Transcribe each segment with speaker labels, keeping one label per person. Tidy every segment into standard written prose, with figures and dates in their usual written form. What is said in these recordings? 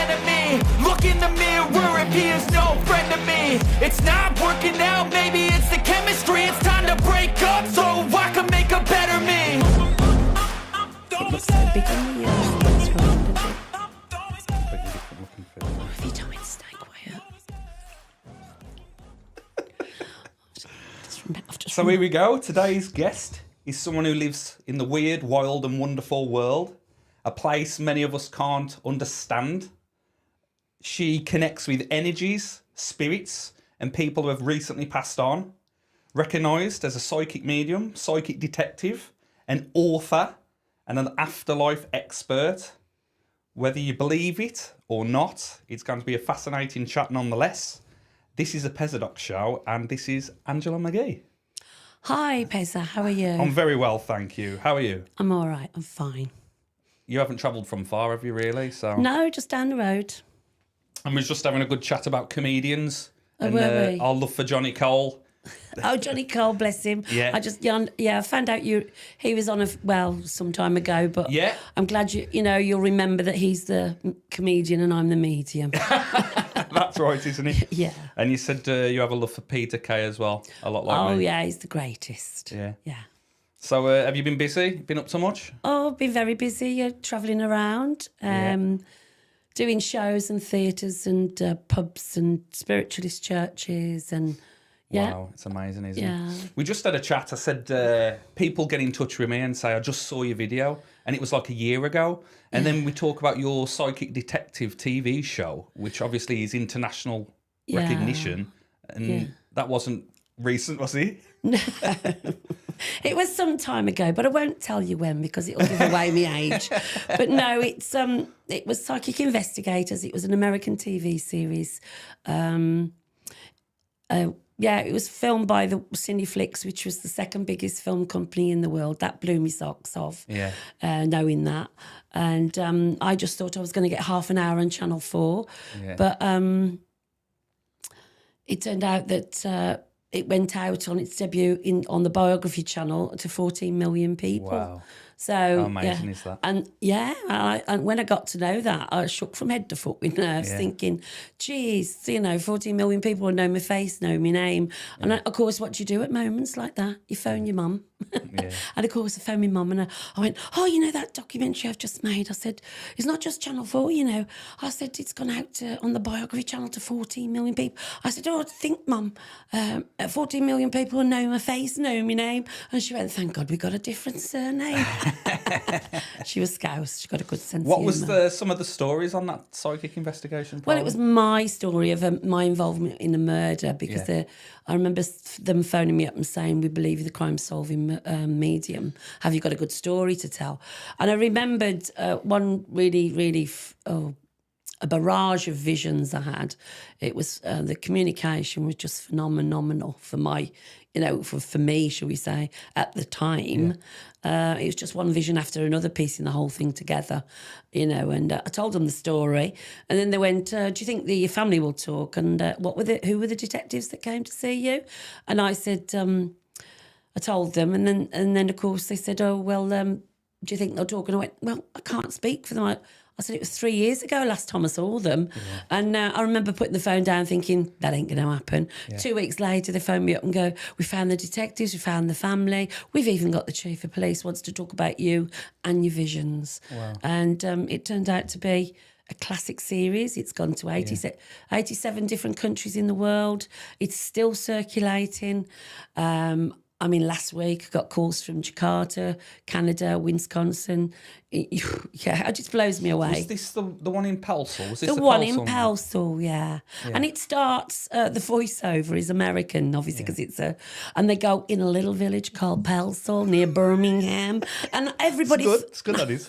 Speaker 1: enemy. Look in the mirror if he is no friend to me. It's not working out, maybe it's the chemistry. It's time to break up so I can make a better me.
Speaker 2: It looks so big on the ears. What's wrong with it? If you tell me to stay quiet.
Speaker 3: So here we go. Today's guest is someone who lives in the weird, wild and wonderful world, a place many of us can't understand. She connects with energies, spirits and people who have recently passed on. Recognised as a psychic medium, psychic detective, an author and an afterlife expert. Whether you believe it or not, it's going to be a fascinating chat nonetheless. This is a Pezzadox show and this is Angela McGhee.
Speaker 2: Hi, Pezza. How are you?
Speaker 3: I'm very well, thank you. How are you?
Speaker 2: I'm all right. I'm fine.
Speaker 3: You haven't travelled from far, have you, really? So
Speaker 2: No, just down the road.
Speaker 3: And we're just having a good chat about comedians
Speaker 2: Oh,
Speaker 3: and
Speaker 2: were we?
Speaker 3: our love for Johnny Cole.
Speaker 2: Oh, Johnny Cole, bless him.
Speaker 3: Yeah.
Speaker 2: I found out he was on some time ago, but
Speaker 3: Yeah.
Speaker 2: I'm glad you'll remember that he's the comedian and I'm the medium.
Speaker 3: That's right, isn't it?
Speaker 2: Yeah.
Speaker 3: And you said you have a love for Peter Kay as well, a lot like
Speaker 2: Oh,
Speaker 3: me.
Speaker 2: yeah, he's the greatest.
Speaker 3: Yeah.
Speaker 2: Yeah.
Speaker 3: So have you been busy? Been up to much?
Speaker 2: Oh, I've been very busy travelling around, doing shows and theatres and pubs and spiritualist churches and... Yeah.
Speaker 3: Wow, it's amazing, isn't
Speaker 2: Yeah.
Speaker 3: it? We just had a chat. I said, people get in touch with me and say, I just saw your video. And it was like a year ago. And then we talk about your Psychic Detective TV show, which obviously is international recognition. And that wasn't recent, was it?
Speaker 2: No. It was some time ago, but I won't tell you when because it'll give away my age. But no, it was Psychic Investigators. It was an American TV series. It was filmed by the Cineflix, which was the second biggest film company in the world. That blew me socks off, knowing that. And I just thought I was going to get half an hour on Channel 4. Yeah. But it turned out that it went out on its debut on the Biography Channel to 14 million people.
Speaker 3: Wow.
Speaker 2: So
Speaker 3: how amazing is that?
Speaker 2: And and when I got to know that, I shook from head to foot with nerves, thinking, geez, 14 million people know my face, know my name. And of course, what do you do at moments like that? You phone your mum. And of course, I phoned my mum and I went, oh, that documentary I've just made. I said, it's not just Channel 4, I said, it's gone out on the Biography Channel to 14 million people. I said, oh, I think, Mum, 14 million people know my face, know my name. And she went, thank God we got a different surname. She was Scouse. She got a good sense
Speaker 3: What
Speaker 2: of
Speaker 3: was
Speaker 2: humour.
Speaker 3: some of the stories on that psychic investigation?
Speaker 2: Well, it was my story of my involvement in a murder because I remember them phoning me up and saying, we believe the crime-solving medium. Have you got a good story to tell? And I remembered one really, really... a barrage of visions I had. It was the communication was just phenomenal for my, for me, shall we say, at the time. It was just one vision after another, piecing the whole thing together, and I told them the story. And then they went, do you think your family will talk? And who were the detectives that came to see you? And I said, I told them. And then of course, they said, oh, well, do you think they'll talk? And I went, well, I can't speak for them. I said, it was 3 years ago last time I saw them. Yeah. And I remember putting the phone down thinking, that ain't going to happen. Yeah. 2 weeks later, they phoned me up and go, we found the detectives, we found the family. We've even got the chief of police wants to talk about you and your visions. Wow. And it turned out to be a classic series. It's gone to 87 different countries in the world. It's still circulating. Last week I got calls from Jakarta, Canada, Wisconsin. It just blows me away.
Speaker 3: Was this the one in Pelsall? Was this
Speaker 2: the one in Pelsall, yeah. And it starts, the voiceover is American, obviously, because it's and they go in a little village called Pelsall near Birmingham. And everybody...
Speaker 3: It's good, that is.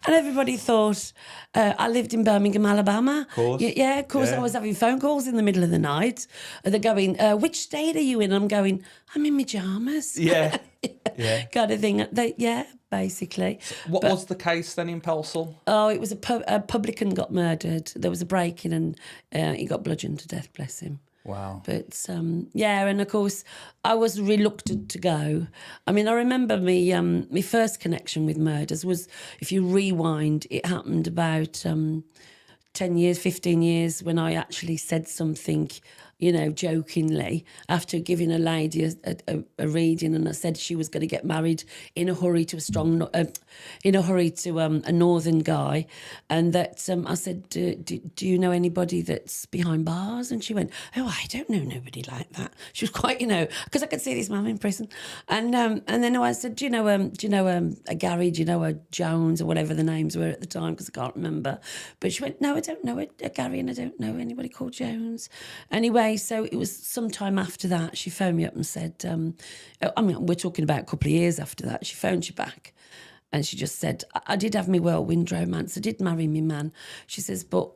Speaker 2: And everybody thought I lived in Birmingham, Alabama. Of course. Yeah, of course. I was having phone calls in the middle of the night. And they're going, which state are you in? I'm going, I'm in pyjamas.
Speaker 3: Yeah.
Speaker 2: Kind of thing. Basically.
Speaker 3: So what was the case then in Pelsall?
Speaker 2: Oh, it was a publican got murdered. There was a break-in and he got bludgeoned to death, bless him.
Speaker 3: Wow.
Speaker 2: But yeah, and of course I was reluctant to go. I mean, I remember my first connection with murders was, if you rewind, it happened about 10 years, 15 years, when I actually said something, jokingly, after giving a lady a reading, and I said she was going to get married in a hurry to a northern guy, and that I said, do you know anybody that's behind bars? And she went, oh, I don't know nobody like that. She was quite, because I could see this mum in prison, and then I said, do you know a Gary, do you know a Jones, or whatever the names were at the time, because I can't remember. But she went, no, I don't know a Gary, and I don't know anybody called Jones. Anyway, so it was some time after that, she phoned me up and said, we're talking about a couple of years after that, she phoned you back, and she just said, I did have my whirlwind romance, I did marry me man. She says, but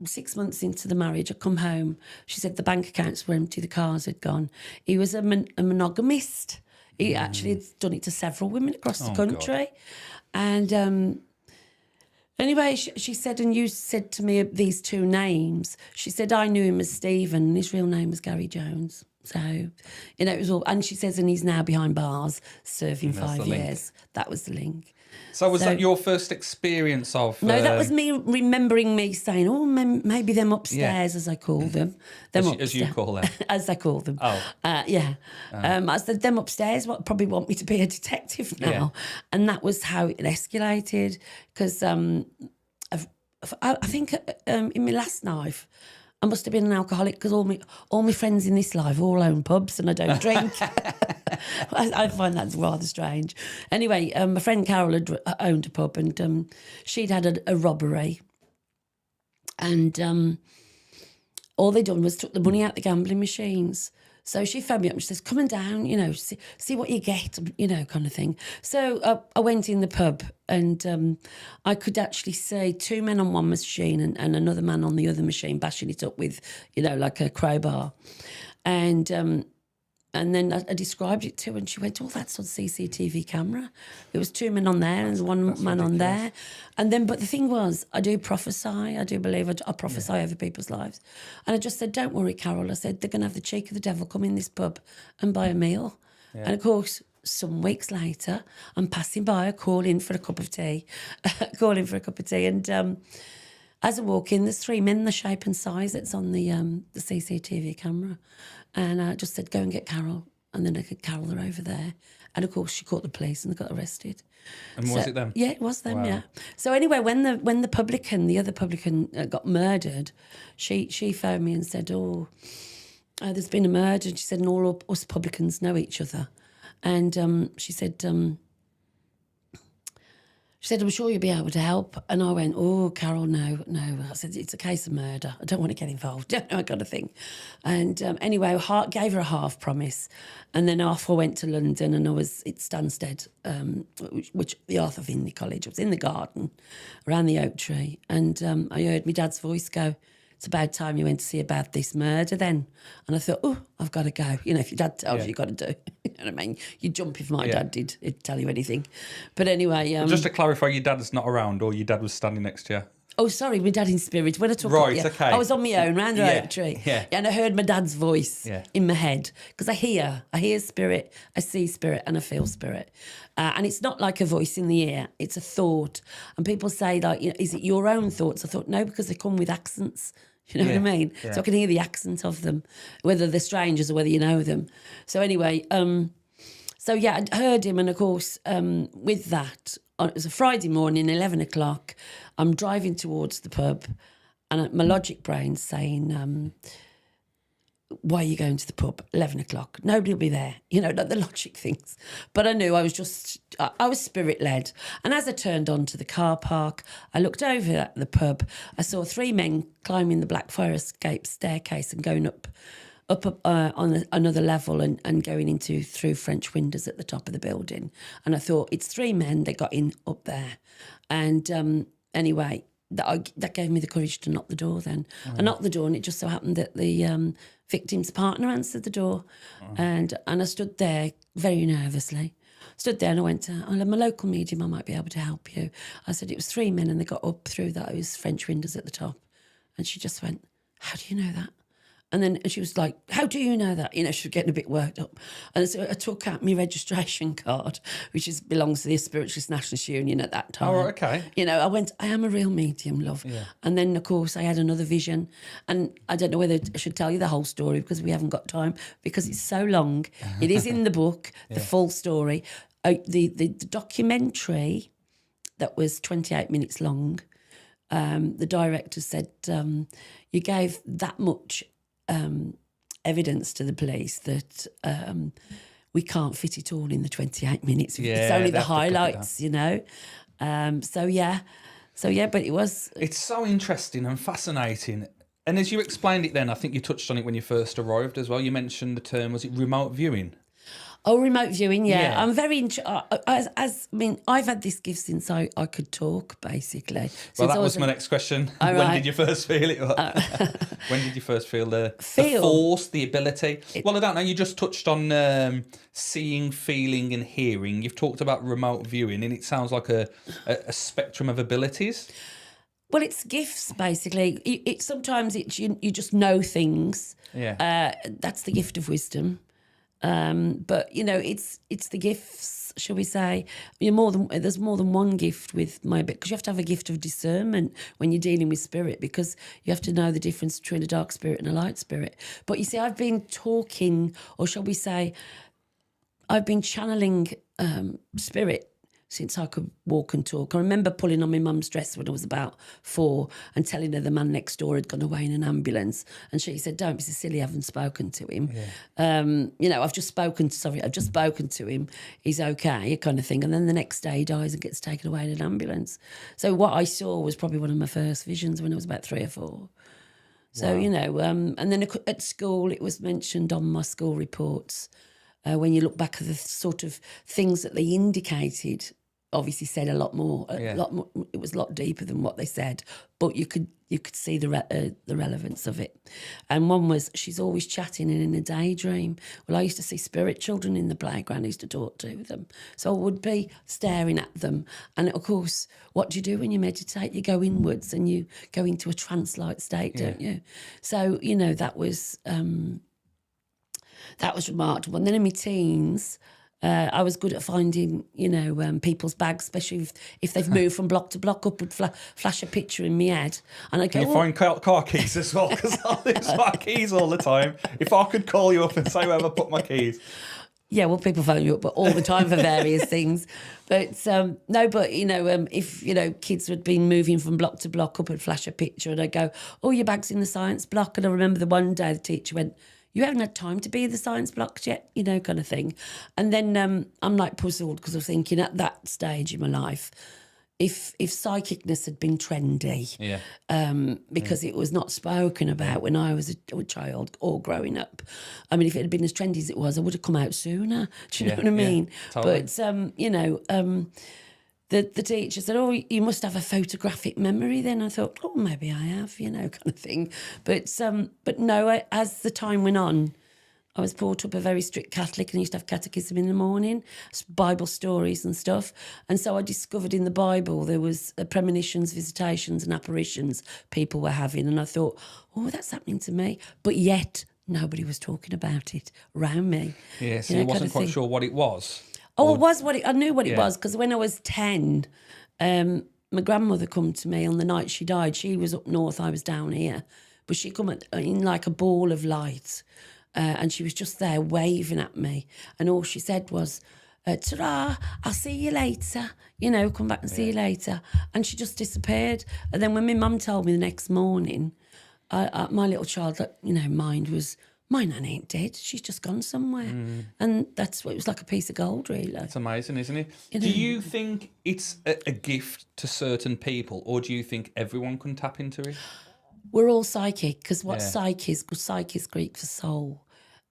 Speaker 2: 6 months into the marriage, I come home. She said the bank accounts were empty, the cars had gone. He was a monogamist. He actually had done it to several women across the country. God. And anyway, she said, and you said to me these two names. She said, I knew him as Stephen, and his real name was Gary Jones. So, it was all. And she says, and he's now behind bars serving 5 years. That was the link.
Speaker 3: So was that your first experience of...
Speaker 2: No, that was me remembering me saying, oh, maybe them upstairs, as I call them.
Speaker 3: As you call them.
Speaker 2: As I call them.
Speaker 3: Oh.
Speaker 2: Yeah. I said, them upstairs probably want me to be a detective now. Yeah. And that was how it escalated, because I think in my last life, I must have been an alcoholic, because all my friends in this life all own pubs and I don't drink. I find that rather strange. Anyway, my friend Carol had owned a pub, and she'd had a robbery. And all they done was took the money out the gambling machines. So she phoned me up and she says, come on down, see what you get, kind of thing. So I went in the pub, and I could actually see two men on one machine and another man on the other machine bashing it up with, like a crowbar. And then I described it to her, and she went, oh, that's on CCTV camera. There was two men on there and one man ridiculous. On there. And then, but the thing was, I do prophesy. I do believe I prophesy over people's lives. And I just said, don't worry, Carol. I said, they're going to have the cheek of the devil come in this pub and buy a meal. Yeah. And, of course, some weeks later, I'm passing by, I call in for a cup of tea. And as I walk in, there's three men the shape and size that's on the CCTV camera. And I just said, go and get Carol. And then I could Carol her over there. And, of course, she caught the police and they got arrested.
Speaker 3: And was it them?
Speaker 2: Yeah, it was them,
Speaker 3: wow.
Speaker 2: yeah. So anyway, when the other publican got murdered, she phoned me and said, there's been a murder. And she said, and all us publicans know each other. And she said, I'm sure you'll be able to help. And I went, oh, Carol, no. I said, it's a case of murder. I don't want to get involved. Don't know, I got a thing. And anyway, I gave her a half promise. And then off I went to London, and I was at Stansted, which the Arthur Finley College. I was in the garden around the oak tree. And I heard my dad's voice go, it's about time you went to see about this murder then. And I thought, oh, I've got to go. If your dad tells you, you've got to do. You know what I mean? You jump if my dad did. He'd tell you anything. But anyway...
Speaker 3: just to clarify, your dad's not around, or your dad was standing next to you?
Speaker 2: Oh, sorry, my dad in spirit. When I took
Speaker 3: okay.
Speaker 2: I was on my own, round the oak tree.
Speaker 3: Yeah.
Speaker 2: And I heard my dad's voice in my head. Because I hear spirit, I see spirit, and I feel spirit. And it's not like a voice in the ear, it's a thought. And people say, like, is it your own thoughts? I thought, no, because they come with accents. You know what I mean? Yeah. So I can hear the accent of them, whether they're strangers or whether you know them. So anyway, I heard him, and of course, with that, it was a Friday morning, 11 o'clock. I'm driving towards the pub, and my logic brain's saying, why are you going to the pub? 11 o'clock. Nobody will be there. Not the logic things. But I knew I was spirit-led. And as I turned onto the car park, I looked over at the pub. I saw three men climbing the black fire escape staircase and going up on another level and going through French windows at the top of the building. And I thought, it's three men that got in up there. And anyway, that gave me the courage to knock the door then. I knocked the door, and it just so happened that the victim's partner answered the door. And I stood there very nervously. And I went, I'm a local medium, I might be able to help you. I said, it was three men, and they got up through those French windows at the top. And she just went, how do you know that? And then she was like, how do you know that? You know, she was getting a bit worked up. And so I took out my registration card, which belongs to the Spiritualist Nationalist Union at that time.
Speaker 3: Oh, okay.
Speaker 2: You know, I went, I am a real medium, love.
Speaker 3: Yeah.
Speaker 2: And then, of course, I had another vision. And I don't know whether I should tell you the whole story because we haven't got time, because it's so long. It is in the book, the full story. The documentary that was 28 minutes long, the director said, you gave that much evidence to the police that we can't fit it all in the 28 minutes. It's only the highlights, you know. So yeah, but it was...
Speaker 3: It's so interesting and fascinating. And as you explained it then, I think you touched on it when you first arrived as well. You mentioned the term, was it remote viewing?
Speaker 2: Oh, remote viewing, yeah.
Speaker 3: Yeah.
Speaker 2: I'm very... I've had this gift since I could talk, basically.
Speaker 3: Well, that was my next question.
Speaker 2: All
Speaker 3: When
Speaker 2: right.
Speaker 3: did you first feel it? When did you first feel the force, the ability? Well, I don't know. You just touched on seeing, feeling and hearing. You've talked about remote viewing, and it sounds like a spectrum of abilities.
Speaker 2: Well, it's gifts, basically. Sometimes you just know things.
Speaker 3: Yeah.
Speaker 2: That's the gift of wisdom. But, you know, it's the gifts, shall we say. There's more than one gift with my bit, because you have to have a gift of discernment when you're dealing with spirit, because you have to know the difference between a dark spirit and a light spirit. But you see, I've been talking, or shall we say, I've been channeling spirit since I could walk and talk. I remember pulling on my mum's dress when I was about 4 and telling her the man next door had gone away in an ambulance. And she said, don't be so silly, I haven't spoken to him. Yeah. You know, I've just spoken to him. He's okay, kind of thing. And then the next day he dies and gets taken away in an ambulance. So what I saw was probably one of my first visions when I was about 3 or 4. So, wow. You know, and then at school it was mentioned on my school reports. When you look back at the sort of things that they indicated, obviously said a lot more. A lot more. It was a lot deeper than what they said, but you could see the relevance of it. And one was, she's always chatting and in a daydream. Well, I used to see spirit children in the playground. I used to talk to them, so I would be staring at them. And of course, what do you do when you meditate? You go inwards and you go into a trance-like state, don't you? So you know that was remarkable. And then in my teens, I was good at finding, you know, people's bags, especially if they've moved from block to block. Up would flash a picture in my head, and I go.
Speaker 3: Can you find car keys as well? Because I lose my keys all the time. If I could call you up and say where I put my keys.
Speaker 2: Yeah, well, people phone you up all the time for various things, but no, but you know, if you know kids had been moving from block to block, up would flash a picture, and I go, "Oh, your bag's in the science block." And I remember the one day the teacher went, "You haven't had time to be in the science blocks yet," you know, kind of thing. And then I'm like puzzled because I was thinking at that stage in my life, if psychicness had been trendy, because it was not spoken about when I was a child or growing up. I mean, if it had been as trendy as it was, I would have come out sooner. Do you know what I mean?
Speaker 3: Totally.
Speaker 2: But you know. The teacher said, "Oh, you must have a photographic memory." Then I thought, "Oh, maybe I have," you know, kind of thing. But no, as the time went on, I was brought up a very strict Catholic and I used to have catechism in the morning, Bible stories and stuff. And so I discovered in the Bible there was premonitions, visitations and apparitions people were having. And I thought, oh, that's happening to me. But yet nobody was talking about it around me.
Speaker 3: Yeah, so you wasn't quite sure what it was.
Speaker 2: Oh, I knew what it was, because when I was 10, my grandmother come to me on the night she died. She was up north, I was down here. But she come in like a ball of light, and she was just there waving at me. And all she said was, ta-ra, I'll see you later. You know, come back and see you later. And she just disappeared. And then when my mum told me the next morning, my little child, you know, mind was... My nan ain't dead. She's just gone somewhere. And that's what it was, like a piece of gold, really.
Speaker 3: It's amazing, isn't it?
Speaker 2: You know?
Speaker 3: Do you think it's a gift to certain people, or do you think everyone can tap into it?
Speaker 2: We're all psychic, because what psyche is Greek for soul.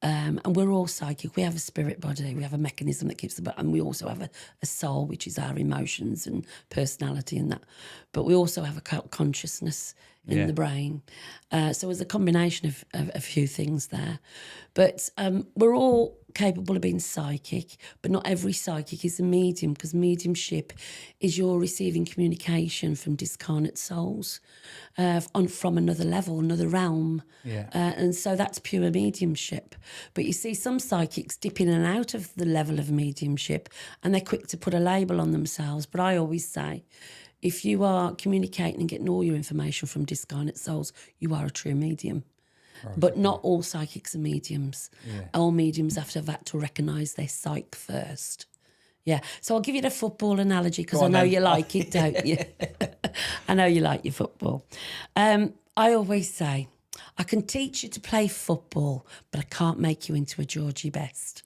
Speaker 2: And we're all psychic. We have a spirit body. We have a mechanism that keeps the body. And we also have a soul, which is our emotions and personality and that. But we also have a consciousness in the brain. So there's a combination of a few things there. But we're all capable of being psychic, but not every psychic is a medium, because mediumship is you're receiving communication from discarnate souls from another level, another realm.
Speaker 3: Yeah.
Speaker 2: And so that's pure mediumship. But you see some psychics dip in and out of the level of mediumship, and they're quick to put a label on themselves. But I always say, if you are communicating and getting all your information from discarnate souls, you are a true medium. Right. But not all psychics are mediums. Yeah. All mediums have to recognise their psych first. Yeah. So I'll give you the football analogy, because I know you like it, don't you? I know you like your football. I always say, I can teach you to play football, but I can't make you into a Georgie Best.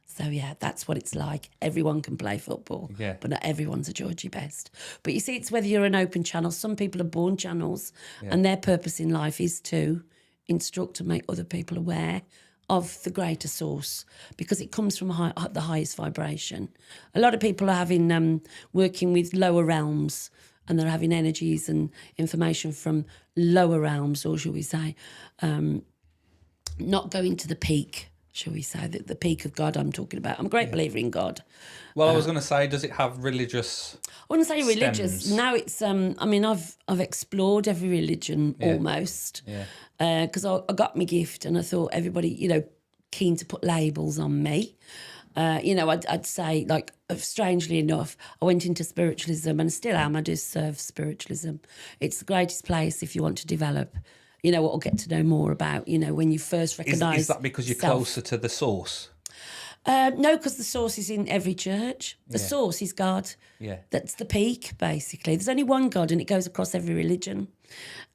Speaker 2: So, yeah, that's what it's like. Everyone can play football, but not everyone's a Georgie Best. But you see, it's whether you're an open channel. Some people are born channels, and their purpose in life is to instruct and make other people aware of the greater source, because it comes from the highest vibration. A lot of people are having working with lower realms, and they're having energies and information from lower realms, or shall we say, not going to the peak, shall we say, the peak of God I'm talking about. I'm a great believer in God.
Speaker 3: Well, I was going to say, does it have religious
Speaker 2: I wouldn't say religious.
Speaker 3: stems?
Speaker 2: Now it's, I mean, I've explored every religion almost, because I got my gift, and I thought everybody, you know, keen to put labels on me. You know, I'd say, like, strangely enough, I went into spiritualism, and still am. I do serve spiritualism. It's the greatest place if you want to develop, you know, what I'll get to know more about, you know, when you first recognise.
Speaker 3: Is that because you're closer to the source?
Speaker 2: No, because the source is in every church. The source is God.
Speaker 3: Yeah.
Speaker 2: That's the peak, basically. There's only one God, and it goes across every religion.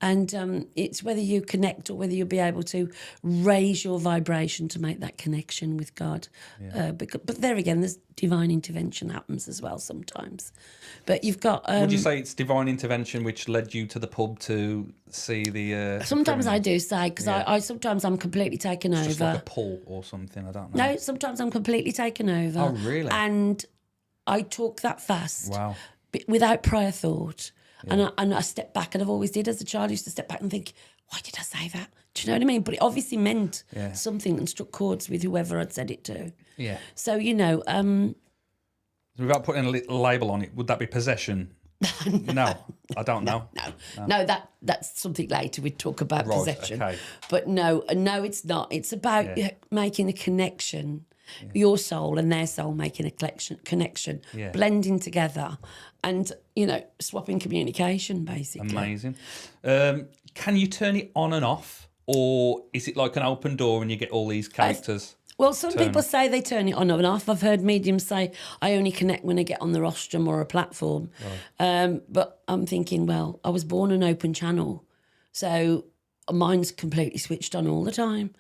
Speaker 2: And it's whether you connect, or whether you'll be able to raise your vibration to make that connection with God. Yeah. But there again, there's divine intervention happens as well sometimes. But you've got...
Speaker 3: Would you say it's divine intervention which led you to the pub to see the...
Speaker 2: sometimes I do say, because I sometimes I'm completely taken over.
Speaker 3: Just like a pull or something, I don't know.
Speaker 2: No, sometimes I'm completely taken over.
Speaker 3: Oh, really?
Speaker 2: And I talk that fast.
Speaker 3: Wow.
Speaker 2: Without prior thought. Yeah. And I step back, and I've always did as a child. I used to step back and think, why did I say that? Do you know what I mean? But it obviously meant something, and struck chords with whoever I'd said it to. Yeah. So, you know...
Speaker 3: without putting a little label on it, would that be possession? No, I don't know.
Speaker 2: No, that's something later we'd talk about possession. Okay. But no, it's not. It's about making a connection. Yeah. Your soul and their soul making a connection, blending together, and, you know, swapping communication, basically.
Speaker 3: Amazing. Can you turn it on and off, or is it like an open door and you get all these characters?
Speaker 2: Well, some people say they turn it on and off. I've heard mediums say, I only connect when I get on the rostrum or a platform. Right. But I'm thinking, well, I was born an open channel, so mine's completely switched on all the time,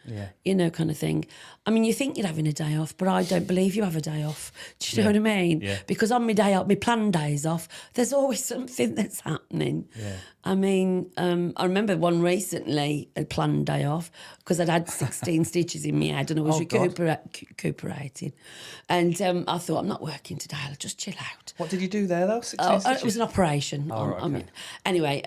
Speaker 2: you know, kind of thing. I mean, you think you're having a day off, but I don't believe you have a day off. Do you know what I mean? Yeah. Because on my day off, my planned days off, there's always something that's happening. Yeah. I mean, I remember one recently, a planned day off, because I'd had 16 stitches in my head and I was recuperating. And I thought, I'm not working today, I'll just chill out.
Speaker 3: What did you do there, though? 16
Speaker 2: it was an operation.
Speaker 3: Oh, right, okay.
Speaker 2: I mean, anyway,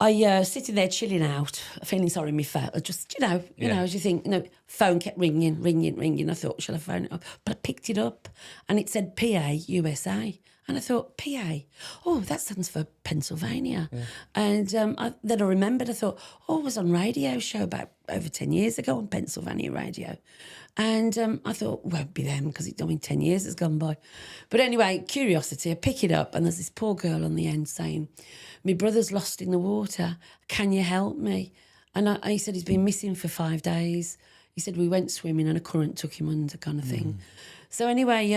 Speaker 2: I sitting there chilling out, feeling sorry me phone. Just, you know, as you think, phone kept ringing. I thought, shall I phone it up? But I picked it up, and it said PA USA. And I thought, PA? Oh, that stands for Pennsylvania. Yeah. And then I remembered, I thought, I was on radio show about over 10 years ago on Pennsylvania radio. And I thought, won't be them, because 10 years has gone by. But anyway, curiosity, I pick it up, and there's this poor girl on the end saying, my brother's lost in the water. Can you help me? And he said he's been missing for 5 days. He said we went swimming and a current took him under, kind of thing. So anyway,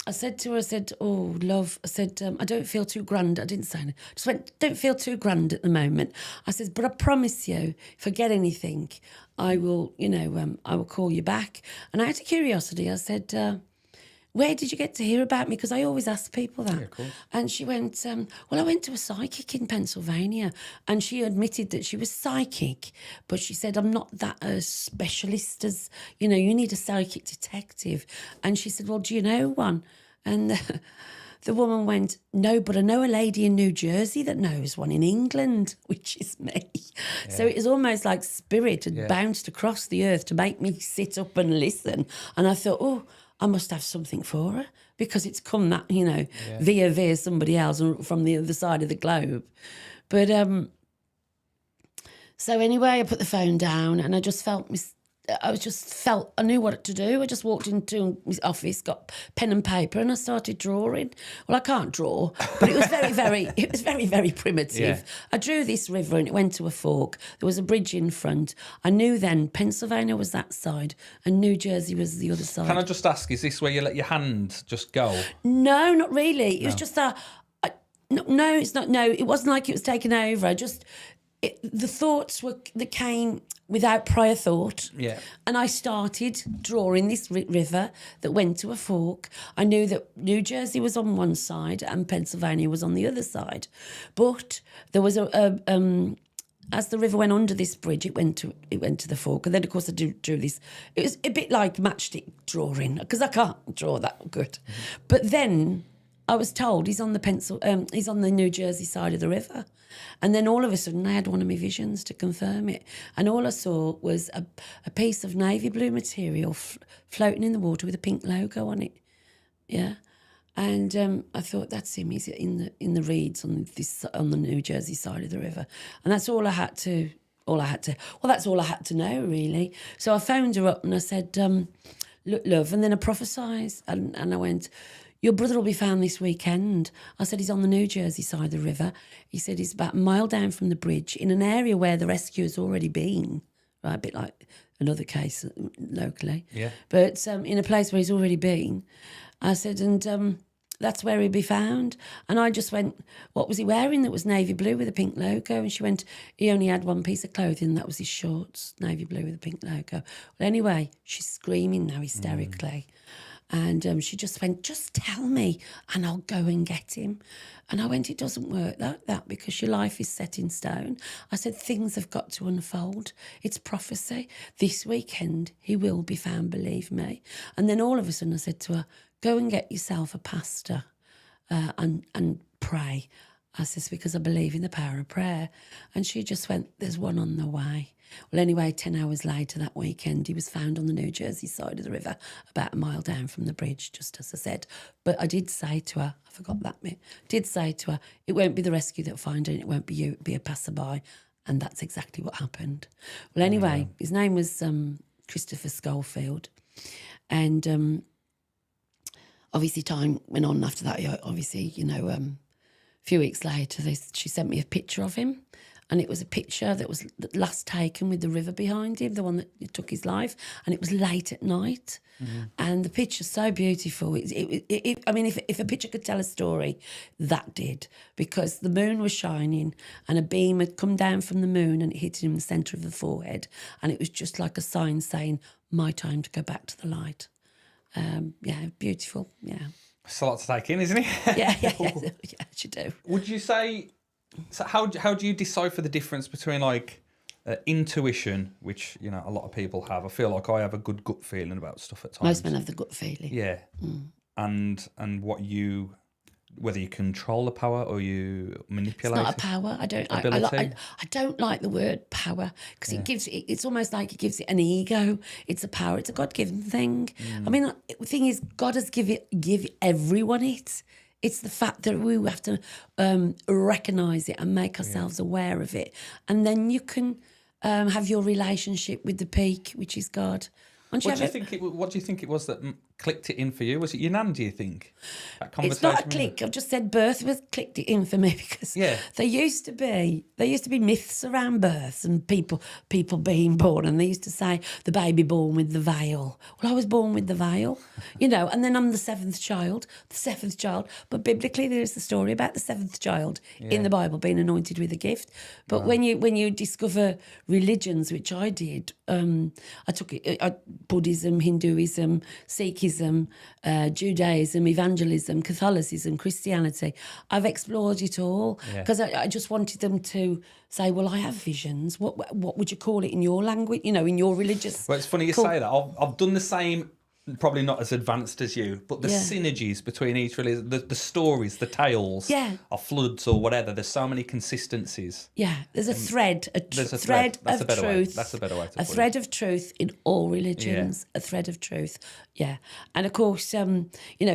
Speaker 2: I said to her, oh, love, I said, I don't feel too grand. I didn't say anything. I just went, don't feel too grand at the moment. I said, but I promise you, if I get anything, I will, I will call you back. And out of curiosity, I said, where did you get to hear about me? Because I always ask people that. Yeah, of course. And she went, well, I went to a psychic in Pennsylvania, and she admitted that she was psychic, but she said, I'm not that a specialist as, you need a psychic detective. And she said, well, do you know one? And the woman went, no, but I know a lady in New Jersey that knows one in England, which is me. Yeah. So it was almost like spirit had bounced across the earth to make me sit up and listen. And I thought, oh, I must have something for her because it's come that, via somebody else from the other side of the globe. But so anyway, I put the phone down and I knew what to do. I just walked into his office, got pen and paper, and I started drawing. Well, I can't draw, but it was very, very primitive. Yeah. I drew this river and it went to a fork. There was a bridge in front. I knew then Pennsylvania was that side and New Jersey was the other side.
Speaker 3: Can I just ask, is this where you let your hand just go?
Speaker 2: No, not really. It was just that. No, it's not. No, it wasn't like it was taken over. The thoughts that came without prior thought. Yeah. And I started drawing this river that went to a fork. I knew that New Jersey was on one side and Pennsylvania was on the other side. But there was as the river went under this bridge, it went to the fork. And then, of course, I drew this. It was a bit like matchstick drawing because I can't draw that good. Mm-hmm. But then I was told he's on the New Jersey side of the river. And then all of a sudden I had one of my visions to confirm it. And all I saw was a piece of navy blue material floating in the water with a pink logo on it. Yeah. And I thought, that's him. He's in the reeds on the New Jersey side of the river. And that's all I had to that's all I had to know, really. So I phoned her up and I said, look, love, and then I prophesied and I went, your brother will be found this weekend. I said, he's on the New Jersey side of the river. He said he's about a mile down from the bridge in an area where the rescue has already been, right? A bit like another case locally. Yeah. But in a place where he's already been. I said, and that's where he'll be found. And I just went, what was he wearing that was navy blue with a pink logo? And she went, he only had one piece of clothing, that was his shorts, navy blue with a pink logo. Well, anyway, she's screaming now hysterically. And she just went, just tell me and I'll go and get him. And I went, it doesn't work like that because your life is set in stone. I said, things have got to unfold. It's prophecy. This weekend, he will be found, believe me. And then all of a sudden I said to her, go and get yourself a pastor and pray. I says, because I believe in the power of prayer. And she just went, there's one on the way. Well, anyway, 10 hours later that weekend, he was found on the New Jersey side of the river, about a mile down from the bridge, just as I said. But I did say to her, I forgot that bit, did say to her, it won't be the rescue that'll find him, it won't be you, it'll be a passerby. And that's exactly what happened. Well, anyway, his name was Christopher Schofield. And obviously time went on after that. Obviously, a few weeks later, she sent me a picture of him. And it was a picture that was last taken with the river behind him, the one that took his life. And it was late at night. Mm-hmm. And the picture's so beautiful. I mean, if a picture could tell a story, that did. Because the moon was shining and a beam had come down from the moon and it hit him in the centre of the forehead. And it was just like a sign saying, my time to go back to the light. Beautiful, yeah.
Speaker 3: It's a lot to take in, isn't it?
Speaker 2: Yeah, you do.
Speaker 3: Would you say... So how do you decipher the difference between intuition, which a lot of people have? I feel like I have a good gut feeling about stuff at times.
Speaker 2: Most men have the gut feeling.
Speaker 3: Yeah, and whether you control the power or you manipulate.
Speaker 2: It's not a power. I don't like the word power because it's almost like it gives it an ego. It's a power. It's a God-given thing. I mean, the thing is, God has give everyone it. It's the fact that we have to recognise it and make ourselves aware of it. And then you can have your relationship with the peak, which is God. What do you think it was that clicked it in for you? Was it your nan, do you think? It's not a click. I've just said birth was clicked it in for me because there used to be myths around births and people being born, and they used to say the baby born with the veil. Well, I was born with the veil, and then I'm the seventh child. But biblically there is the story about the seventh child in the Bible being anointed with a gift. But when you discover religions, which I did, I took it, Buddhism, Hinduism, Sikhism, Judaism, evangelism, Catholicism, Christianity. I've explored it all because I just wanted them to say, well, I have visions. What would you call it in your language, in your religious...
Speaker 3: Well, it's funny you say that. I've done the same probably not as advanced as you, but the synergies between each religion, the stories, the tales of floods or whatever, there's so many consistencies.
Speaker 2: Yeah, there's a thread,
Speaker 3: There's a
Speaker 2: thread
Speaker 3: That's
Speaker 2: of
Speaker 3: a better way.
Speaker 2: truth.
Speaker 3: That's a better way to put it.
Speaker 2: A thread of truth in all religions, a thread of truth. Yeah. And of course,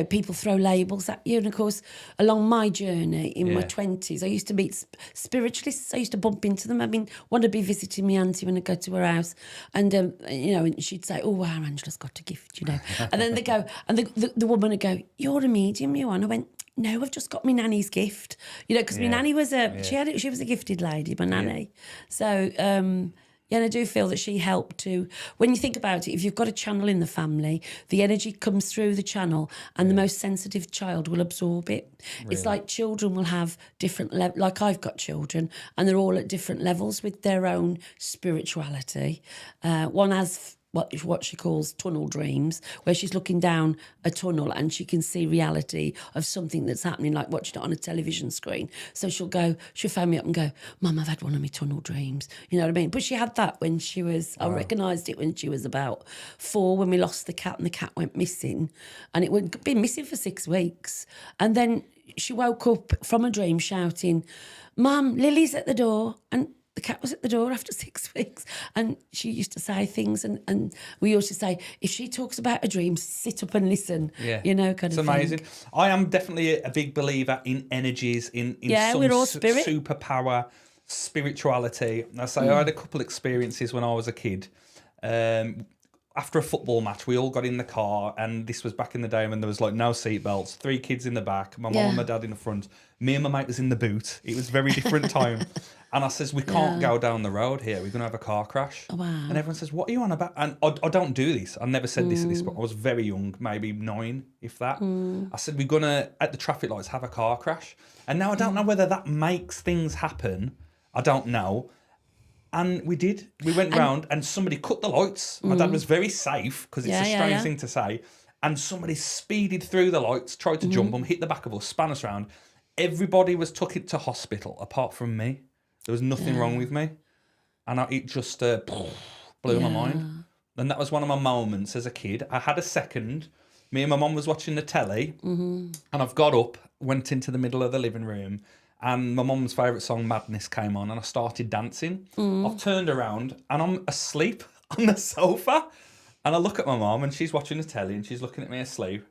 Speaker 2: people throw labels at you. And of course, along my journey in my 20s, I used to meet spiritualists. I used to bump into them. I mean, one would be visiting my auntie when I go to her house. And, and she'd say, oh, wow, Angela's got a gift, And then they go, and the woman would go, you're a medium, you are. And I went, no, I've just got my nanny's gift. because my nanny was she was a gifted lady, my nanny. So, and I do feel that she helped to, when you think about it, if you've got a channel in the family, the energy comes through the channel and the most sensitive child will absorb it. Really? It's like children will have different levels, like I've got children, and they're all at different levels with their own spirituality. One has what she calls tunnel dreams, where she's looking down a tunnel and she can see reality of something that's happening, like watching it on a television screen. So she'll phone me up and go, Mum, I've had one of my tunnel dreams. You know what I mean? But she had that when she was, I recognised it when she was about 4, when we lost the cat and the cat went missing. And it had been missing for 6 weeks. And then she woke up from a dream shouting, Mum, Lily's at the door. And the cat was at the door after 6 weeks, and she used to say things, and we used to say, if she talks about a dream, sit up and listen. Yeah, kind of thing. It's
Speaker 3: amazing. I am definitely a big believer in energies, in some
Speaker 2: we're all spirit.
Speaker 3: Superpower, spirituality. I say I had a couple experiences when I was a kid. After a football match, we all got in the car, and this was back in the day when there was like no seatbelts, 3 kids in the back, my mum and my dad in the front, me and my mate was in the boot. It was a very different time. And I says, we can't go down the road here. We're going to have a car crash. Oh, wow. And everyone says, what are you on about? And I don't do this. I never said this at this point. I was very young, maybe 9, if that. I said, we're going to, at the traffic lights, have a car crash. And now I don't know whether that makes things happen. I don't know. And we did. We went round and somebody cut the lights. My dad was very safe, because it's a strange thing to say. And somebody speeded through the lights, tried to jump them, hit the back of us, span us round. Everybody was took it to hospital, apart from me. There was nothing wrong with me. And it just blew my mind. And that was one of my moments as a kid. I had a second. Me and my mum was watching the telly. And I've got up, went into the middle of the living room, and my mum's favourite song, Madness, came on, and I started dancing. I've turned around, and I'm asleep on the sofa. And I look at my mum, and she's watching the telly, and she's looking at me asleep.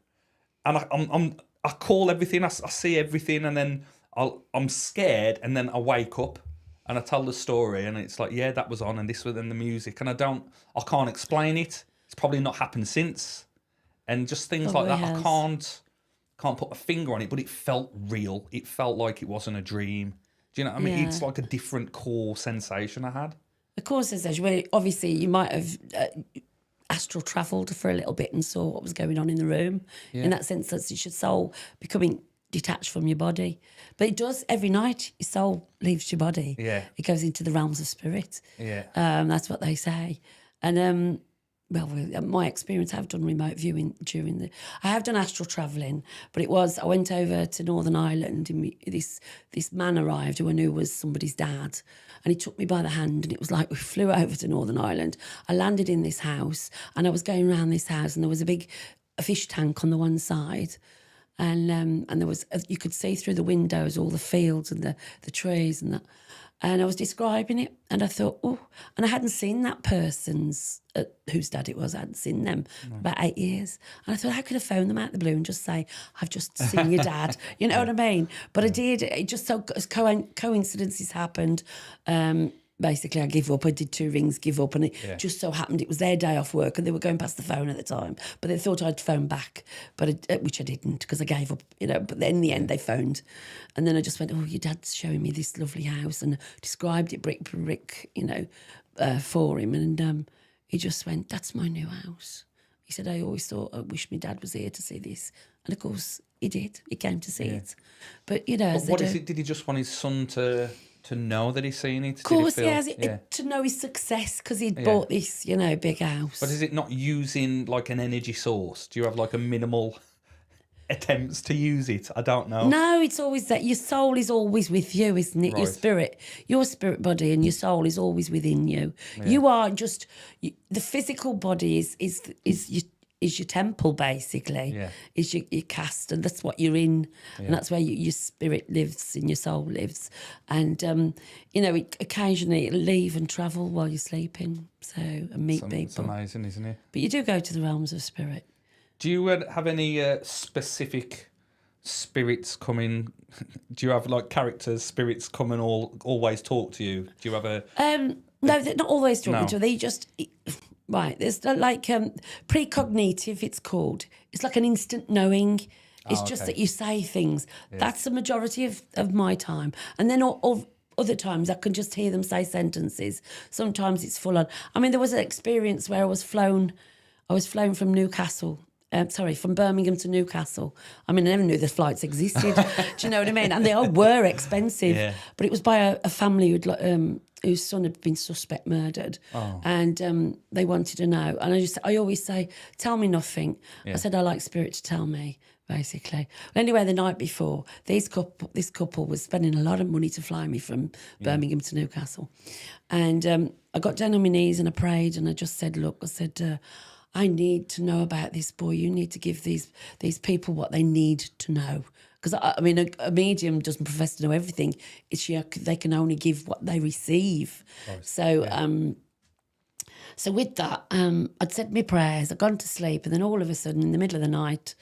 Speaker 3: And I call everything, I see everything, and then I'm scared, and then I wake up. And I tell the story, and it's like, yeah, that was on, and this was in the music, and I can't explain it. It's probably not happened since, and just things like that. I can't put a finger on it, but it felt real. It felt like it wasn't a dream. Do you know what I mean? It's like a different core sensation I had.
Speaker 2: Of course, obviously you might have astral travelled for a little bit and saw what was going on in the room. In that sense, that's your soul becoming detached from your body. But it does every night. Your soul leaves your body. Yeah, it goes into the realms of spirit. Yeah, that's what they say. And my experience, I've done remote viewing I have done astral travelling, but I went over to Northern Ireland, and this man arrived who I knew was somebody's dad, and he took me by the hand, and it was like we flew over to Northern Ireland. I landed in this house, and I was going around this house, and there was a fish tank on the one side. And there was, you could see through the windows all the fields and the trees and that. And I was describing it, and I thought, and I hadn't seen that person's, whose dad it was, I hadn't seen them about 8 years. And I thought, how could I phone them out of the blue and just say, I've just seen your dad? You know what I mean? But I did. It just so coincidences happened. Basically, I give up. I did 2 rings, give up, and it just so happened it was their day off work, and they were going past the phone at the time. But they thought I'd phone back, which I didn't, because I gave up, But then in the end, they phoned, and then I just went, your dad's showing me this lovely house, and described it brick by brick, for him, and he just went, that's my new house. He said, I always thought, I wish my dad was here to see this, and of course he did. He came to see it, but
Speaker 3: But what is it? Did he just want his son to know that he's seen it?
Speaker 2: Of course, to know his success, because he'd bought this, big house.
Speaker 3: But is it not using like an energy source? Do you have like a minimal attempts to use it? I don't know.
Speaker 2: No, it's always that your soul is always with you, isn't it? Right. Your spirit body and your soul is always within you. Yeah. You are just the physical body is is your temple, basically. Is your caste, and that's what you're in, and that's where your spirit lives and your soul lives. And occasionally it'll leave and travel while you're sleeping, and meet people.
Speaker 3: It's amazing, isn't it?
Speaker 2: But you do go to the realms of spirit.
Speaker 3: Do you have any specific spirits coming? Do you have like characters, spirits come and always talk to you? Do you have a?
Speaker 2: No, they're not always talking
Speaker 3: No.
Speaker 2: to you. They just. Right, there's like precognitive, it's called. It's like an instant knowing. It's just that you say things. Yeah. That's the majority of my time. And then other times I can just hear them say sentences. Sometimes it's full on. I mean, there was an experience where I was flown from Newcastle. From Birmingham to Newcastle. I mean, I never knew the flights existed. Do you know what I mean? And they all were expensive. But it was by a family whose son had been suspect murdered. And they wanted to know. And I always say, tell me nothing. I said, I like spirit to tell me, basically. Well, anyway, the night before, this couple was spending a lot of money to fly me from Birmingham to Newcastle. And I got down on my knees and I prayed and I just said, look, I need to know about this boy. You need to give these people what they need to know. Because, I mean, a medium doesn't profess to know everything. They can only give what they receive. So with that, I'd said my prayers, I'd gone to sleep, and then all of a sudden, in the middle of the night,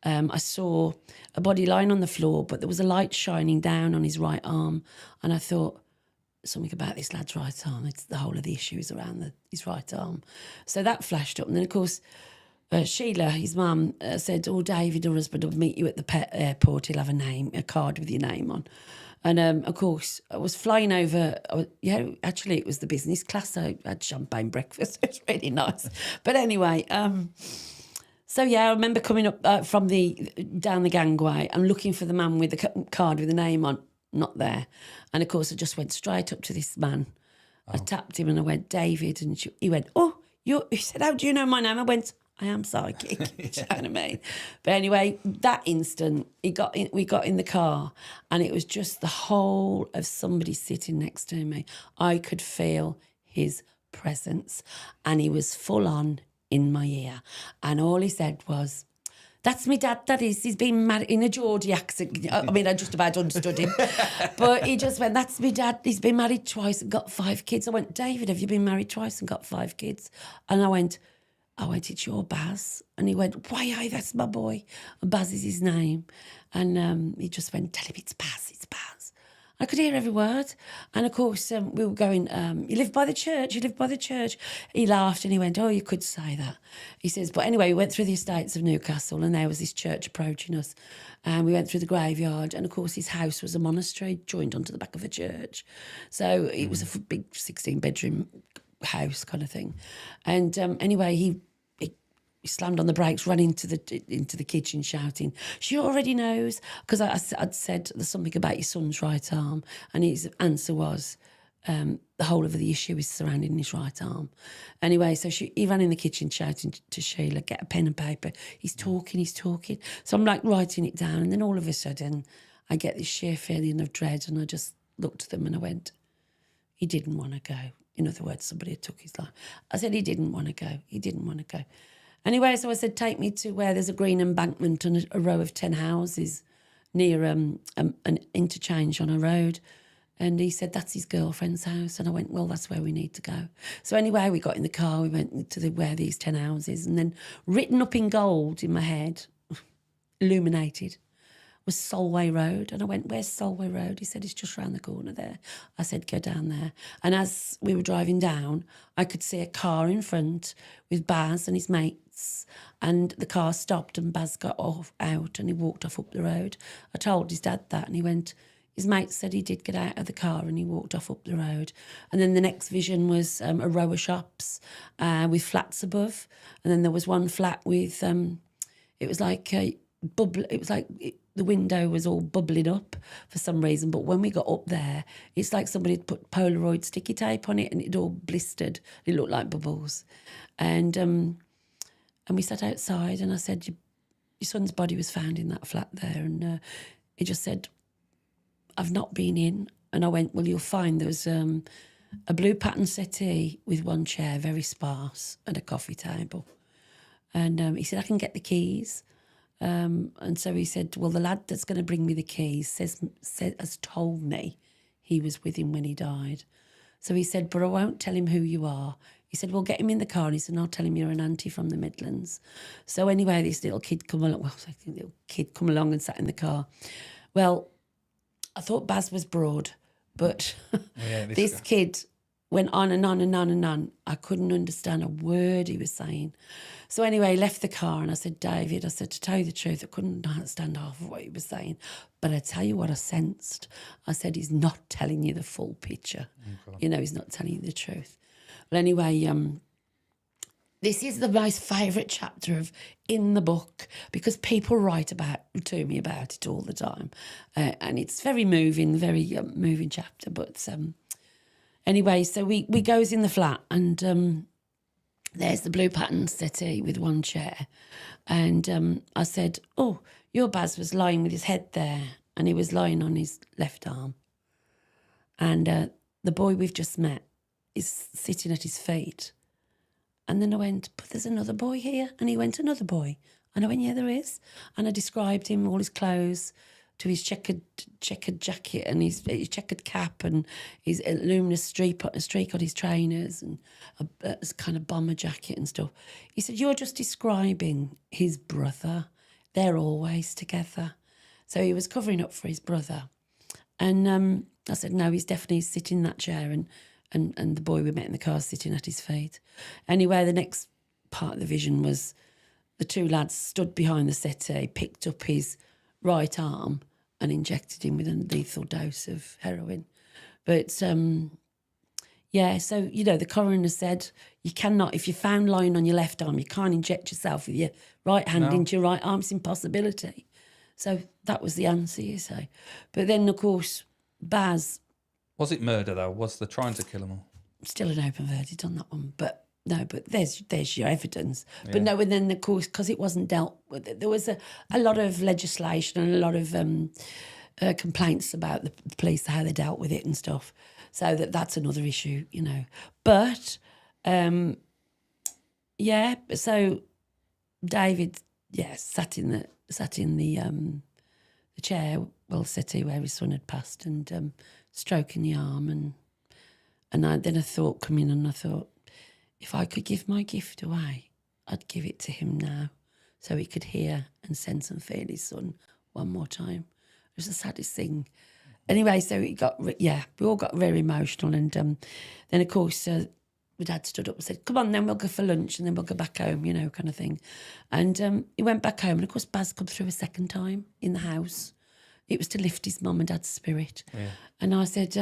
Speaker 2: I saw a body lying on the floor, but there was a light shining down on his right arm. And I thought, something about this lad's right arm. It's the whole of the issue is around his right arm. So that flashed up. And then, of course, Sheila, his mum, said, David, her husband, will meet you at the pet airport. He'll have a card with your name on. And, of course, I was flying over. Actually, it was the business class. So I had champagne breakfast. It was really nice. But anyway, I remember coming up down the gangway and looking for the man with the card with the name on. Not there. And, of course, I just went straight up to this man. I tapped him and I went, David. And he went, he said, how do you know my name? I went, I am psychic. Do you know what I mean? But anyway, that instant, we got in the car and it was just the whole of somebody sitting next to me. I could feel his presence and he was full on in my ear. And all he said was, that's my dad, that is. He's been married in a Geordie accent. I mean, I just about understood him. But he just went, that's my dad. He's been married twice and got 5 kids. I went, David, have you been married twice and got 5 kids? And I went, it's your Baz. And he went, why, that's my boy. And Baz is his name. And he just went, tell him it's Baz, it's Baz. I could hear every word. And, of course, we were going, you live by the church, you live by the church. He laughed and he went, you could say that. He says, but anyway, we went through the estates of Newcastle and there was this church approaching us. And we went through the graveyard and, of course, his house was a monastery joined onto the back of a church. So it was a big 16-bedroom house kind of thing. And anyway, he slammed on the brakes, ran into the kitchen shouting, she already knows, because I'd said there's something about your son's right arm, and his answer was the whole of the issue is surrounding his right arm. Anyway, so he ran in the kitchen shouting to Sheila, get a pen and paper. He's talking. So I'm like writing it down, and then all of a sudden I get this sheer feeling of dread, and I just looked at them and I went, he didn't want to go. In other words, somebody had took his life. I said he didn't want to go. Anyway, so I said, take me to where there's a green embankment and a row of 10 houses near an interchange on a road. And he said, that's his girlfriend's house. And I went, well, that's where we need to go. So anyway, we got in the car, we went to where these 10 houses, and then written up in gold in my head, illuminated, was Solway Road. And I went, where's Solway Road? He said, it's just round the corner there. I said, go down there. And as we were driving down, I could see a car in front with Baz and his mates. And the car stopped and Baz got out and he walked off up the road. I told his dad that and he went, his mate said he did get out of the car and he walked off up the road. And then the next vision was a row of shops with flats above. And then there was one flat with, it was like the window was all bubbling up for some reason. But when we got up there, it's like somebody had put Polaroid sticky tape on it and it all blistered. It looked like bubbles. And we sat outside and I said, your son's body was found in that flat there. And he just said, I've not been in. And I went, well, you'll find there was a blue pattern settee with one chair, very sparse, and a coffee table. And he said, I can get the keys. And so he said, well, the lad that's going to bring me the keys has told me he was with him when he died. So he said, but I won't tell him who you are. He said, well, get him in the car. And he said, I'll tell him you're an auntie from the Midlands. So anyway, this little kid come along. Well, little kid come along and sat in the car. Well, I thought Baz was broad, but this kid went on and on and on and on. I couldn't understand a word he was saying. So anyway, he left the car and I said, David, I said, to tell you the truth, I couldn't understand half of what he was saying. But I tell you what I sensed. I said, he's not telling you the full picture. You know, he's not telling you the truth. But anyway, this is the most favourite chapter in the book because people write to me about it all the time. And it's very moving chapter. But anyway, so we goes in the flat and there's the blue pattern settee with one chair. And I said, oh, your Baz was lying with his head there and he was lying on his left arm. And the boy we've just met is sitting at his feet. And then I went, but there's another boy here. And he went, another boy. And I went, yeah, there is. And I described him, all his clothes, to his checkered jacket and his checkered cap and his luminous streak on his trainers and a kind of bomber jacket and stuff. He said, you're just describing his brother. They're always together. So he was covering up for his brother. And I said, no, he's definitely sitting in that chair and the boy we met in the car sitting at his feet. Anyway, the next part of the vision was the two lads stood behind the settee, picked up his right arm and injected him with a lethal dose of heroin. But, yeah, so, you know, the coroner said you cannot, if you're found lying on your left arm, you can't inject yourself with your right hand into your right arm. It's an impossibility. So that was the answer, you say. But then, of course, Baz...
Speaker 3: Was it murder, though? Was they trying to kill him all?
Speaker 2: Still an open verdict on that one. But no, but there's your evidence. Yeah. But no, and then, of course, because it wasn't dealt with, there was a lot of legislation and a lot of complaints about the police, how they dealt with it and stuff. So that's another issue, you know. But, yeah, so David, sat in the chair, well, settee where his son had passed and stroking the arm. And then a thought come in and I thought, if I could give my gift away, I'd give it to him now so he could hear and sense and feel his son one more time. It was the saddest thing. Anyway, so we all got very emotional. And then, of course, my dad stood up and said, come on, then we'll go for lunch and then we'll go back home, you know, kind of thing. And he went back home and, of course, Baz come through a second time in the house. It was to lift his mum and dad's spirit. Yeah. And I said,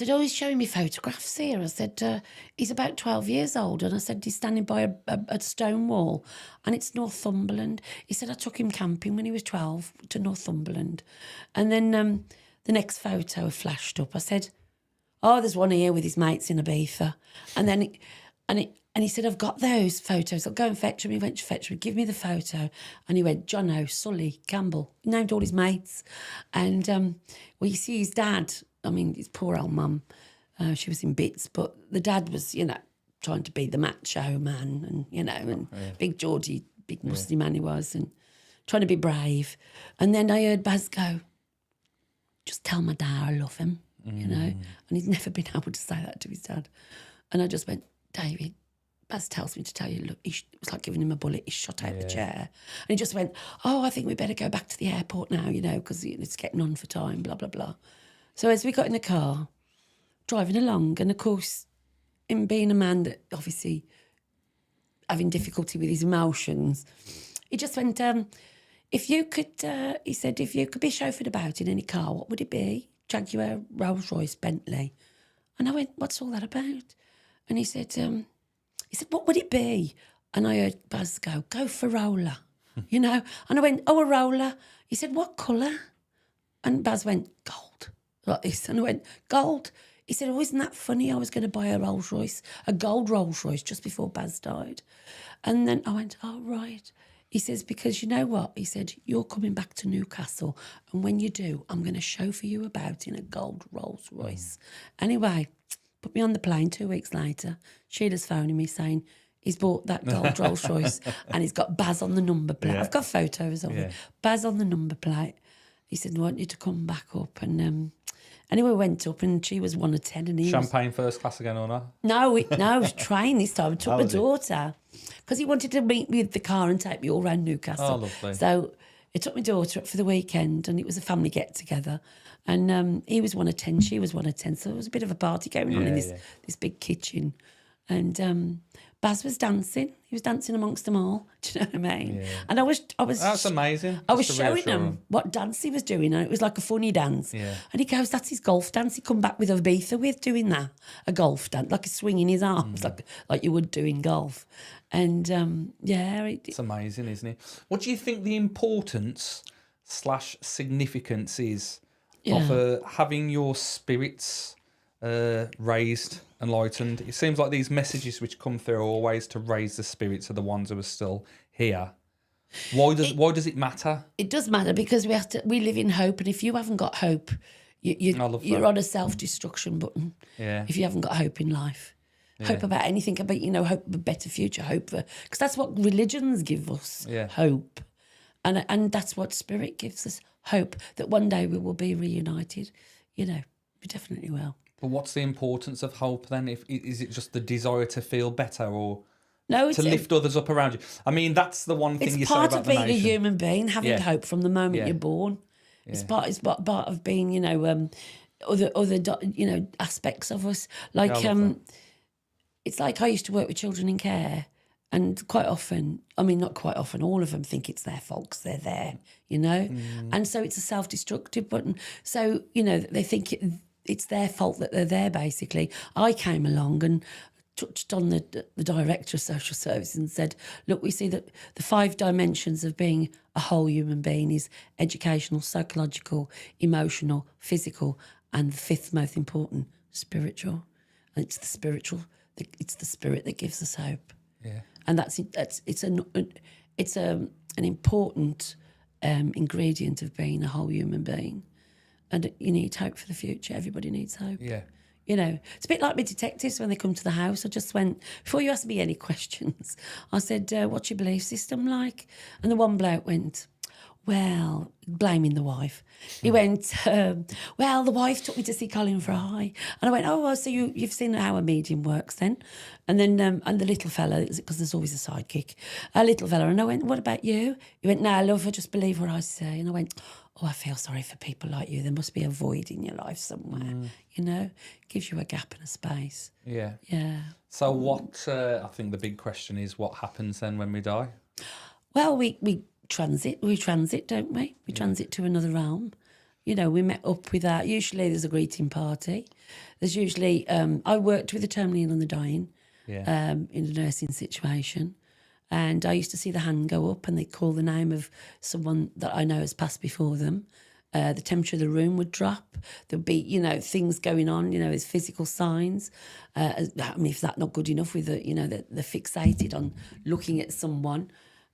Speaker 2: oh, he's showing me photographs here. I said, he's about 12 years old. And I said, he's standing by a stone wall and it's Northumberland. He said, I took him camping when he was 12 to Northumberland. And then the next photo flashed up. I said, oh, there's one here with his mates in Ibiza. And he said, I've got those photos. I'll go and fetch them. He went to fetch them. Give me the photo. And he went, Jono, Sully, Campbell. He named all his mates. And well, you see his dad... I mean, his poor old mum, she was in bits, but the dad was, you know, trying to be the macho man and, you know, and big Geordie, big musty man he was, and trying to be brave. And then I heard Baz go, just tell my dad I love him, you know. And he's never been able to say that to his dad. And I just went, David, Baz tells me to tell you, look, it was like giving him a bullet. He shot out the chair. And he just went, oh, I think we better go back to the airport now, you know, because it's getting on for time, blah, blah, blah. So as we got in the car, driving along, and of course, him being a man that obviously having difficulty with his emotions, he just went, if you could, he said, if you could be chauffeured about in any car, what would it be? Jaguar, Rolls Royce, Bentley. And I went, what's all that about? And he said, what would it be? And I heard Baz go for roller, you know? And I went, oh, a roller. He said, what colour? And Baz went, gold. Like this. And I went, gold? He said, oh, isn't that funny? I was going to buy a Rolls Royce, a gold Rolls Royce just before Baz died. And then I went, oh, right. He says, because you know what? He said, you're coming back to Newcastle. And when you do, I'm going to chauffeur you about in a gold Rolls Royce. Anyway, put me on the plane 2 weeks later. Sheila's phoning me saying, He's bought that gold Rolls Royce and he's got Baz on the number plate.
Speaker 3: Yeah.
Speaker 2: I've got photos of it. Baz on the number plate. He said, I want you to come back up. And anyway, we went up and she was 1 of 10. And he
Speaker 3: Champagne first class again or not?
Speaker 2: No, it was train this time. I took my
Speaker 3: was it?
Speaker 2: daughter because he wanted to meet me with the car and take me all around Newcastle.
Speaker 3: Oh, lovely.
Speaker 2: So I took my daughter up for the weekend and it was a family get-together. And he was 1 of 10, she was 1 of 10. So there was a bit of a party going on in this big kitchen. And Baz was dancing. He was dancing amongst them all. Do you know what I mean? Yeah. And I was.
Speaker 3: That's amazing.
Speaker 2: I was showing him what dance he was doing, and it was like a funny dance.
Speaker 3: Yeah.
Speaker 2: And he goes, "That's his golf dance." He come back with Ibiza with doing that, a golf dance, like a swinging his arms, like you would do in golf. And
Speaker 3: it's amazing, isn't it? What do you think the importance / significance is of having your spirits raised, enlightened? It seems like these messages which come through are always to raise the spirits of the ones who are still here. Why does it matter?
Speaker 2: It does matter because we live in hope, and if you haven't got hope, you're on a self-destruction button.
Speaker 3: Yeah.
Speaker 2: If you haven't got hope in life, hope about anything, about hope of a better future, hope for, because that's what religions give us, hope, and that's what spirit gives us, hope that one day we will be reunited. We definitely will.
Speaker 3: But what's the importance of hope then? Is it just the desire to feel better, or
Speaker 2: to
Speaker 3: lift others up around you? I mean, that's the one thing you say about the nation.
Speaker 2: It's part of being a human being, having hope from the moment you're born. Yeah. It's part of being, other aspects of us. Like, it's like I used to work with children in care, and quite often, not quite often, all of them think it's their fault 'cause they're there, And so it's a self-destructive button. So, they think it's their fault that they're there, basically. I came along and touched on the director of social services and said, look, we see that the 5 dimensions of being a whole human being is educational, psychological, emotional, physical, and the 5th most important, spiritual. And it's the spiritual, it's the spirit that gives us hope.
Speaker 3: Yeah.
Speaker 2: And it's an important ingredient of being a whole human being. And you need hope for the future. Everybody needs hope.
Speaker 3: Yeah.
Speaker 2: It's a bit like my detectives when they come to the house. I just went, before you ask me any questions, I said, what's your belief system like? And the one bloke went, well, blaming the wife. He went, well, the wife took me to see Colin Fry. And I went, oh, well, so you've seen how a medium works then? And then and the little fella, because there's always a sidekick, a little fella. And I went, what about you? He went, no, love, I just believe what I say. And I went, oh, I feel sorry for people like you. There must be a void in your life somewhere, Gives you a gap and a space.
Speaker 3: Yeah.
Speaker 2: Yeah.
Speaker 3: So what, I think the big question is, what happens then when we die?
Speaker 2: Well, we transit, don't we? We transit to another realm. We met up with that. Usually there's a greeting party. There's usually, I worked with the terminally ill and the dying in a nursing situation. And I used to see the hand go up and they call the name of someone that I know has passed before them. The temperature of the room would drop. There'd be, things going on, there's physical signs. If that's not good enough with they're fixated on looking at someone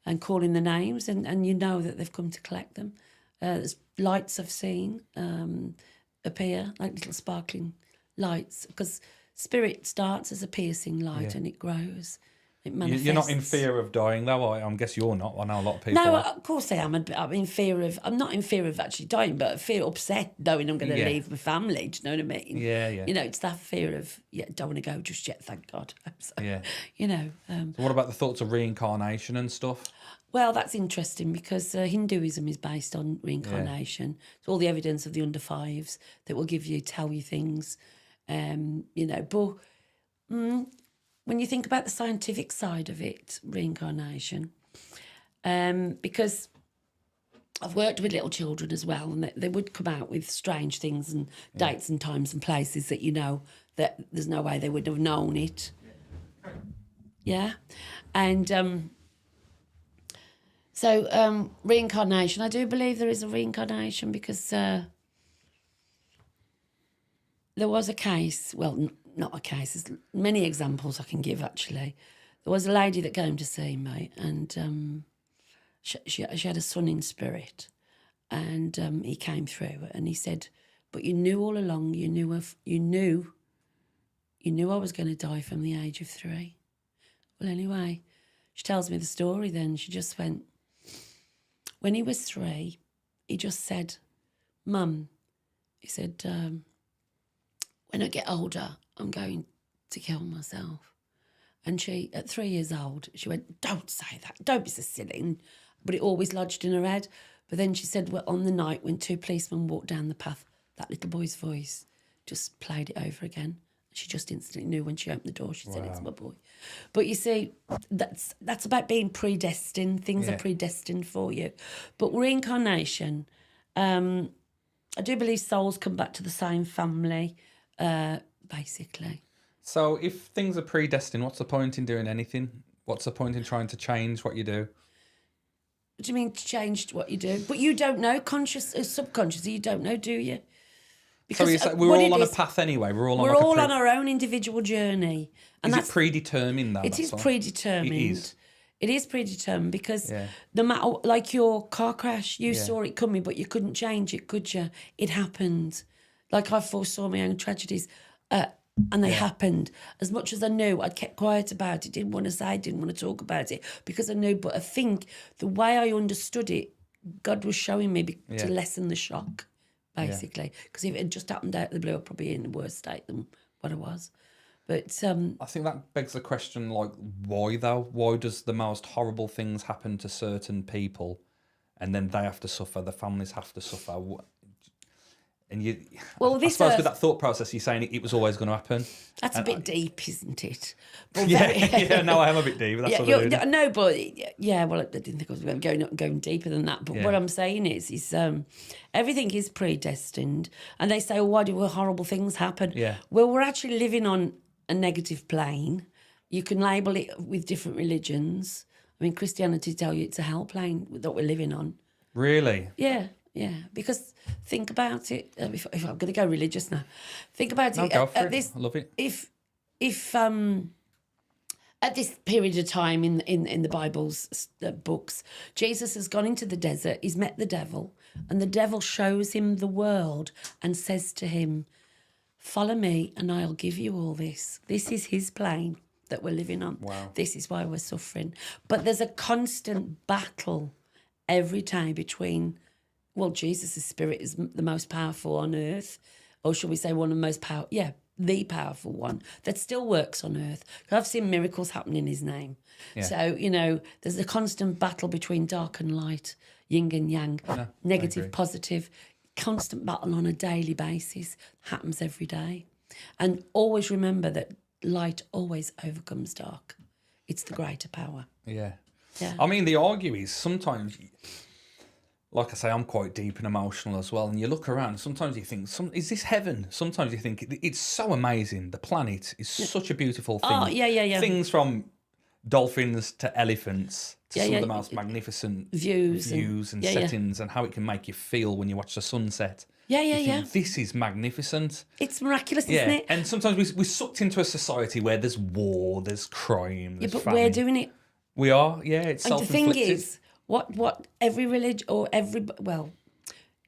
Speaker 2: and calling the names and that they've come to collect them. There's lights I've seen appear, like little sparkling lights, because spirit starts as a piercing light and it grows. It manifests.
Speaker 3: You're not in fear of dying, though. I guess you're not. I know a lot of people.
Speaker 2: No,
Speaker 3: are.
Speaker 2: of course I am. I'm in fear of. I'm not in fear of actually dying, but I feel upset knowing I'm going to leave my family. Do you know what I mean?
Speaker 3: Yeah.
Speaker 2: It's that fear of don't want to go just yet. Thank God. So,
Speaker 3: So what about the thoughts of reincarnation and stuff?
Speaker 2: Well, that's interesting because Hinduism is based on reincarnation. It's all the evidence of the under fives that will tell you things. But. When you think about the scientific side of it, reincarnation, because I've worked with little children as well, and they would come out with strange things and dates and times and places that that there's no way they would have known it. Yeah. And so reincarnation, I do believe there is a reincarnation because there was a case, well, not a case, there's many examples I can give actually. There was a lady that came to see me and she had a son in spirit and he came through and he said, but you knew all along, you knew I was going to die from the age of 3. Well, anyway, she tells me the story then. She just went, when he was 3, he just said, Mum, he said, when I get older, I'm going to kill myself. And she, at 3 years old, she went, don't say that, don't be so silly. But it always lodged in her head. But then she said, well, on the night when 2 policemen walked down the path, that little boy's voice just played it over again. She just instantly knew when she opened the door. She said, it's my boy. But you see, that's about being predestined. Things are predestined for you. But reincarnation, I do believe souls come back to the same family, basically.
Speaker 3: So if things are predestined, what's the point in doing anything? What's the point in trying to change what you do?
Speaker 2: What do you mean to change what you do? But you don't know, conscious or subconsciously, you don't know, do you? Because
Speaker 3: so we're all on a path anyway. We're all on
Speaker 2: our own individual journey. And
Speaker 3: is it predetermined, though?
Speaker 2: It is predetermined.
Speaker 3: It is.
Speaker 2: It is predetermined because no matter, like your car crash, you saw it coming, but you couldn't change it, could you? It happened. Like I foresaw my own tragedies, and they happened. As much as I knew, I kept quiet about it, didn't want to say, didn't want to talk about it because I knew. But I think the way I understood it, God was showing me to lessen the shock, basically. Because if it had just happened out of the blue, I'd probably be in a worse state than what I was. But
Speaker 3: I think that begs the question, like, why though? Why does the most horrible things happen to certain people, and then they have to suffer? The families have to suffer. And I suppose with that thought process, you're saying it was always going to happen.
Speaker 2: That's a bit deep, isn't it?
Speaker 3: Well, no, I am a bit deep. That's what I do.
Speaker 2: No, but well, I didn't think I was going deeper than that. But what I'm saying is everything is predestined. And they say, oh, why do horrible things happen?
Speaker 3: Yeah.
Speaker 2: Well, we're actually living on a negative plane. You can label it with different religions. I mean, Christianity tell you it's a hell plane that we're living on.
Speaker 3: Really?
Speaker 2: Yeah. Yeah, because think about it. If I'm going to go religious now, think about it.
Speaker 3: Go for it. I love it.
Speaker 2: If at this period of time in the Bible's books, Jesus has gone into the desert. He's met the devil, and the devil shows him the world and says to him, "Follow me, and I'll give you all this." This is his plane that we're living on.
Speaker 3: Wow.
Speaker 2: This is why we're suffering. But there's a constant battle every day between. Well, Jesus' spirit is the most powerful on earth, or shall we say one of the most powerful, the powerful one that still works on earth. I've seen miracles happen in his name. Yeah. So, there's a constant battle between dark and light, yin and yang, negative, positive, constant battle on a daily basis, happens every day. And always remember that light always overcomes dark. It's the greater power.
Speaker 3: Yeah. I mean, the argue is sometimes... Like I say, I'm quite deep and emotional as well. And you look around, and sometimes you think, is this heaven? Sometimes you think, it's so amazing. The planet is such a beautiful thing.
Speaker 2: Oh, yeah.
Speaker 3: Things from dolphins to elephants to some of the most magnificent views and settings and how it can make you feel when you watch the sunset.
Speaker 2: Yeah.
Speaker 3: This is magnificent.
Speaker 2: It's miraculous, isn't it?
Speaker 3: And sometimes we're sucked into a society where there's war, there's crime, there's
Speaker 2: but
Speaker 3: famine.
Speaker 2: we're doing it.
Speaker 3: We are, it's self-inflicted.
Speaker 2: And the thing is, what every religion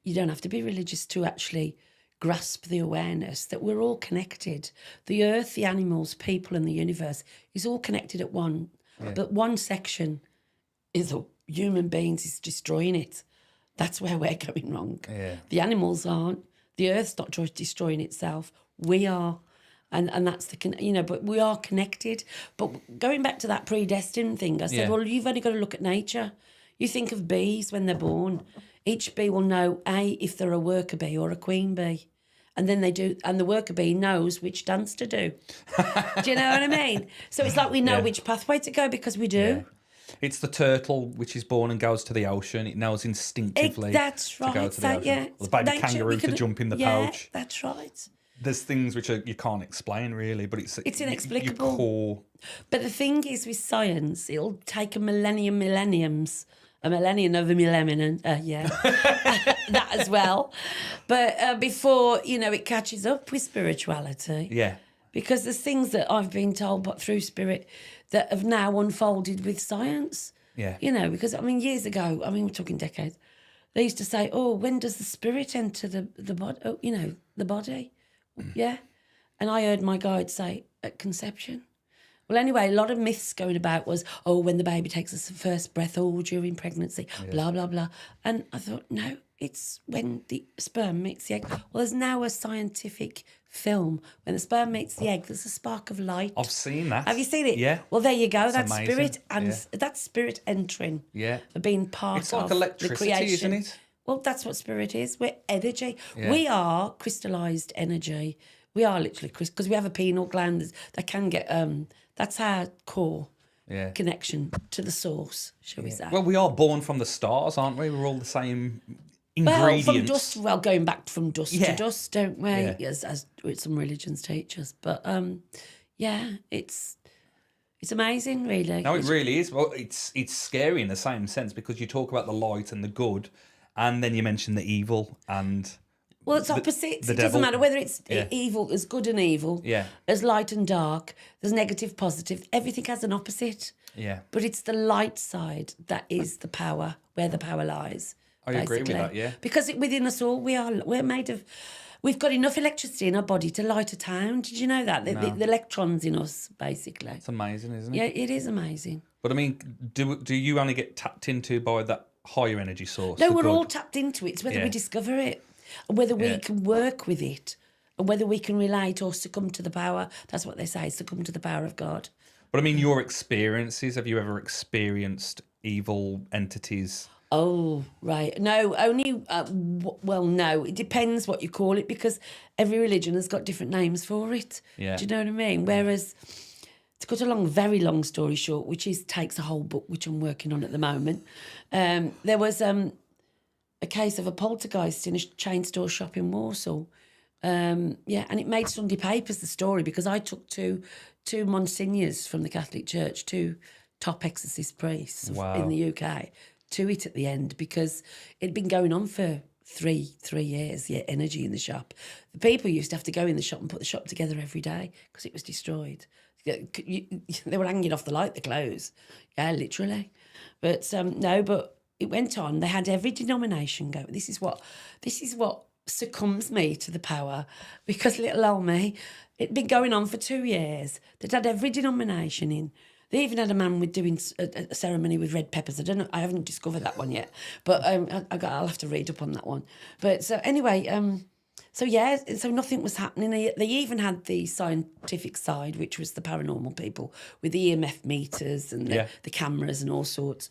Speaker 2: you don't have to be religious to actually grasp the awareness that we're all connected. The earth, the animals, people and the universe is all connected at one. But one section is human beings is destroying it. That's where we're going wrong. Yeah. The animals aren't. The earth's not destroying itself. We are. And that's but we are connected. But going back to that predestined thing, I said, well, you've only got to look at nature. You think of bees when they're born. Each bee will know, if they're a worker bee or a queen bee. And then they do, and the worker bee knows which dance to do. Do you know what I mean? So it's like we know which pathway to go because we do.
Speaker 3: Yeah. It's the turtle which is born and goes to the ocean. It knows instinctively
Speaker 2: that's right.
Speaker 3: to go to the ocean. Or the baby kangaroo to jump in the pouch.
Speaker 2: That's right.
Speaker 3: There's things which you can't explain really, but it's
Speaker 2: inexplicable.
Speaker 3: Your core.
Speaker 2: But the thing is with science, it'll take a millennium of a millennium, that as well. But before, it catches up with spirituality.
Speaker 3: Yeah.
Speaker 2: Because there's things that I've been told but through spirit that have now unfolded with science.
Speaker 3: Yeah.
Speaker 2: Because, years ago, we're talking decades, they used to say, when does the spirit enter the body? Oh, the body. Yeah. And I heard my guide say, at conception. Well, anyway, a lot of myths going about was, when the baby takes its first breath, during pregnancy, blah, blah, blah. And I thought, no, it's when the sperm meets the egg. Well, there's now a scientific film. When the sperm meets the egg, there's a spark of light.
Speaker 3: I've seen that.
Speaker 2: Have you seen it?
Speaker 3: Yeah.
Speaker 2: Well, there you go. That's
Speaker 3: amazing.
Speaker 2: spirit, and that's spirit entering.
Speaker 3: Yeah.
Speaker 2: For being part
Speaker 3: It's like
Speaker 2: of
Speaker 3: electricity,
Speaker 2: the creation.
Speaker 3: isn't it?
Speaker 2: Well, that's what spirit is. We're energy.
Speaker 3: Yeah.
Speaker 2: We are crystallized energy. We are literally because we have a pineal gland that can get. That's our core connection to the source, shall we say?
Speaker 3: Well, we are born from the stars, aren't we? We're all the same ingredients.
Speaker 2: Well, from dust. Going back from dust to dust, don't we?
Speaker 3: Yeah.
Speaker 2: As some religions teach us. But it's amazing, really.
Speaker 3: No, it really is. Well, it's scary in the same sense because you talk about the light and the good, and then you mention the evil and.
Speaker 2: Well, it's opposites.
Speaker 3: The
Speaker 2: It doesn't
Speaker 3: devil.
Speaker 2: matter whether it's evil, as good and evil, as light and dark, there's negative, positive. Everything has an opposite.
Speaker 3: Yeah.
Speaker 2: But it's the light side that is the power, where the power lies.
Speaker 3: I agree with that, yeah.
Speaker 2: Because within us all, we're made of... We've got enough electricity in our body to light a town. Did you know that? The electrons in us, basically.
Speaker 3: It's amazing, isn't it?
Speaker 2: Yeah, it is amazing.
Speaker 3: But I mean, do you only get tapped into by that higher energy source?
Speaker 2: No,
Speaker 3: the
Speaker 2: we're
Speaker 3: good?
Speaker 2: all tapped into it. It's whether we discover it, and whether we can work with it, and whether we can relate or succumb to the power. That's what they say, succumb to the power of God.
Speaker 3: But I mean, your experiences, have you ever experienced evil entities?
Speaker 2: Oh, right. No, only, no, it depends what you call it because every religion has got different names for it.
Speaker 3: Yeah.
Speaker 2: Do you know what I mean? Whereas, to cut a very long story short, which takes a whole book, which I'm working on at the moment, there was a case of a poltergeist in a chain store shop in Walsall. And it made Sunday papers, the story, because I took two monsignors from the Catholic Church, two top exorcist priests in the UK, to it at the end because it'd been going on for three years, energy in the shop. The people used to have to go in the shop and put the shop together every day because it was destroyed. They were hanging off the clothes. Yeah, literally. But but it went on. They had every denomination go. This is what succumbs me to the power because little old me, it'd been going on for 2 years. They'd had every denomination in. They even had a man doing a ceremony with red peppers. I haven't discovered that one yet, but I'll have to read up on that one. But so anyway, so nothing was happening. They even had the scientific side, which was the paranormal people with the EMF meters and the cameras and all sorts.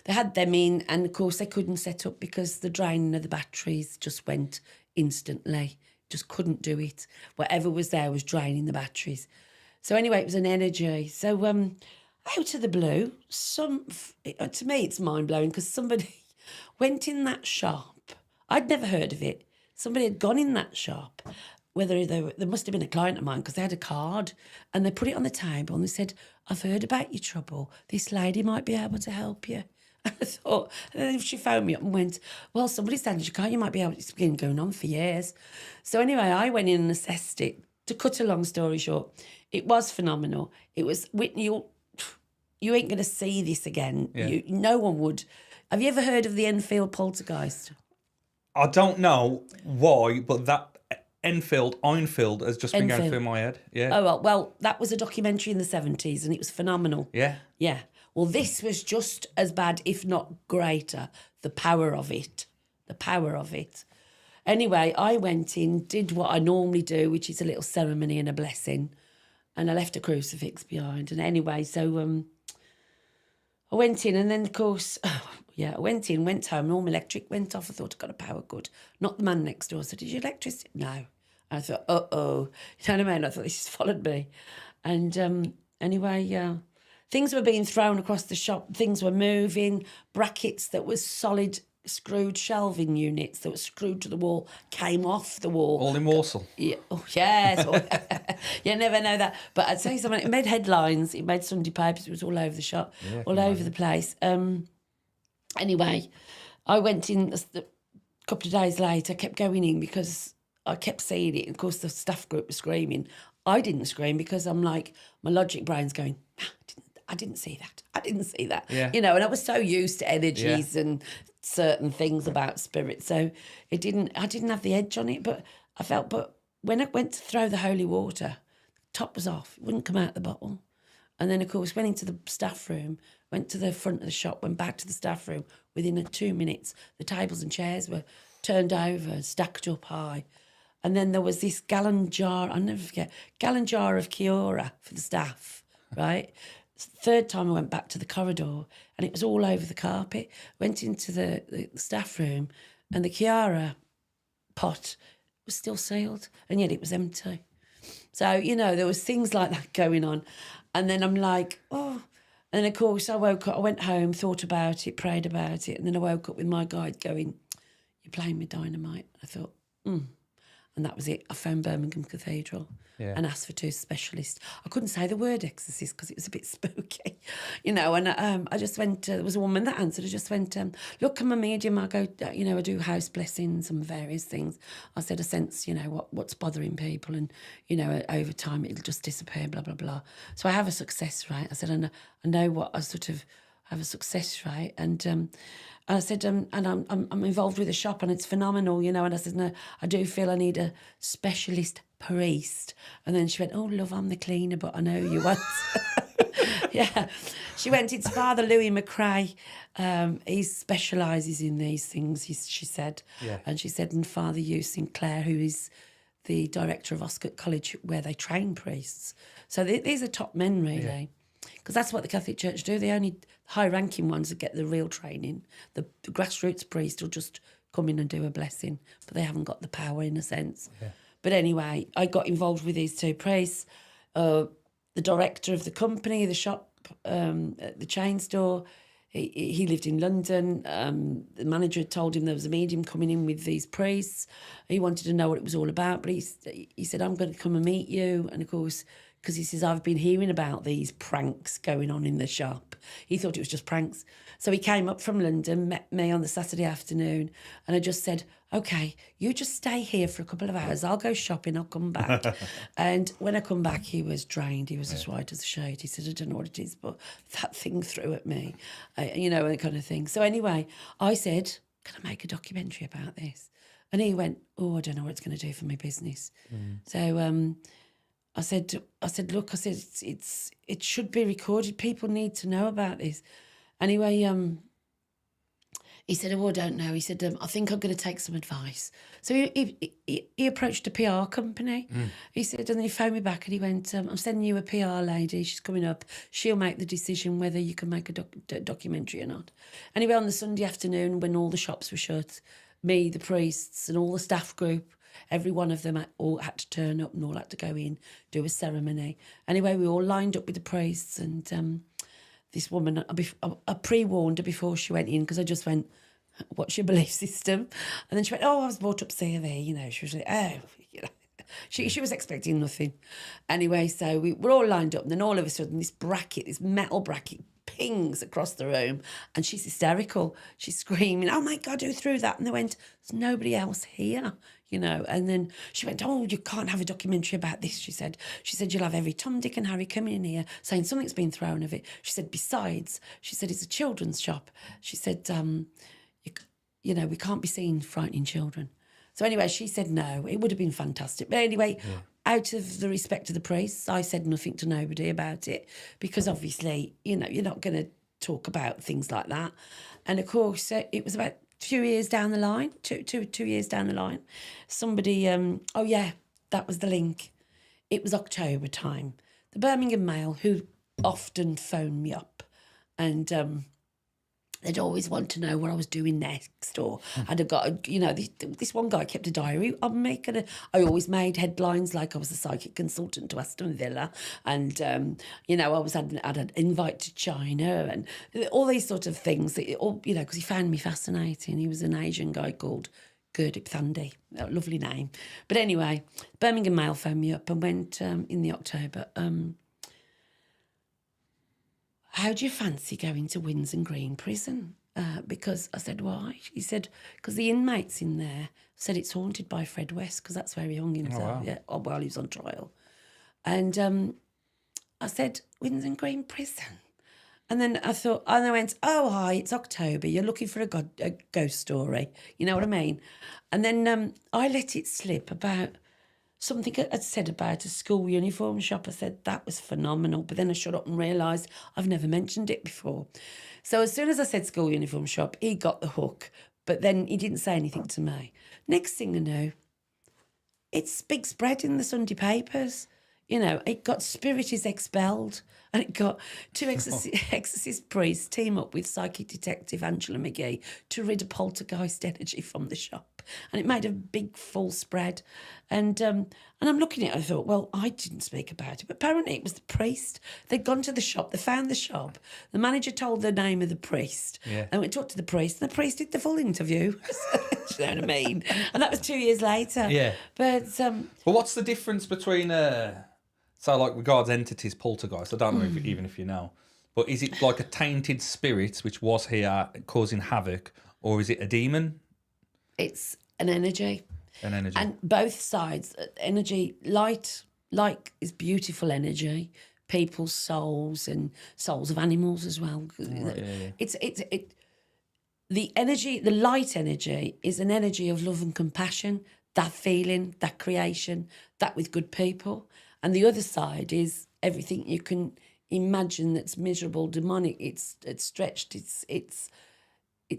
Speaker 2: They had them in, and of course they couldn't set up because the draining of the batteries just went instantly. Just couldn't do it. Whatever was there was draining the batteries. So anyway, it was an energy. So out of the blue, to me it's mind-blowing because somebody went in that shop. I'd never heard of it. Somebody had gone in that shop, there must have been a client of mine because they had a card and they put it on the table and they said, I've heard about your trouble. This lady might be able to help you. And I thought, and then she phoned me up and went, well, somebody's handed your card, you might be able to, it's been going on for years. So anyway, I went in and assessed it. To cut a long story short, it was phenomenal. It was, Whitney, you ain't going to see this again.
Speaker 3: Yeah.
Speaker 2: No one would. Have you ever heard of the Enfield Poltergeist?
Speaker 3: I don't know why, but that Enfield has just been going through my head. Yeah.
Speaker 2: Oh, well, that was a documentary in the 70s and it was phenomenal.
Speaker 3: Yeah.
Speaker 2: Yeah. Well, this was just as bad, if not greater, the power of it. The power of it. Anyway, I went in, did what I normally do, which is a little ceremony and a blessing, and I left a crucifix behind. And anyway, so I went in and then, of course, I went in, went home, and all my electric went off. I thought I got a power good. Not the man next door. I said, is your electricity? No. And I thought, uh-oh. You know what I mean? I thought, this has followed me. And anyway, things were being thrown across the shop. Things were moving. Brackets that was solid screwed shelving units that were screwed to the wall came off the wall.
Speaker 3: All in Walsall.
Speaker 2: Yeah. Oh, yes. You never know that. But I'd say something. It made headlines. It made Sunday papers. It was all over the shop, all over the place. Anyway, I went in a couple of days later. I kept going in because I kept seeing it. Of course, the staff group was screaming. I didn't scream because I'm like, my logic brain's going, I didn't see that. I didn't see that.
Speaker 3: Yeah.
Speaker 2: You know, and I was so used to energies and certain things about spirit. So I didn't have the edge on it, but when I went to throw the holy water, the top was off. It wouldn't come out the bottle. And then, of course, went into the staff room, went to the front of the shop, went back to the staff room. Within 2 minutes, the tables and chairs were turned over, stacked up high. And then there was this gallon jar, I'll never forget, gallon jar of Kiora for the staff, right? Third time I went back to the corridor and it was all over the carpet. Went into the staff room and the Kiara pot was still sealed and yet it was empty. So, you know, there was things like that going on. And then I'm like, oh. And, of course, I woke up, I went home, thought about it, prayed about it. And then I woke up with my guide going, you're playing with dynamite. I thought, And that was it. I phoned Birmingham Cathedral and asked for 2 specialists. I couldn't say the word exorcist because it was a bit spooky, you know. And I just went, there was a woman that answered. I just went, look, I'm a medium. I go, you know, I do house blessings and various things. I said, I sense, you know, what's bothering people and, you know, over time it'll just disappear, blah, blah, blah. So I have a success rate. I said, I know what I sort of have a success rate. And I said, and I'm involved with a shop and it's phenomenal, you know. And I said, no, I do feel I need a specialist priest. And then she went, oh, love, I'm the cleaner, but I know you want. Yeah. She went, it's Father Louis McRae. He specialises in these things, she said. Yeah. And she said, and Father Hugh Sinclair, who is the director of Oscott College, where they train priests. So these are top men, really. Because that's what the Catholic Church do. The only high-ranking ones that get the real training. The grassroots priest will just come in and do a blessing, but they haven't got the power in a sense. Yeah. But anyway, I got involved with these 2 priests. The director of the company, the shop, the chain store, he lived in London. The manager had told him there was a medium coming in with these priests. He wanted to know what it was all about, but he said, I'm going to come and meet you. And, of course, because he says, I've been hearing about these pranks going on in the shop. He thought it was just pranks. So he came up from London, met me on the Saturday afternoon, and I just said, OK, you just stay here for a couple of hours. I'll go shopping, I'll come back. And when I come back, he was drained. He was as white as a shade. He said, I don't know what it is, but that thing threw at me, you know, that kind of thing. So anyway, I said, can I make a documentary about this? And he went, oh, I don't know what it's going to do for my business. So I said, look, I said, it should be recorded. People need to know about this. Anyway, he said, oh, I don't know. He said, I think I'm going to take some advice. So he approached a PR company. He said, and then he phoned me back and he went, I'm sending you a PR lady. She's coming up. She'll make the decision whether you can make a documentary or not. Anyway, on the Sunday afternoon when all the shops were shut, me, the priests and all the staff group, every one of them all had to turn up and all had to go in, do a ceremony. Anyway, we all lined up with the priests and this woman, I pre-warned her before she went in because I just went, what's your belief system? And then she went, oh, I was brought up C of E, you know. She was like, oh, you know. She was expecting nothing. Anyway, so we were all lined up and then all of a sudden this metal bracket pings across the room and she's hysterical. She's screaming, oh my God, who threw that? And they went, there's nobody else here, you know. And then she went, oh, you can't have a documentary about this, she said. She said, you'll have every Tom, Dick and Harry coming in here saying something's been thrown of it. She said, besides, she said, it's a children's shop. She said, you know, we can't be seen frightening children. So anyway, she said no, it would have been fantastic. But anyway, out of the respect of the priests, I said nothing to nobody about it because obviously, you know, you're not going to talk about things like that. And of course, it was about 2 years down the line, two years down the line, somebody, oh yeah, that was the link. It was October time. The Birmingham Mail, who often phoned me up and they'd always want to know what I was doing next, or I'd have got, you know, this one guy kept a diary. I always made headlines like I was a psychic consultant to Aston Villa, and you know, I had an invite to China, and all these sort of things. All, you know, because he found me fascinating. He was an Asian guy called Gurdip Thandi, a lovely name. But anyway, Birmingham Mail phoned me up and went in the October. How do you fancy going to Windsor Green Prison? Because I said, why? He said, because the inmates in there said it's haunted by Fred West, because that's where he hung himself while he was on trial. And I said, Windsor Green Prison. And then I went, oh, hi, it's October. You're looking for a ghost story. You know what I mean? And then I let it slip about something I'd said about a school uniform shop. I said, that was phenomenal. But then I shut up and realised I've never mentioned it before. So as soon as I said school uniform shop, he got the hook. But then he didn't say anything to me. Next thing I know, it's big spread in the Sunday papers. You know, it got spirit is expelled, and it got two exorcist priests team up with psychic detective Angela McGhee to rid a poltergeist energy from the shop, and it made a big full spread. And I'm looking at it, I thought, well, I didn't speak about it, but apparently it was the priest. They'd gone to the shop, they found the shop. The manager told the name of the priest, and we talked to the priest, and the priest did the full interview. Do you know what I mean? And that was 2 years later.
Speaker 3: Yeah.
Speaker 2: But
Speaker 3: what's the difference between so like regards entities, poltergeist? I don't know even if you know, but is it like a tainted spirit which was here causing havoc, or is it a demon?
Speaker 2: It's an energy.
Speaker 3: An energy.
Speaker 2: And both sides, energy, light is beautiful energy. People's souls and souls of animals as well. It's the energy, the light energy is an energy of love and compassion, that feeling, that creation, that with good people. And the other side is everything you can imagine that's miserable, demonic. It's stretched. It's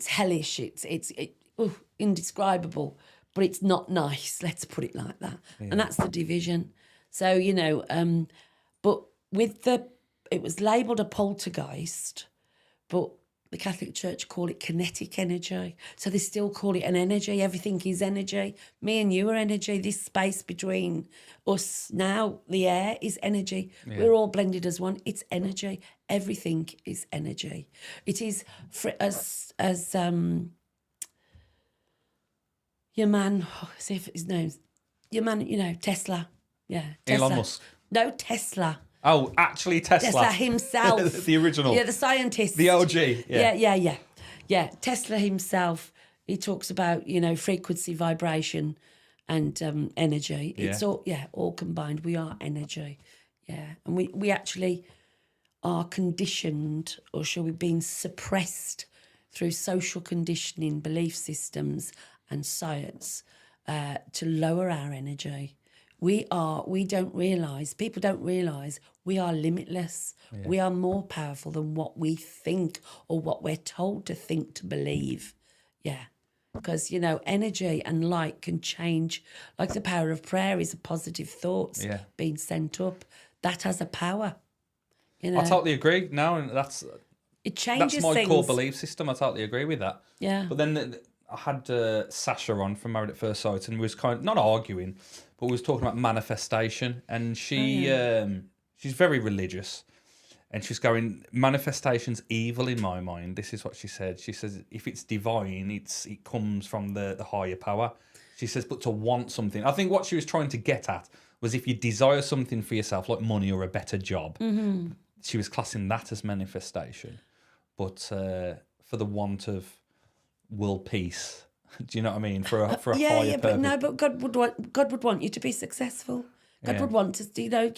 Speaker 2: hellish. It's indescribable. But it's not nice. Let's put it like that. Yeah. And that's the division. So you know, but with it was labelled a poltergeist, but the Catholic Church call it kinetic energy. So they still call it an energy. Everything is energy. Me and you are energy. This space between us now, the air, is energy. Yeah. We're all blended as one. It's energy. Everything is energy. It is as your man. See if his name's your man. You know, Tesla. Yeah, Tesla.
Speaker 3: Elon Musk.
Speaker 2: No, Tesla.
Speaker 3: Oh, actually Tesla.
Speaker 2: Tesla himself.
Speaker 3: The original.
Speaker 2: Yeah, the scientist.
Speaker 3: The OG.
Speaker 2: Yeah. Tesla himself, he talks about, you know, frequency, vibration and energy. It's all combined. We are energy. Yeah. And we actually are conditioned, or shall we be suppressed through social conditioning, belief systems and science to lower our energy. People don't realise we are limitless. Yeah. We are more powerful than what we think or what we're told to think, to believe. Yeah. Because, you know, energy and light can change. Like the power of prayer is a positive thoughts being sent up. That has a power. You know?
Speaker 3: I totally agree. No,
Speaker 2: it changes
Speaker 3: that's my
Speaker 2: things.
Speaker 3: core belief system. I totally agree with that.
Speaker 2: Yeah.
Speaker 3: But then I had Sasha on from Married at First Sight, and we was kind of not arguing, but we was talking about manifestation, and she's very religious, and she's going, manifestation's evil in my mind. This is what she said. She says if it's divine, it comes from the higher power. She says, but to want something, I think what she was trying to get at was if you desire something for yourself, like money or a better job, she was classing that as manifestation. But for the want of world peace, do you know what I mean? For a higher purpose.
Speaker 2: But God would want you to be successful. God would want to, you know,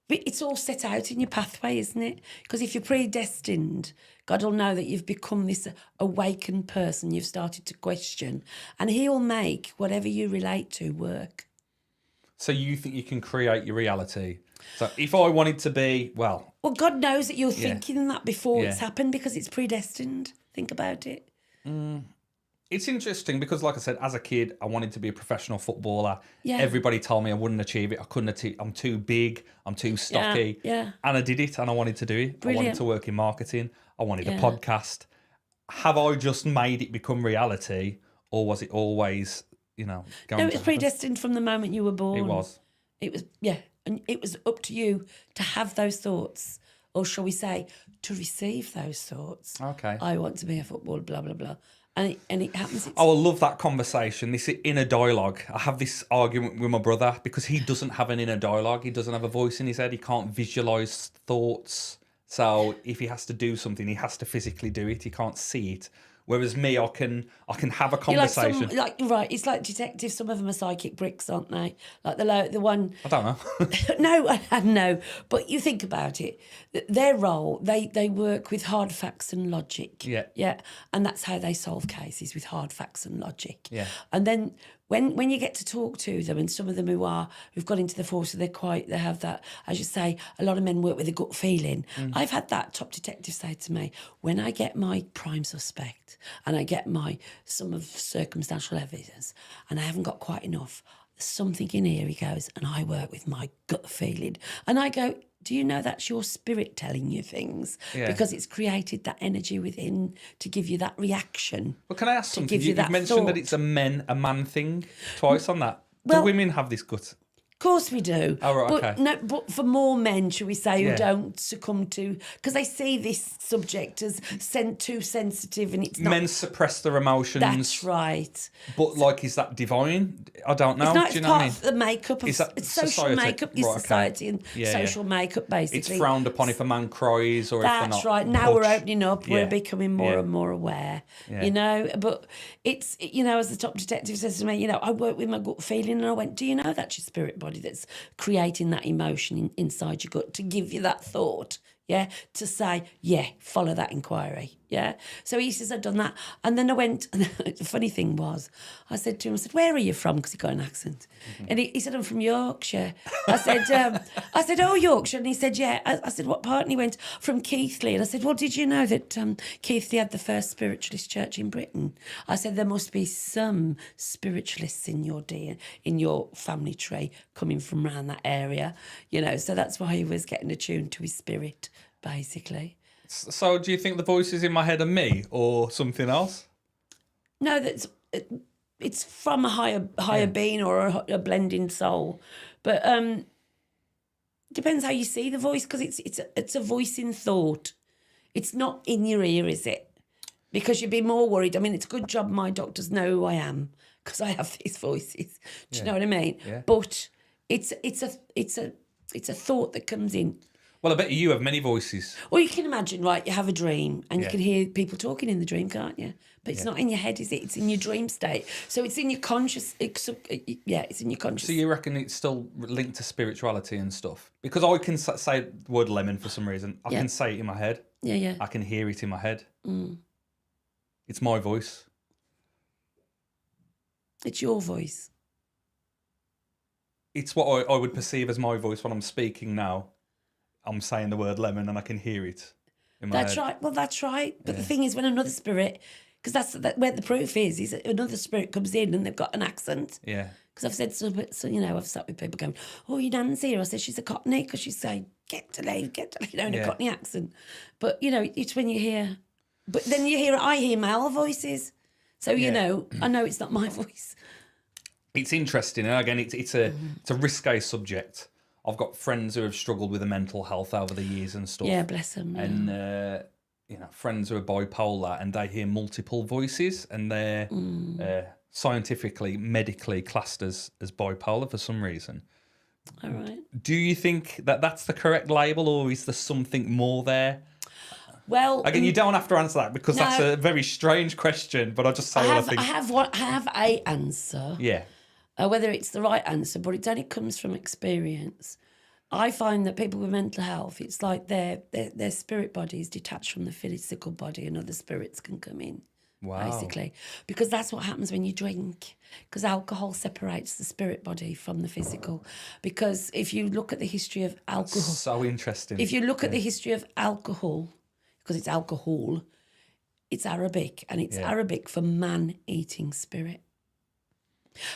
Speaker 2: but it's all set out in your pathway, isn't it? Because if you're predestined, God will know that you've become this awakened person. You've started to question, and He'll make whatever you relate to work.
Speaker 3: So you think you can create your reality? So if I wanted to be, well,
Speaker 2: God knows that you're thinking that before it's happened, because it's predestined. Think about it.
Speaker 3: It's interesting because, like I said, as a kid, I wanted to be a professional footballer.
Speaker 2: Yeah.
Speaker 3: Everybody told me I wouldn't achieve it. I couldn't achieve. I'm too big. I'm too stocky.
Speaker 2: Yeah.
Speaker 3: And I did it, and I wanted to do it.
Speaker 2: Brilliant.
Speaker 3: I wanted to work in marketing. I wanted a podcast. Have I just made it become reality, or was it always, you know, going
Speaker 2: No, it was predestined from the moment you were born.
Speaker 3: It was.
Speaker 2: And it was up to you to have those thoughts, or shall we say, to receive those thoughts.
Speaker 3: Okay.
Speaker 2: I want to be a footballer, blah, blah, blah. And it happens.
Speaker 3: I love that conversation, this inner dialogue. I have this argument with my brother because he doesn't have an inner dialogue. He doesn't have a voice in his head. He can't visualise thoughts. So if he has to do something, he has to physically do it. He can't see it. Whereas me, I can have a conversation.
Speaker 2: Right, it's like detectives. Some of them are psychic bricks, aren't they? Like the one.
Speaker 3: I don't know.
Speaker 2: No, I know. But you think about it. Their role, they work with hard facts and logic.
Speaker 3: Yeah.
Speaker 2: Yeah. And that's how they solve cases, with hard facts and logic.
Speaker 3: Yeah.
Speaker 2: And then when you get to talk to them, and some of them who've got into the force, so they have that, as you say, a lot of men work with a gut feeling. I've had that top detective say to me, when I get my prime suspect and I get some of circumstantial evidence and I haven't got quite enough, there's something in here, he goes, and I work with my gut feeling. And I go, do you know that's your spirit telling you things?
Speaker 3: Yeah.
Speaker 2: Because it's created that energy within to give you that reaction.
Speaker 3: Well, can I ask something?
Speaker 2: You've
Speaker 3: mentioned that it's a man thing twice on that.
Speaker 2: Well,
Speaker 3: do women have this gut?
Speaker 2: Of course we do.
Speaker 3: Oh, right,
Speaker 2: but,
Speaker 3: okay.
Speaker 2: No, but for more men, shall we say, who
Speaker 3: Yeah.
Speaker 2: don't succumb to... Because they see this subject as too sensitive and it's not...
Speaker 3: Men suppress their emotions.
Speaker 2: That's right.
Speaker 3: But, like, is that divine? I don't know.
Speaker 2: It's not,
Speaker 3: Do you
Speaker 2: it's
Speaker 3: know what I
Speaker 2: part
Speaker 3: mean?
Speaker 2: of the makeup of...
Speaker 3: Is that
Speaker 2: It's social
Speaker 3: society?
Speaker 2: makeup, your
Speaker 3: Right, okay.
Speaker 2: society and
Speaker 3: Yeah,
Speaker 2: social makeup, basically.
Speaker 3: It's frowned upon if a man cries or if they're not.
Speaker 2: That's right. Now we're
Speaker 3: touched.
Speaker 2: opening up.
Speaker 3: Yeah.
Speaker 2: We're becoming more
Speaker 3: Yeah.
Speaker 2: and more aware,
Speaker 3: Yeah.
Speaker 2: you know. But it's, you know, as the top detective says to me, you know, I work with my gut feeling, and I went, do you know that's your spirit body that's creating that emotion inside your gut to give you that thought, yeah, to say, yeah, follow that inquiry, yeah. So he says, I've done that. And then I went, and the funny thing was, I said to him, I said, where are you from? Because he got an accent. And he said, I'm from Yorkshire. I said, oh, Yorkshire. And he said, yeah. I said, what part? And he went, from Keighley. And I said, well, did you know that Keighley had the first spiritualist church in Britain? I said, there must be some spiritualists in your family tree coming from around that area, you know. So that's why he was getting attuned to his spirit, basically.
Speaker 3: So do you think the voice is in my head are me or something else?
Speaker 2: No, it's from a higher being or a blending soul, but depends how you see the voice, because it's a voice in thought. It's not in your ear, is it? Because you'd be more worried. I mean, it's a good job my doctors know who I am, because I have these voices. Do you know what I mean?
Speaker 3: Yeah.
Speaker 2: But it's a thought that comes in.
Speaker 3: Well, I bet you have many voices.
Speaker 2: Or you can imagine, right, you have a dream and you
Speaker 3: Yeah.
Speaker 2: can hear people talking in the dream, can't you? But it's not in your head, is it? It's in your dream state. So it's in your conscious... it's in your conscious...
Speaker 3: So you reckon it's still linked to spirituality and stuff? Because I can say the word lemon for some reason. I can say it in my head.
Speaker 2: Yeah.
Speaker 3: I can hear it in my head. It's my voice.
Speaker 2: It's your voice.
Speaker 3: It's what I would perceive as my voice when I'm speaking now. I'm saying the word lemon and I can hear it in my
Speaker 2: That's
Speaker 3: head.
Speaker 2: right. Well, that's right. But the thing is, when another spirit... Because that's where the proof is that another spirit comes in and they've got an accent.
Speaker 3: Yeah.
Speaker 2: Because I've said so, you know, I've sat with people going, oh, your nan's here. I said, she's a Cockney, because she's saying, get to leave, you know, in a Cockney accent. But, you know, it's when you hear... But then I hear male voices. So, you know, I know it's not my voice.
Speaker 3: It's interesting. And again, it's a risque subject. I've got friends who have struggled with mental health over the years and stuff.
Speaker 2: Yeah, bless them. Yeah.
Speaker 3: And, you know, friends who are bipolar and they hear multiple voices and they're scientifically, medically classed as bipolar for some reason.
Speaker 2: All right.
Speaker 3: Do you think that that's the correct label, or is there something more there?
Speaker 2: Well,
Speaker 3: Again, you don't have to answer that because
Speaker 2: No.
Speaker 3: that's a very strange question, but I'll just say what I think.
Speaker 2: I have a answer.
Speaker 3: Yeah.
Speaker 2: Whether it's the right answer, but it only comes from experience. I find that people with mental health, it's like their spirit body is detached from the physical body, and other spirits can come in.
Speaker 3: Wow.
Speaker 2: Basically, because that's what happens when you drink. Because alcohol separates the spirit body from the physical. Because if you look at the history of alcohol,
Speaker 3: So interesting.
Speaker 2: if you look at the history of alcohol, because it's alcohol, it's Arabic, and it's Arabic for man-eating spirit.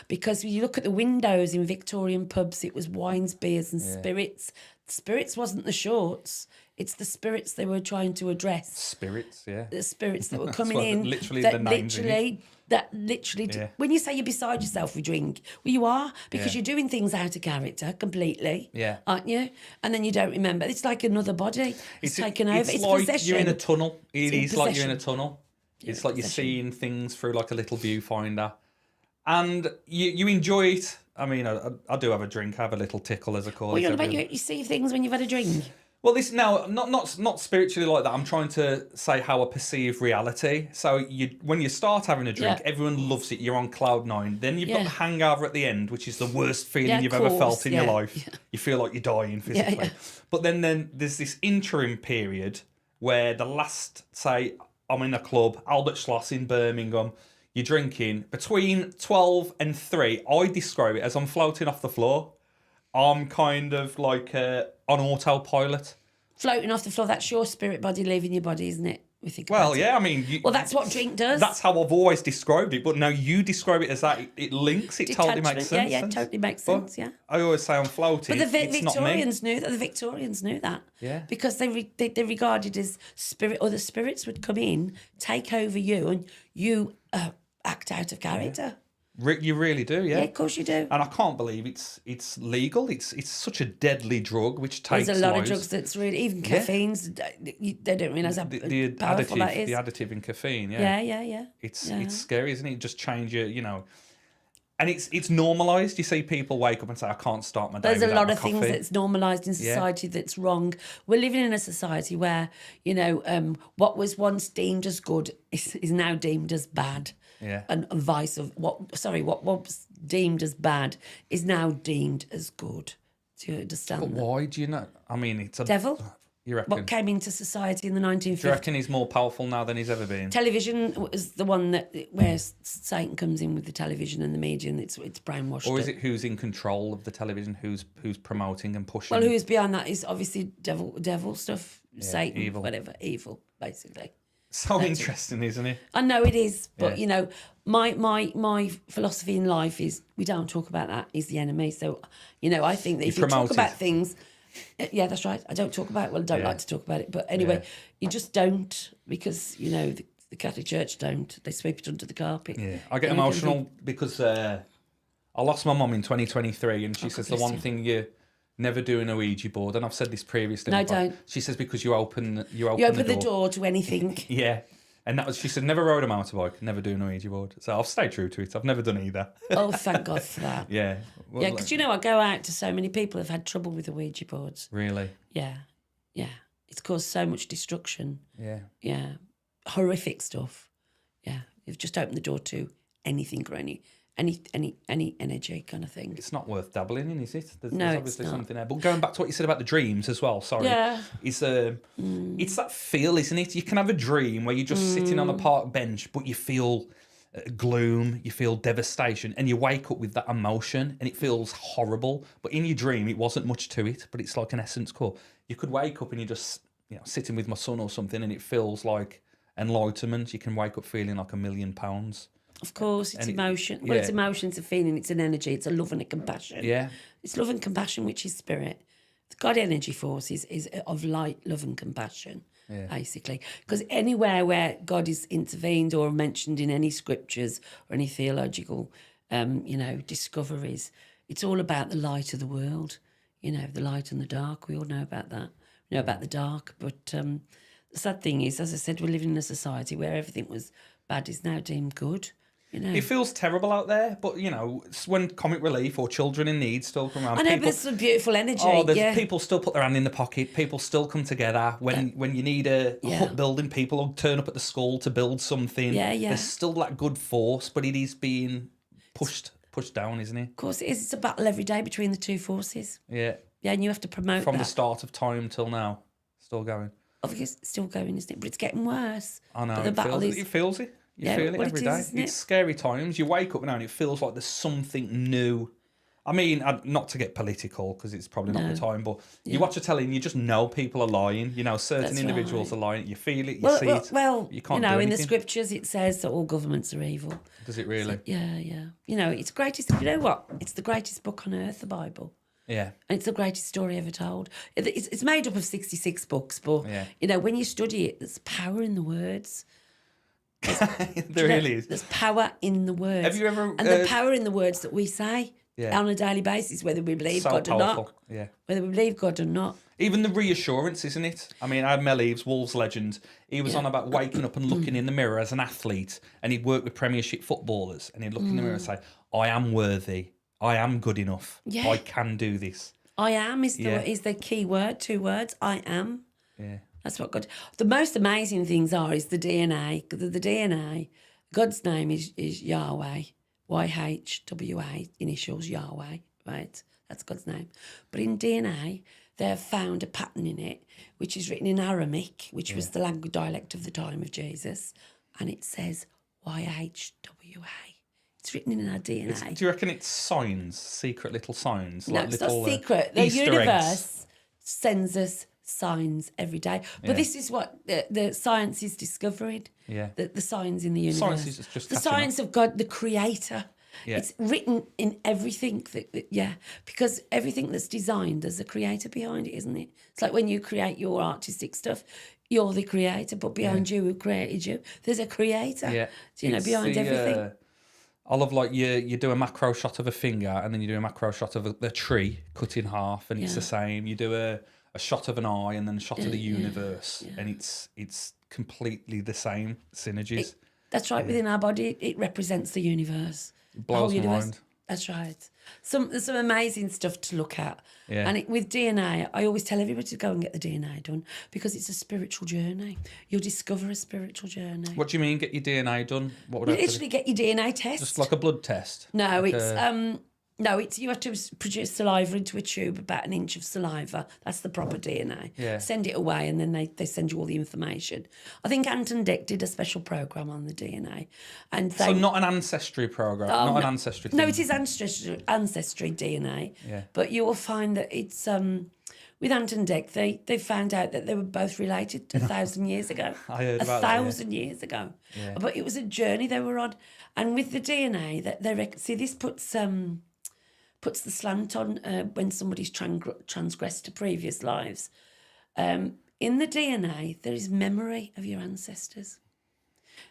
Speaker 2: Because when you look at the windows in Victorian pubs, it was wines, beers and spirits. Spirits wasn't the shorts. It's the spirits they were trying to address.
Speaker 3: Spirits, yeah.
Speaker 2: The spirits that were coming
Speaker 3: what
Speaker 2: in.
Speaker 3: literally
Speaker 2: that
Speaker 3: the names in
Speaker 2: literally...
Speaker 3: Yeah.
Speaker 2: When you say you're beside yourself with drink, well, you are, because you're doing things out of character completely.
Speaker 3: Yeah.
Speaker 2: Aren't you? And then you don't remember. It's like another body. It's taken over. It's
Speaker 3: like
Speaker 2: possession.
Speaker 3: you're in a tunnel. It
Speaker 2: It's
Speaker 3: is like you're in a
Speaker 2: possession.
Speaker 3: tunnel.
Speaker 2: Yeah,
Speaker 3: It's like you're
Speaker 2: possession.
Speaker 3: seeing things through like a little viewfinder. And you enjoy it. I mean, I do have a drink. I have a little tickle, as I call
Speaker 2: Well,
Speaker 3: it.
Speaker 2: you're on about
Speaker 3: every-
Speaker 2: you see things when you've had a drink.
Speaker 3: Well, this now not spiritually like that. I'm trying to say how I perceive reality. So when you start having a drink,
Speaker 2: Yeah.
Speaker 3: everyone loves it. You're on cloud nine. Then you've got
Speaker 2: Yeah.
Speaker 3: the hangover at the end, which is the worst feeling
Speaker 2: Yeah, of
Speaker 3: you've ever
Speaker 2: course,
Speaker 3: felt in your
Speaker 2: yeah,
Speaker 3: life.
Speaker 2: yeah.
Speaker 3: You feel like you're dying physically.
Speaker 2: yeah.
Speaker 3: But then there's this interim period where the last, say, I'm in a club, Albert Schloss in Birmingham. you're drinking between 12 and 3. I describe it as I'm floating off the floor. I'm kind of like on autopilot.
Speaker 2: Floating off the floor, that's your spirit body leaving your body, isn't it? We think
Speaker 3: Well,
Speaker 2: about
Speaker 3: yeah,
Speaker 2: it.
Speaker 3: I mean...
Speaker 2: Well, that's what drink does.
Speaker 3: That's how I've always described it, but now you describe it as that. It links, it totally makes sense.
Speaker 2: Yeah, totally makes sense, yeah.
Speaker 3: I always say I'm floating,
Speaker 2: But the
Speaker 3: it's not me.
Speaker 2: Victorians knew that. The Victorians knew that.
Speaker 3: Yeah.
Speaker 2: Because they regarded as spirit, or the spirits would come in, take over you, and you act out of character.
Speaker 3: You really do, yeah.
Speaker 2: Yeah, of course you do.
Speaker 3: And I can't believe it's legal. It's such a deadly drug which takes
Speaker 2: There's a lot
Speaker 3: lives.
Speaker 2: of drugs that's really, even caffeines, they don't realise how powerful that is.
Speaker 3: The additive in caffeine, yeah.
Speaker 2: Yeah.
Speaker 3: It's scary, isn't it? It just change your, and it's normalised. You see people wake up and say, I can't start my day
Speaker 2: There's a
Speaker 3: without
Speaker 2: lot
Speaker 3: my
Speaker 2: of things
Speaker 3: coffee.
Speaker 2: that's normalised in society that's wrong. We're living in a society where, what was once deemed as good is now deemed as bad.
Speaker 3: Yeah.
Speaker 2: And vice of what was deemed as bad is now deemed as good. Do you understand
Speaker 3: But
Speaker 2: that?
Speaker 3: why do you know? I mean, it's a...
Speaker 2: Devil?
Speaker 3: You reckon?
Speaker 2: What came into society in the 1950s?
Speaker 3: Do you reckon he's more powerful now than he's ever been?
Speaker 2: Television was the one where Satan comes in with the television and the media, and it's brainwashed.
Speaker 3: Or is it who's in control of the television, who's promoting and pushing?
Speaker 2: Well, who's behind that is obviously devil stuff, Satan,
Speaker 3: evil.
Speaker 2: whatever, evil, basically.
Speaker 3: So interesting, isn't it?
Speaker 2: I know it is, but
Speaker 3: Yeah.
Speaker 2: my philosophy in life is we don't talk about that. He's the enemy. So, I think that if you talk
Speaker 3: promote
Speaker 2: about
Speaker 3: it.
Speaker 2: things, yeah, that's right. I don't talk about it. Well, I don't like to talk about it, but anyway, you just don't because the Catholic Church don't. They sweep it under the carpet.
Speaker 3: Yeah, I get emotional because I lost my mum in 2023, and she says the one thing you never do an Ouija board, and I've said this previously.
Speaker 2: No, don't.
Speaker 3: She says because you open
Speaker 2: the door to anything.
Speaker 3: Yeah. And that was, she said, never rode a motorbike, never do an Ouija board. So I've stayed true to it. I've never done either.
Speaker 2: Oh, thank God for that.
Speaker 3: Yeah. Well,
Speaker 2: Yeah, because I go out to so many people who've had trouble with the Ouija boards.
Speaker 3: Really?
Speaker 2: Yeah. It's caused so much destruction.
Speaker 3: Yeah.
Speaker 2: Yeah. Horrific stuff. Yeah. You've just opened the door to anything or any energy kind of thing.
Speaker 3: It's not worth dabbling in, is it? There's
Speaker 2: No,
Speaker 3: obviously
Speaker 2: it's not.
Speaker 3: something there. But going back to what you said about the dreams as well, sorry.
Speaker 2: Yeah.
Speaker 3: It's that feel, isn't it? You can have a dream where you're just sitting on a park bench, but you feel gloom, you feel devastation, and you wake up with that emotion and it feels horrible. But in your dream, it wasn't much to it, but it's like an essence core. You could wake up and you're just sitting with my son or something, and it feels like enlightenment. You can wake up feeling like £1 million.
Speaker 2: Of course, it's
Speaker 3: And
Speaker 2: emotion.
Speaker 3: yeah.
Speaker 2: Well, it's emotion, it's a feeling, it's an energy, it's a love and a compassion.
Speaker 3: Yeah.
Speaker 2: It's love and compassion, which is spirit. The God energy force is of light, love and compassion, basically. Because anywhere where God is intervened or mentioned in any scriptures or any theological, discoveries, it's all about the light of the world. The light and the dark. We all know about that. We know about the dark. But the sad thing is, as I said, we're living in a society where everything was bad is now deemed good.
Speaker 3: It feels terrible out there, but it's when Comic Relief or Children in Need still come around.
Speaker 2: I know, but it's a beautiful energy.
Speaker 3: People still put their hand in the pocket. People still come together when you need a hut building. People will turn up at the school to build something.
Speaker 2: Yeah.
Speaker 3: There's still that good force, but it is being pushed down, isn't it?
Speaker 2: Of course it is. It's a battle every day between the two forces.
Speaker 3: Yeah.
Speaker 2: Yeah, and you have to promote
Speaker 3: From
Speaker 2: that.
Speaker 3: the start of time till now, still going.
Speaker 2: Obviously, it's still going, isn't it? But it's getting worse.
Speaker 3: I know.
Speaker 2: But the battle is.
Speaker 3: It feels it. You feel it
Speaker 2: well,
Speaker 3: every
Speaker 2: it
Speaker 3: day.
Speaker 2: is, isn't it?
Speaker 3: It's scary times. You wake up now and it feels like there's something new. I mean, not to get political because it's probably not the time, but you watch a telly and you just know people are lying. Certain
Speaker 2: That's
Speaker 3: individuals
Speaker 2: right.
Speaker 3: are lying. You feel it, you see it.
Speaker 2: Well,
Speaker 3: you can't do
Speaker 2: in the
Speaker 3: anything.
Speaker 2: scriptures it says that all governments are evil.
Speaker 3: Does it really?
Speaker 2: Yeah. It's greatest. You know what? It's the greatest book on earth, the Bible.
Speaker 3: Yeah.
Speaker 2: And it's the greatest story ever told. It's made up of 66 books, but when you study it, there's power in the words.
Speaker 3: There really is.
Speaker 2: There's power in the words.
Speaker 3: Have you ever...
Speaker 2: And the power in the words that we say on a daily basis, whether we believe God or not.
Speaker 3: Yeah.
Speaker 2: Whether we believe God or not.
Speaker 3: Even the reassurance, isn't it? I mean, I had Mel Eves, Wolves legend. He was on about waking up and looking in the mirror as an athlete, and he'd work with Premiership footballers, and he'd look in the mirror and say, I am worthy. I am good enough.
Speaker 2: Yeah.
Speaker 3: I can do this.
Speaker 2: I am is the key word, 2 words. I am.
Speaker 3: Yeah.
Speaker 2: That's what God... The most amazing things is the DNA. The DNA, God's name is Yahweh. YHWH, initials Yahweh, right? That's God's name. But in DNA, they have found a pattern in it, which is written in Aramaic, which was the language dialect of the time of Jesus, and it says YHWA. It's written in our DNA.
Speaker 3: Do you reckon it's signs, secret little signs?
Speaker 2: No,
Speaker 3: like
Speaker 2: it's
Speaker 3: little,
Speaker 2: not secret. The
Speaker 3: Easter
Speaker 2: universe
Speaker 3: eggs.
Speaker 2: sends us signs every day. But this is what the science is discovering.
Speaker 3: Yeah.
Speaker 2: The signs in the universe.
Speaker 3: Science is just
Speaker 2: the
Speaker 3: catching
Speaker 2: science of God, the creator.
Speaker 3: Yeah.
Speaker 2: It's written in everything because everything that's designed, there's a creator behind it, isn't it? It's like when you create your artistic stuff, you're the creator, but behind you, who created you, there's a creator.
Speaker 3: Yeah.
Speaker 2: Behind everything.
Speaker 3: I love like you do a macro shot of a finger and then you do a macro shot of the tree cut in half, and it's the same. You do a shot of an eye and then a shot of the universe, and it's completely the same synergies.
Speaker 2: That's right. Within our body, it represents the universe.
Speaker 3: It blows my mind.
Speaker 2: That's right. There's some amazing stuff to look at.
Speaker 3: Yeah.
Speaker 2: And with DNA, I always tell everybody to go and get the DNA done because it's a spiritual journey. You'll discover a spiritual journey.
Speaker 3: What do you mean, get your DNA done? What would
Speaker 2: You
Speaker 3: I have to
Speaker 2: literally get your DNA test.
Speaker 3: Just like a blood test?
Speaker 2: No,
Speaker 3: like
Speaker 2: it's you have to produce saliva into a tube, about an inch of saliva. That's the proper DNA.
Speaker 3: Yeah.
Speaker 2: Send it away, and then they send you all the information. I think Ant and Dec did a special program on the DNA, and
Speaker 3: So not an ancestry program, an ancestry thing.
Speaker 2: No, it is ancestry DNA.
Speaker 3: Yeah.
Speaker 2: But you will find that it's with Ant and Dec, they found out that they were both related 1,000 years ago.
Speaker 3: I heard about that,
Speaker 2: 1,000 years ago.
Speaker 3: Yeah.
Speaker 2: But it was a journey they were on, and with the DNA that see this puts the slant on when somebody's transgressed to previous lives. In the DNA, there is memory of your ancestors.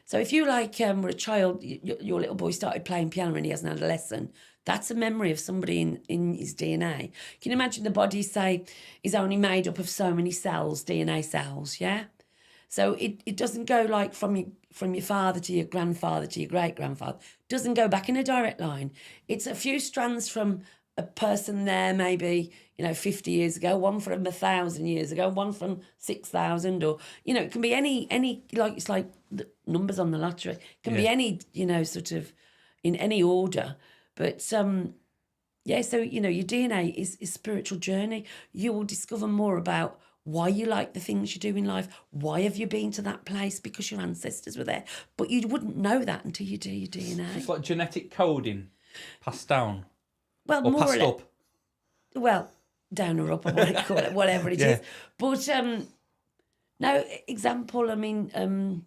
Speaker 2: So if you were a child, your little boy started playing piano and he hasn't had a lesson, that's a memory of somebody in his DNA. Can you imagine the body, say, is only made up of so many cells, DNA cells, yeah? So it doesn't go like from your father to your grandfather to your great-grandfather. It doesn't go back in a direct line. It's a few strands from a person there maybe, 50 years ago, one from 1,000 years ago, one from 6,000, or, it can be any like, it's like the numbers on the lottery. It can be any, sort of in any order. But, so, your DNA is a spiritual journey. You will discover more about why you like the things you do in life. Why have you been to that place? Because your ancestors were there. But you wouldn't know that until you do your DNA.
Speaker 3: It's like genetic coding passed down.
Speaker 2: Well,
Speaker 3: or
Speaker 2: more
Speaker 3: passed
Speaker 2: or less.
Speaker 3: up.
Speaker 2: Well, down or up, or what you call it, whatever it is. But no example. I mean,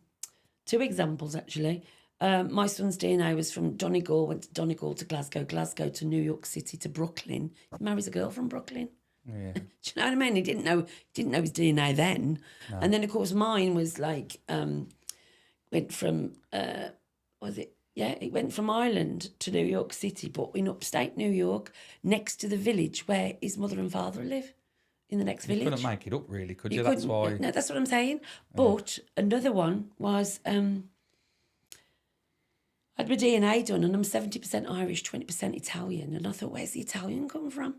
Speaker 2: two examples actually. My son's DNA was from Donegal. Went to Donegal to Glasgow, Glasgow to New York City to Brooklyn. He marries a girl from Brooklyn.
Speaker 3: Yeah.
Speaker 2: Do you know what I mean? He didn't know his DNA then. No. And then of course mine was like went from it went from Ireland to New York City, but in upstate New York, next to the village where his mother and father live, in the next village.
Speaker 3: You couldn't make it up, really, could you? That's why.
Speaker 2: No, that's what I'm saying. But another one was I had my DNA done, and I'm 70% Irish, 20% Italian, and I thought, where's the Italian come from?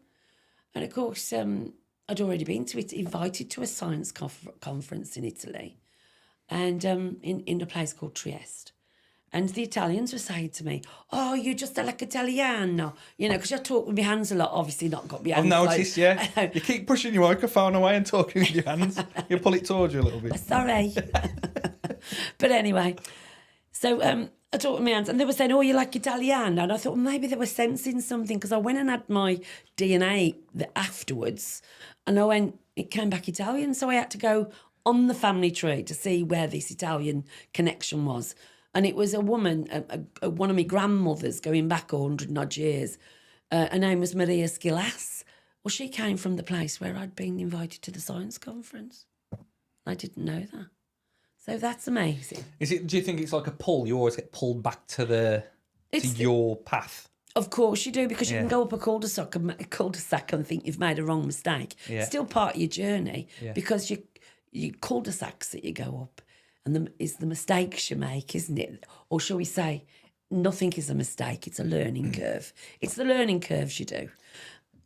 Speaker 2: And of course, I'd already been to it, invited to a science conference in Italy, and in a place called Trieste. And the Italians were saying to me, "Oh, you're just like Italiano," because I talk with my hands a lot. Obviously, not got my hands.
Speaker 3: I've noticed, you keep pushing your microphone away and talking with your hands. You pull it towards you a little bit.
Speaker 2: Sorry, but anyway, so I talked with my hands, and they were saying, "Oh, you like Italiano," and I thought maybe they were sensing something because I went and had my DNA afterwards, and it came back Italian, so I had to go on the family tree to see where this Italian connection was. And it was a woman, one of my grandmothers going back 100 and odd years. Her name was Maria Schilas. Well, she came from the place where I'd been invited to the science conference. I didn't know that. So that's amazing.
Speaker 3: Do you think it's like a pull? You always get pulled back to your path?
Speaker 2: Of course you do, because you can go up a cul-de-sac and think you've made a wrong mistake.
Speaker 3: Yeah.
Speaker 2: It's still part of your journey because you cul-de-sacs that you go up. And is the mistakes you make, isn't it? Or shall we say, nothing is a mistake, it's a learning curve. It's the learning curves you do.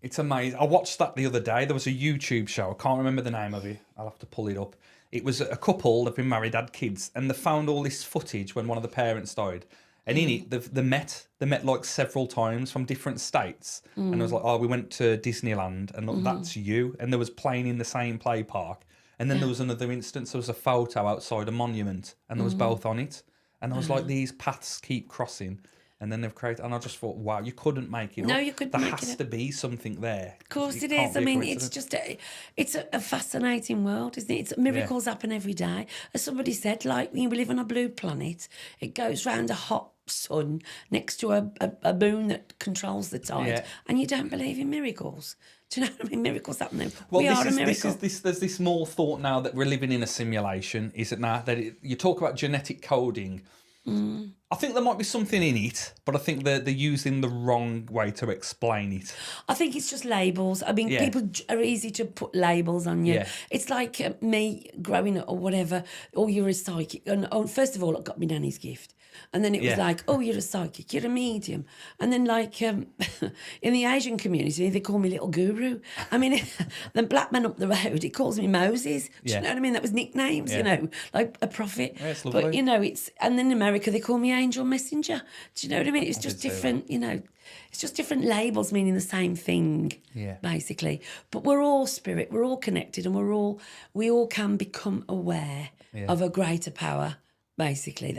Speaker 3: It's amazing. I watched that the other day. There was a YouTube show. I can't remember the name of it. I'll have to pull it up. It was a couple, they've been married, had kids, and they found all this footage when one of the parents died. And in it, they met like several times from different states. And it was like, oh, we went to Disneyland, and look, that's you. And there was playing in the same play park. And then there was another instance, there was a photo outside a monument, and there was both on it. And I was like, these paths keep crossing. And then they've created, and I just thought, wow, you couldn't make it up.
Speaker 2: No, you couldn't
Speaker 3: There
Speaker 2: make it
Speaker 3: has
Speaker 2: up.
Speaker 3: to be something there.
Speaker 2: Of course it
Speaker 3: can't
Speaker 2: is.
Speaker 3: be
Speaker 2: I
Speaker 3: a
Speaker 2: mean,
Speaker 3: coincidence.
Speaker 2: it's just it's a fascinating world, isn't it? Miracles happen every day. As somebody said, like, we live on a blue planet. It goes round a hot sun next to a moon that controls the tide, and you don't believe in miracles. Do you know what I mean? Miracles happening.
Speaker 3: Well,
Speaker 2: we are a miracle.
Speaker 3: There's this more thought now that we're living in a simulation, is it now? You talk about genetic coding. I think there might be something in it, but I think they're using the wrong way to explain it.
Speaker 2: I think it's just labels. I mean, people are easy to put labels on you.
Speaker 3: Yeah.
Speaker 2: It's like me growing up or whatever. Oh, you're a psychic. And first of all, I got my nanny's gift. And then it was like, oh, you're a psychic, you're a medium. And then like in the Asian community, they call me little guru. I mean, the black man up the road, he calls me Moses. Do you know what I mean? That was nicknames, you know, like a prophet.
Speaker 3: Yeah, it's lovely.
Speaker 2: But, you know, and then in America, they call me angel messenger. Do you know what I mean? It's just different, you know, it's just different labels meaning the same thing, basically. But we're all spirit, we're all connected, and we all can become aware of a greater power, basically,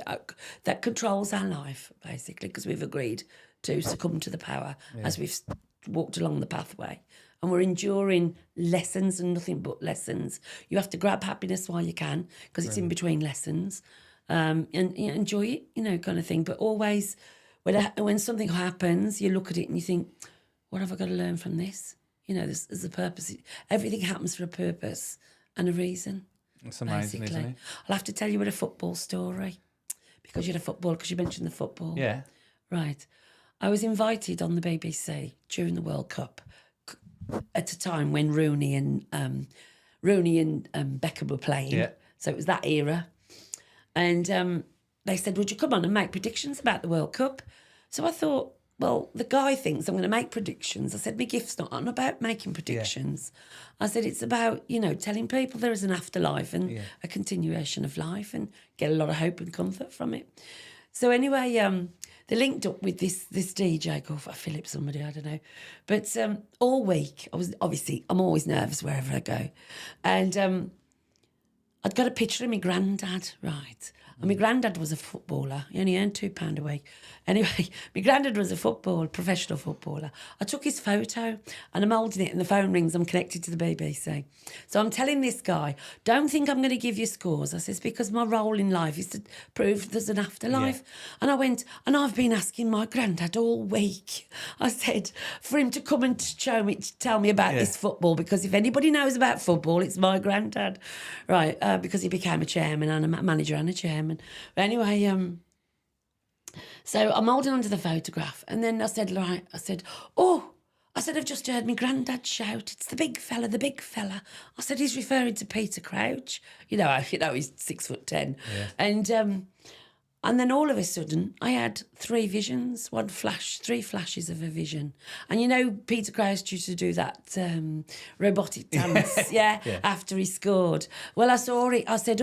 Speaker 2: that controls our life, basically, because we've agreed to succumb to the power as we've walked along the pathway. And we're enduring lessons and nothing but lessons. You have to grab happiness while you can, because it's in between lessons, and enjoy it, you know, kind of thing. But always, when something happens, you look at it and you think, what have I got to learn from this? You know, there's a purpose. Everything happens for a purpose and a reason.
Speaker 3: It's amazing,
Speaker 2: basically.
Speaker 3: isn't it?
Speaker 2: I'll have to tell you a football story, because you mentioned the football.
Speaker 3: Yeah.
Speaker 2: Right. I was invited on the BBC during the World Cup at a time when Rooney and Beckham were playing.
Speaker 3: Yeah.
Speaker 2: So it was that era. And they said, would you come on and make predictions about the World Cup? So I thought, well, the guy thinks I'm going to make predictions. I said, my gift's not on about making predictions. I said, it's about, you know, telling people there is an afterlife and a continuation of life, and get a lot of hope and comfort from it. So anyway, they linked up with this DJ called Philip somebody, I don't know. But all week, I'm always nervous wherever I go. And I'd got a picture of my granddad, right? And my granddad was a footballer. He only earned £2 a week. Anyway, my granddad was a professional footballer. I took his photo and I'm holding it and the phone rings. I'm connected to the BBC. So I'm telling this guy, don't think I'm going to give you scores. I says, because my role in life is to prove there's an afterlife. And I went, and I've been asking my granddad all week. I said, for him to come and tell me about this football, because if anybody knows about football, it's my granddad. Right, because he became a chairman and a manager and a chairman. But anyway, so I'm holding on to the photograph, and then I said, I've just heard my granddad shout, it's the big fella, the big fella. I said, he's referring to Peter Crouch. You know, he's 6'10". And then all of a sudden, I had three visions, three flashes of a vision. And you know, Peter Crouch used to do that robotic dance, after he scored. Well, I saw it. I said,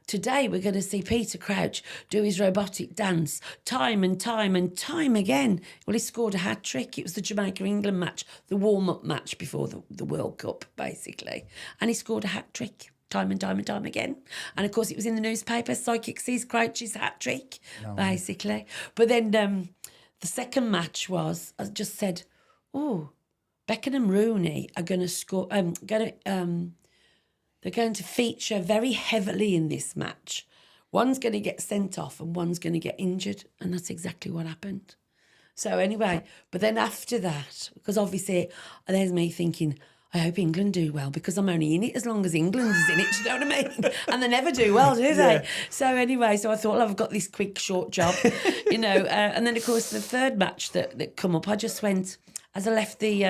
Speaker 2: today we're going to see Peter Crouch do his robotic dance time and time and time again. Well, he scored a hat-trick. It was the Jamaica-England match, the warm-up match before the World Cup, basically. And he scored a hat-trick. Time and time and time again. And, of course, it was in the newspaper, Psychic sees Crouch's hat-trick, basically. But then the second match was, I just said, Beckham and Rooney are going to score, they're going to feature very heavily in this match. One's going to get sent off and one's going to get injured. And that's exactly what happened. So anyway, but then after that, because obviously there's me thinking, I hope England do well, because I'm only in it as long as England's in it, do you know what I mean? And they never do well, do they? So anyway, I thought, I've got this quick, short job, you know. And then, of course, the third match that come up, I just went, as I left the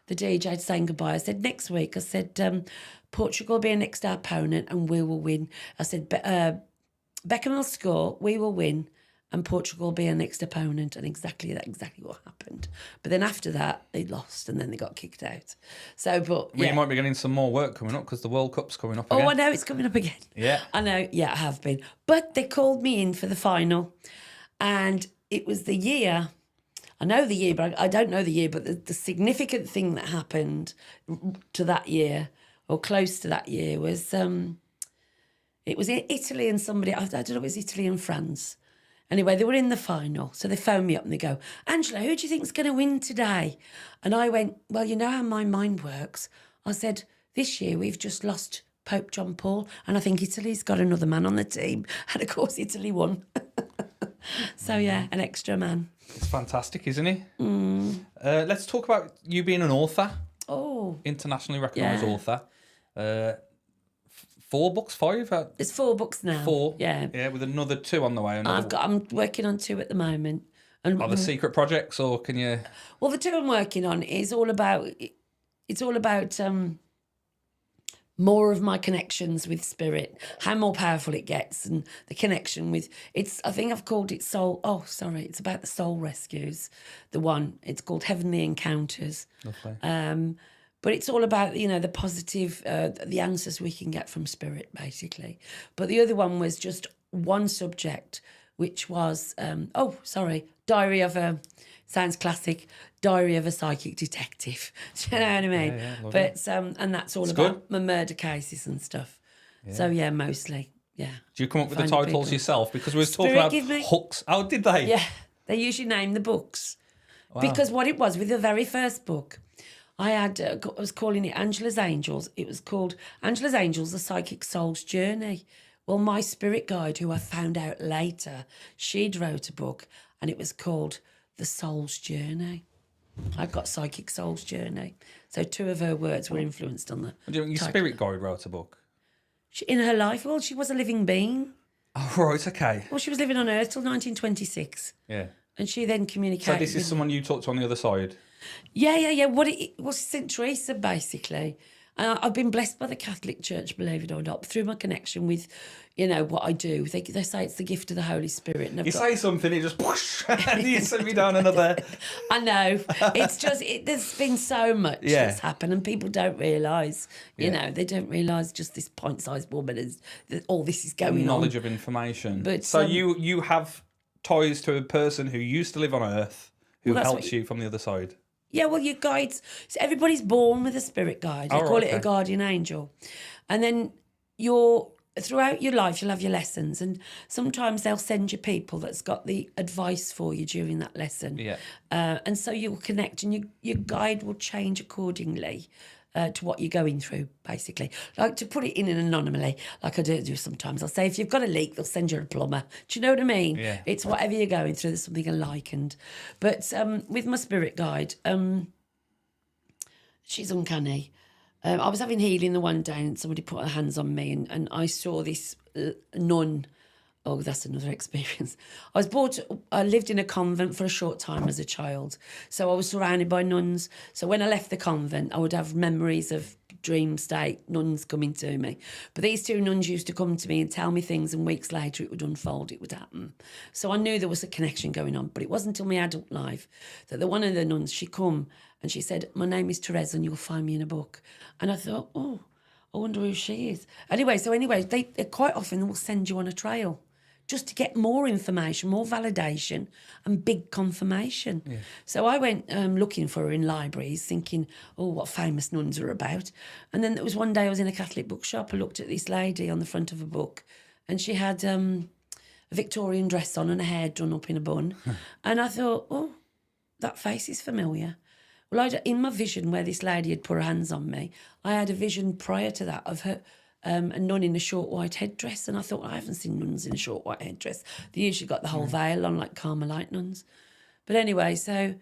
Speaker 2: DJ saying goodbye, I said, next week, I said, Portugal will be our next opponent and we will win. I said, Beckham will score, we will win, and Portugal will be our next opponent, and exactly what happened. But then after that, they lost, and then they got kicked out. So, but
Speaker 3: you might be getting some more work coming up, because the World Cup's coming up again.
Speaker 2: Oh, I know, it's coming up again.
Speaker 3: Yeah.
Speaker 2: I know, I have been. But they called me in for the final, and it was the year, I know the year, but I don't know the year, but the significant thing that happened to that year, or close to that year, was... It was Italy and somebody, I don't know, it was Italy and France. Anyway, they were in the final. So they phoned me up and they go, Angela, who do you think's going to win today? And I went, well, you know how my mind works. I said, this year we've just lost Pope John Paul, and I think Italy's got another man on the team. And of course, Italy won. So, yeah, an extra man.
Speaker 3: It's fantastic, isn't it? Let's talk about you being an author.
Speaker 2: Oh.
Speaker 3: Internationally recognised author. 4 books, 5?
Speaker 2: It's 4 books now.
Speaker 3: 4?
Speaker 2: Yeah.
Speaker 3: Yeah, with another 2 on the way.
Speaker 2: I'm working on 2 at the moment. And
Speaker 3: are the secret projects, or can you...
Speaker 2: Well, the 2 I'm working on is all about... It's all about... more of my connections with spirit, how more powerful it gets, and the connection with I think I've called it soul. Oh, sorry, it's about the soul rescues. The one, it's called Heavenly Encounters.
Speaker 3: Lovely.
Speaker 2: But it's all about, the positive, the answers we can get from spirit, basically. But the other one was just one subject, which was, Diary of a, sounds classic, Diary of a Psychic Detective. Do you know what I mean?
Speaker 3: Yeah,
Speaker 2: but and that's all about my murder cases and stuff. Yeah. So, yeah, mostly, yeah.
Speaker 3: Do you come up with the titles yourself? Because we were talking about hooks. Oh, did they?
Speaker 2: Yeah, they usually name the books. Wow. Because what it was with the very first book, I was calling it Angela's Angels. It was called Angela's Angels, The Psychic Soul's Journey. Well, my spirit guide, who I found out later, she'd wrote a book, and it was called The Soul's Journey. I've got Psychic Soul's Journey. So 2 of her words were influenced on the...
Speaker 3: Your spirit guide wrote a book?
Speaker 2: In her life, well, she was a living being.
Speaker 3: Oh, right, okay.
Speaker 2: Well, she was living on Earth till 1926.
Speaker 3: Yeah.
Speaker 2: And she then communicated...
Speaker 3: So this is someone you talked to on the other side?
Speaker 2: Yeah. What it was St. Teresa, basically. And I've been blessed by the Catholic Church, believe it or not, through my connection with, what I do. They say it's the gift of the Holy Spirit. And
Speaker 3: say something, it just whoosh, and you send me down another...
Speaker 2: I know. It's just, there's been so much that's happened, and people don't realise, they don't realise just this pint-sized woman is, all this is going on.
Speaker 3: Knowledge of information.
Speaker 2: But
Speaker 3: so you have ties to a person who used to live on Earth who helps you from the other side?
Speaker 2: Yeah, well, your guides... So everybody's born with a spirit guide. You call it a guardian angel. And then throughout your life, you'll have your lessons. And sometimes they'll send you people that's got the advice for you during that lesson.
Speaker 3: Yeah.
Speaker 2: And so you'll connect, and your guide will change accordingly to what you're going through, basically. Like, to put it in an anomaly, like I do sometimes, I'll say, if you've got a leak, they'll send you a plumber. Do you know what I mean? Yeah. It's whatever you're going through, there's something enlightened. But with my spirit guide, she's uncanny. I was having healing the one day, and somebody put their hands on me, and I saw this nun. Oh, that's another experience. I lived in a convent for a short time as a child. So I was surrounded by nuns. So when I left the convent, I would have memories of dream state, nuns coming to me. But these 2 nuns used to come to me and tell me things, and weeks later it would unfold, it would happen. So I knew there was a connection going on. But it wasn't until my adult life that one of the nuns, she come and she said, my name is Teresa, and you'll find me in a book. And I thought, oh, I wonder who she is. Anyway, they quite often will send you on a trail, just to get more information, more validation, and big confirmation. Yeah. So I went looking for her in libraries, thinking, what famous nuns are about. And then there was one day I was in a Catholic bookshop. I looked at this lady on the front of a book, and she had a Victorian dress on and her hair done up in a bun. And I thought, that face is familiar. Well, in my vision where this lady had put her hands on me, I had a vision prior to that of her... a nun in a short white headdress, and I thought, I haven't seen nuns in a short white headdress. They usually got the whole veil on, like Carmelite nuns. But anyway, so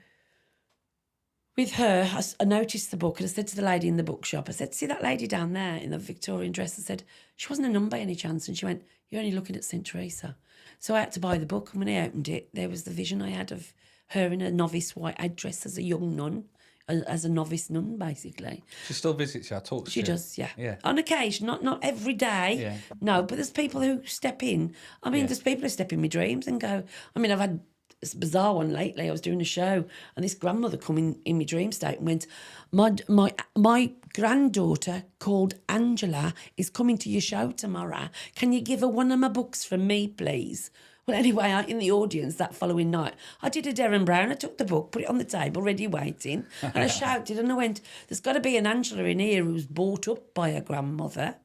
Speaker 2: with her, I noticed the book, and I said to the lady in the bookshop, I said, see that lady down there in the Victorian dress? I said, she wasn't a nun by any chance. And she went, you're only looking at St. Teresa. So I had to buy the book, and when I opened it, there was the vision I had of her in a novice white headdress as a young nun. As a novice nun, basically. She
Speaker 3: still visits you, talks to you?
Speaker 2: She does, yeah. On occasion, not every day.
Speaker 3: Yeah.
Speaker 2: No, but there's people who step in. I mean, there's people who step in my dreams and go... I mean, I've had this bizarre one lately. I was doing a show, and this grandmother come in my dream state and went, my granddaughter called Angela is coming to your show tomorrow. Can you give her one of my books from me, please? Well, anyway, in the audience that following night, I did a Derren Brown. I took the book, put it on the table, ready waiting, and I shouted, and I went, there's got to be an Angela in here who's brought up by her grandmother.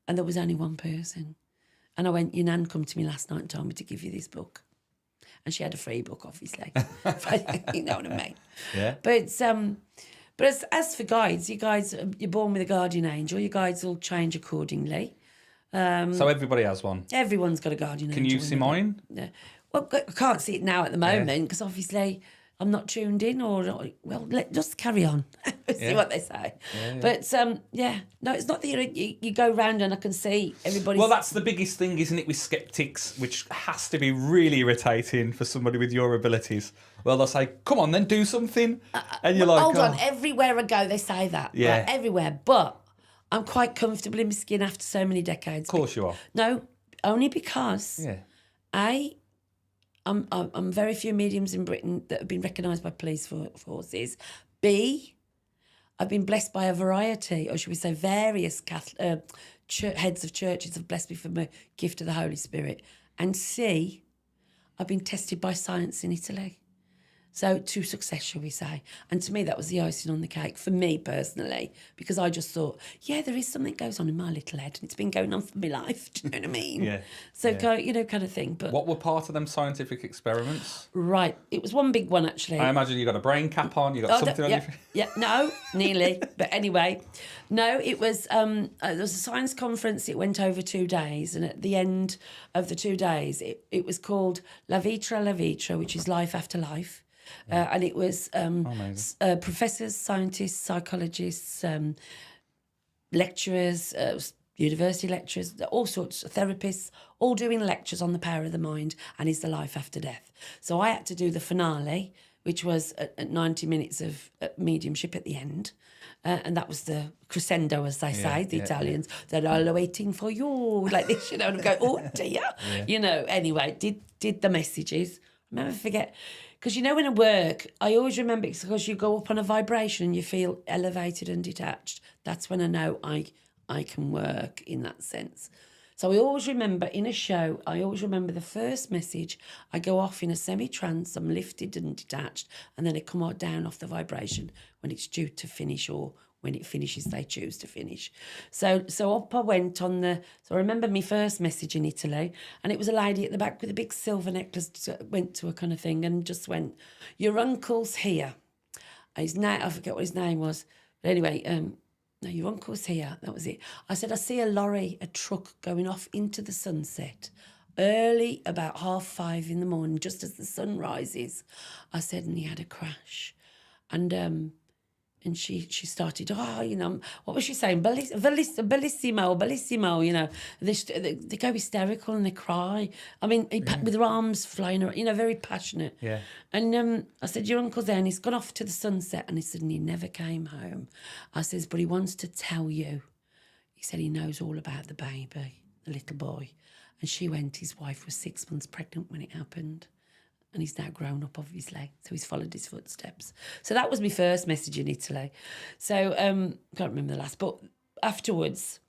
Speaker 2: And there was only one person. And I went, your nan come to me last night and told me to give you this book. And she had a free book, obviously. You know what I mean?
Speaker 3: Yeah.
Speaker 2: But as for guides, you're born with a guardian angel. Your guides will change accordingly.
Speaker 3: So everybody has one.
Speaker 2: Everyone's got a guardian angel.
Speaker 3: Can you see mine?
Speaker 2: Yeah. Well, I can't see it now at the moment because obviously I'm not tuned in just carry on. See what they say. Yeah. But, no, it's not that you go round and I can see everybody.
Speaker 3: Well, that's the biggest thing, isn't it, with skeptics, which has to be really irritating for somebody with your abilities. Well, they'll say, come on, then do something. And you're like,
Speaker 2: hold on, everywhere I go, they say that.
Speaker 3: Yeah.
Speaker 2: Right? Everywhere. But I'm quite comfortable in my skin after so many decades.
Speaker 3: Of course you are.
Speaker 2: No, only because I'm very few mediums in Britain that have been recognised by police forces. B, I've been blessed by a variety, or should we say various heads of churches have blessed me for my gift of the Holy Spirit. And C, I've been tested by science in Italy. So to success, shall we say. And to me, that was the icing on the cake, for me personally, because I just thought, there is something goes on in my little head, and it's been going on for my life, do you know what I mean?
Speaker 3: Yeah.
Speaker 2: So, kind of thing. But
Speaker 3: what were part of them scientific experiments?
Speaker 2: Right. It was one big one, actually.
Speaker 3: I imagine you got a brain cap on, you got something on your...
Speaker 2: Yeah, no, nearly. But anyway, no, it was, there was a science conference. It went over 2 days. And at the end of the 2 days, it was called La Vita, which is life after life. And it was professors, scientists, psychologists, lecturers, university lecturers, all sorts of therapists, all doing lectures on the power of the mind and is the life after death. So I had to do the finale, which was at 90 minutes of mediumship at the end. And that was the crescendo, as they say, the Italians. They're all waiting for you, like this, and I'm going, oh dear. Anyway, did the messages. I'll never forget. Because, when I work, I always remember it's because you go up on a vibration and you feel elevated and detached. That's when I know I can work in that sense. So I always remember in a show, the first message, I go off in a semi-trance, I'm lifted and detached, and then I come out down off the vibration when it's due to finish, or when it finishes, they choose to finish. So up I went on so I remember my first message in Italy, and it was a lady at the back with a big silver necklace, went to a kind of thing and just went, your uncle's here. I forget what his name was. But anyway, no, your uncle's here. That was it. I said, I see a truck going off into the sunset early, about 5:30 in the morning, just as the sun rises. I said, and he had a crash. And she started, what was she saying? Bellissimo. They go hysterical and they cry. I mean, with their arms flying around, very passionate.
Speaker 3: Yeah.
Speaker 2: And I said, your uncle's there, and he's gone off to the sunset. And he said, and he never came home. I says, but he wants to tell you. He said he knows all about the baby, the little boy. And she went, his wife was 6 months pregnant when it happened. And he's now grown up, obviously, so he's followed his footsteps. So that was my first message in Italy. So can't remember the last, but afterwards,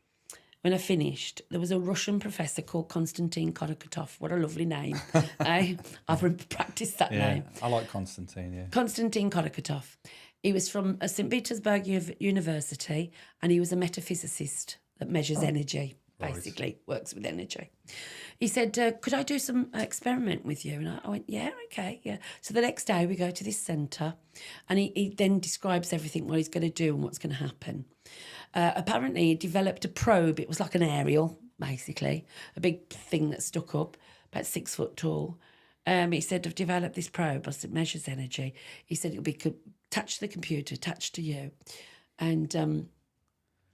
Speaker 2: when I finished, there was a Russian professor called Konstantin Korakotov. What a lovely name. I've practiced that name.
Speaker 3: I like Konstantin, yeah.
Speaker 2: Konstantin Korakotov. He was from St. Petersburg University, and he was a metaphysicist that measures energy, basically, works with energy. He said, could I do some experiment with you? And I went, yeah, okay, yeah. So the next day we go to this centre, and he then describes everything, what he's going to do and what's going to happen. Apparently he developed a probe. It was like an aerial, basically, a big thing that stuck up, about 6 foot tall. He said, I've developed this probe. I said, measures energy. He said, it'll be attached to the computer, attached to you. And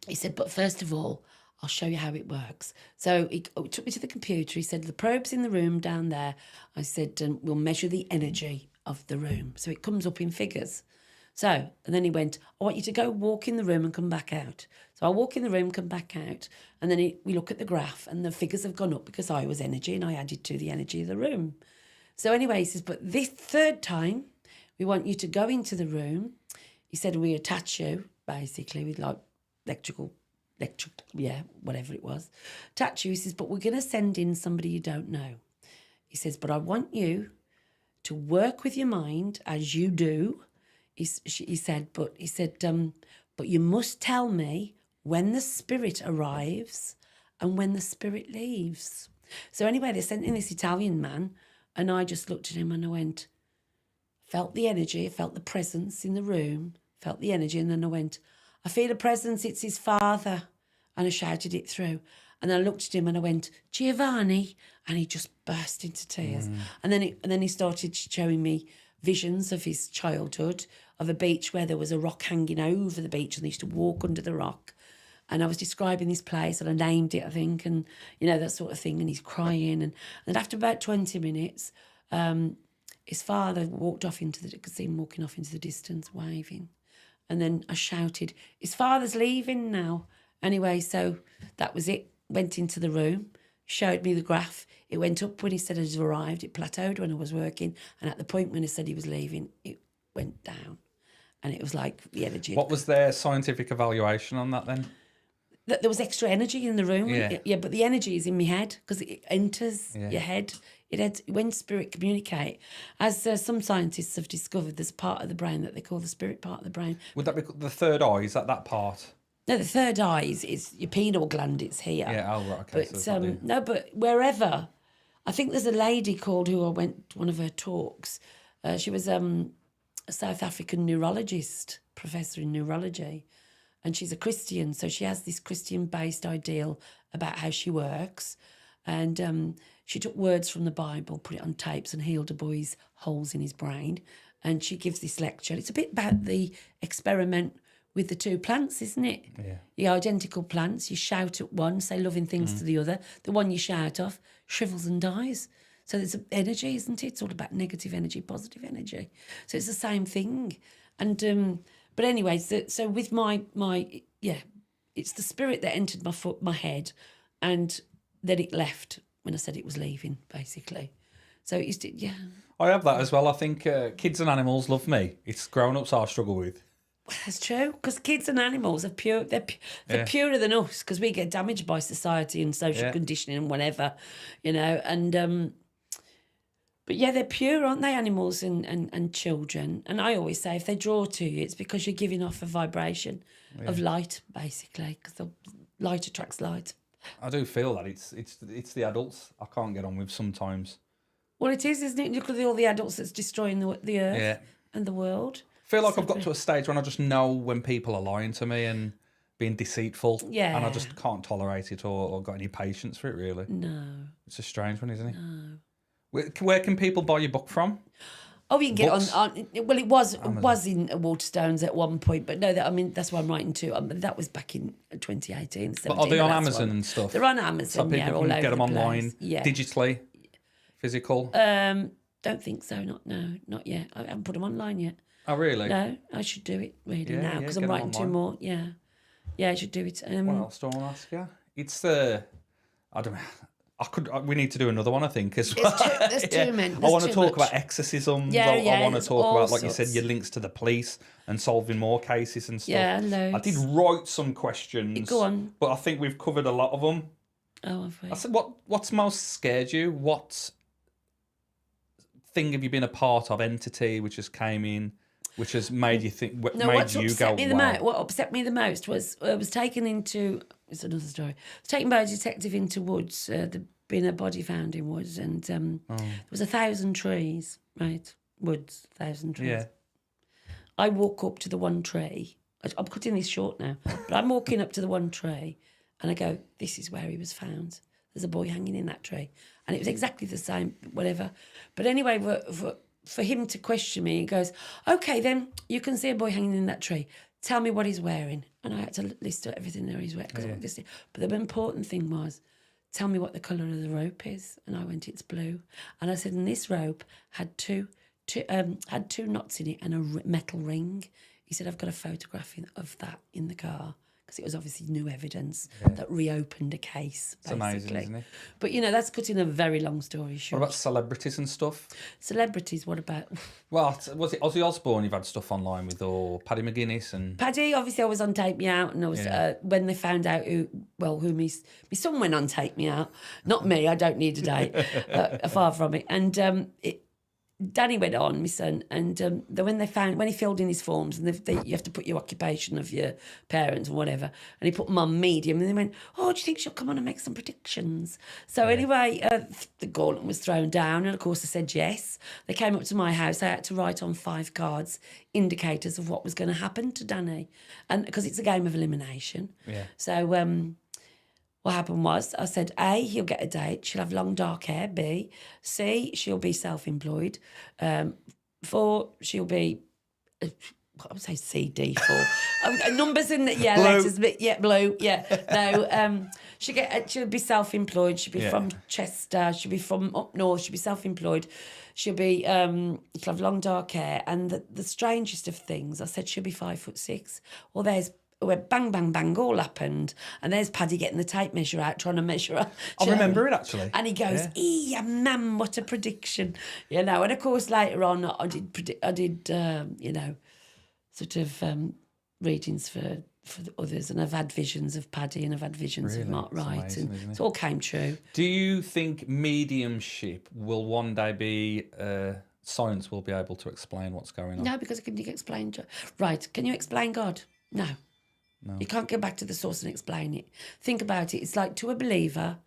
Speaker 2: he said, but first of all, I'll show you how it works. So he took me to the computer. He said, the probe's in the room down there. I said, we'll measure the energy of the room. So it comes up in figures. So, and then he went, I want you to go walk in the room and come back out. So I walk in the room, come back out, and then we look at the graph, and the figures have gone up because I was energy and I added to the energy of the room. So anyway, he says, but this third time, we want you to go into the room. He said, we attach you, basically, with electrical, whatever it was. Attach you, he says, but we're going to send in somebody you don't know. He says, but I want you to work with your mind as you do. He said, but you must tell me when the spirit arrives and when the spirit leaves. So anyway, they sent in this Italian man, and I just looked at him and I went, felt the energy, felt the presence in the room, felt the energy, and then I went, I feel a presence, it's his father. And I shouted it through. And then I looked at him and I went, Giovanni, and he just burst into tears. And then he started showing me visions of his childhood, of a beach where there was a rock hanging over the beach, and they used to walk under the rock. And I was describing this place, and I named it, I think, and, you know, that sort of thing. And he's crying. And after about 20 minutes, his father walked off into the, I could see him walking off into the distance, waving. And then I shouted, his father's leaving now. Anyway, so that was it. Went into the room, showed me the graph. It went up when he said he'd arrived. It plateaued when I was working. And at the point when he said he was leaving, it went down. And it was like the energy.
Speaker 3: What was their scientific evaluation on that then?
Speaker 2: That there was extra energy in the room.
Speaker 3: Yeah.
Speaker 2: But the energy is in my head because it enters your head. When spirit communicate, as some scientists have discovered, there's part of the brain that they call the spirit part of the brain.
Speaker 3: Would that be the third eye? Is that part?
Speaker 2: No, the third eye is your pineal gland. It's here.
Speaker 3: Yeah, oh, right, okay.
Speaker 2: But but wherever, I think there's a lady called who I went to one of her talks. She was a South African neurologist, professor in neurology, and she's a Christian, so she has this Christian-based ideal about how she works, and she took words from the Bible, put it on tapes, and healed a boy's holes in his brain. And she gives this lecture. It's a bit about the experiment with the two plants, isn't it?
Speaker 3: Yeah.
Speaker 2: The identical plants, you shout at one, say loving things to the other. The one you shout off shrivels and dies. So there's energy, isn't it? It's all about negative energy, positive energy. So it's the same thing. And but anyway, so with my it's the spirit that entered my head, and then it left when I said it was leaving, basically. So it used to, yeah.
Speaker 3: I have that as well. I think kids and animals love me. It's grown-ups I struggle with.
Speaker 2: That's true, because kids and animals are pure. They're purer than us, because we get damaged by society and social conditioning and whatever, you know. And but yeah, they're pure, aren't they? Animals and children. And I always say, if they draw to you, it's because you're giving off a vibration of light, basically, because the light attracts light.
Speaker 3: I do feel that it's the adults I can't get on with sometimes.
Speaker 2: Well, it is, isn't it? Look at all the adults that's destroying the earth and the world.
Speaker 3: I feel like I've got to a stage when I just know when people are lying to me and being deceitful.
Speaker 2: Yeah.
Speaker 3: And I just can't tolerate it or got any patience for it, really.
Speaker 2: No.
Speaker 3: It's a strange one, isn't it?
Speaker 2: No.
Speaker 3: Where can people buy your book from?
Speaker 2: Oh, you can get
Speaker 3: Books?
Speaker 2: on. Well, it was in Waterstones at one point, but no, that's what I'm writing to. That was back in 2018.
Speaker 3: But are they on Amazon and stuff?
Speaker 2: They're on Amazon,
Speaker 3: so people
Speaker 2: all
Speaker 3: can
Speaker 2: over
Speaker 3: get them
Speaker 2: the
Speaker 3: online,
Speaker 2: place.
Speaker 3: digitally, physical?
Speaker 2: Don't think so. Not yet. I haven't put them online yet.
Speaker 3: Oh, really?
Speaker 2: No, I should do it really now because I'm writing two more. Yeah, I should do it.
Speaker 3: What else do I want to ask you? It's I don't know. We need to do another one, I think, as well.
Speaker 2: There's too many.
Speaker 3: I want to talk about exorcisms. I want to talk about, like you said, your links to the police and solving more cases and stuff.
Speaker 2: Yeah, loads.
Speaker 3: I did write some questions.
Speaker 2: Go on.
Speaker 3: But I think we've covered a lot of them.
Speaker 2: Oh, have we?
Speaker 3: I said, what's most scared you? What thing have you been a part of, entity, which has came in, which has made you think, what
Speaker 2: upset me the most was I was taken into, it's another story, I was taken by a detective into woods, there'd been a body found in woods, and there was 1,000 trees, right? Woods, 1,000 trees.
Speaker 3: Yeah.
Speaker 2: I walk up to the one tree, I'm cutting this short now, but I'm walking up to the one tree and I go, this is where he was found. There's a boy hanging in that tree. And it was exactly the same, whatever. But anyway, for him to question me, he goes, okay, then you can see a boy hanging in that tree. Tell me what he's wearing. And I had to list everything there he's wearing. But the important thing was, tell me what the colour of the rope is. And I went, it's blue. And I said, and this rope had two knots in it and a metal ring. He said, I've got a photograph of that in the car. Because it was obviously new evidence that reopened a case, basically.
Speaker 3: It's amazing, isn't it?
Speaker 2: But, that's cutting a very long story short.
Speaker 3: What about celebrities and stuff?
Speaker 2: Celebrities, what about?
Speaker 3: Well, was it Ozzy Osbourne you've had stuff online with, or Paddy McGuinness? And
Speaker 2: Paddy, obviously I was on Take Me Out, and I was when they found out who my son went on Take Me Out. Not me, I don't need a date, far from it. And Danny went on, my son, and when he filled in his forms, and you have to put your occupation of your parents or whatever, and he put them on medium, and they went, "Oh, do you think she'll come on and make some predictions?" So anyway, the gauntlet was thrown down, and of course I said yes. They came up to my house. I had to write on 5 cards indicators of what was going to happen to Danny, and because it's a game of elimination.
Speaker 3: Yeah.
Speaker 2: So what happened was, I said, A, he'll get a date. She'll have long, dark hair. B, C, she'll be self-employed. 4, she'll be, I would say C, D, 4. Numbers in the,
Speaker 3: blue.
Speaker 2: letters, but blue, No, she'll be self-employed. She'll be from Chester. She'll be from up north. She'll be self-employed. She'll have long, dark hair. And the strangest of things, I said she'll be 5'6". Well, went bang, bang, bang, all happened. And there's Paddy getting the tape measure out, trying to measure her.
Speaker 3: I remember it, actually.
Speaker 2: And he goes, man, what a prediction. And of course, later on, I did sort of readings for the others. And I've had visions of Paddy and I've had visions of Mark Wright.
Speaker 3: Amazing,
Speaker 2: and it all came true.
Speaker 3: Do you think mediumship will one day be... science will be able to explain what's going on?
Speaker 2: No, because can you explain... Right, can you explain God? No. You can't go back to the source and explain it. Think about it. It's like, to a believer,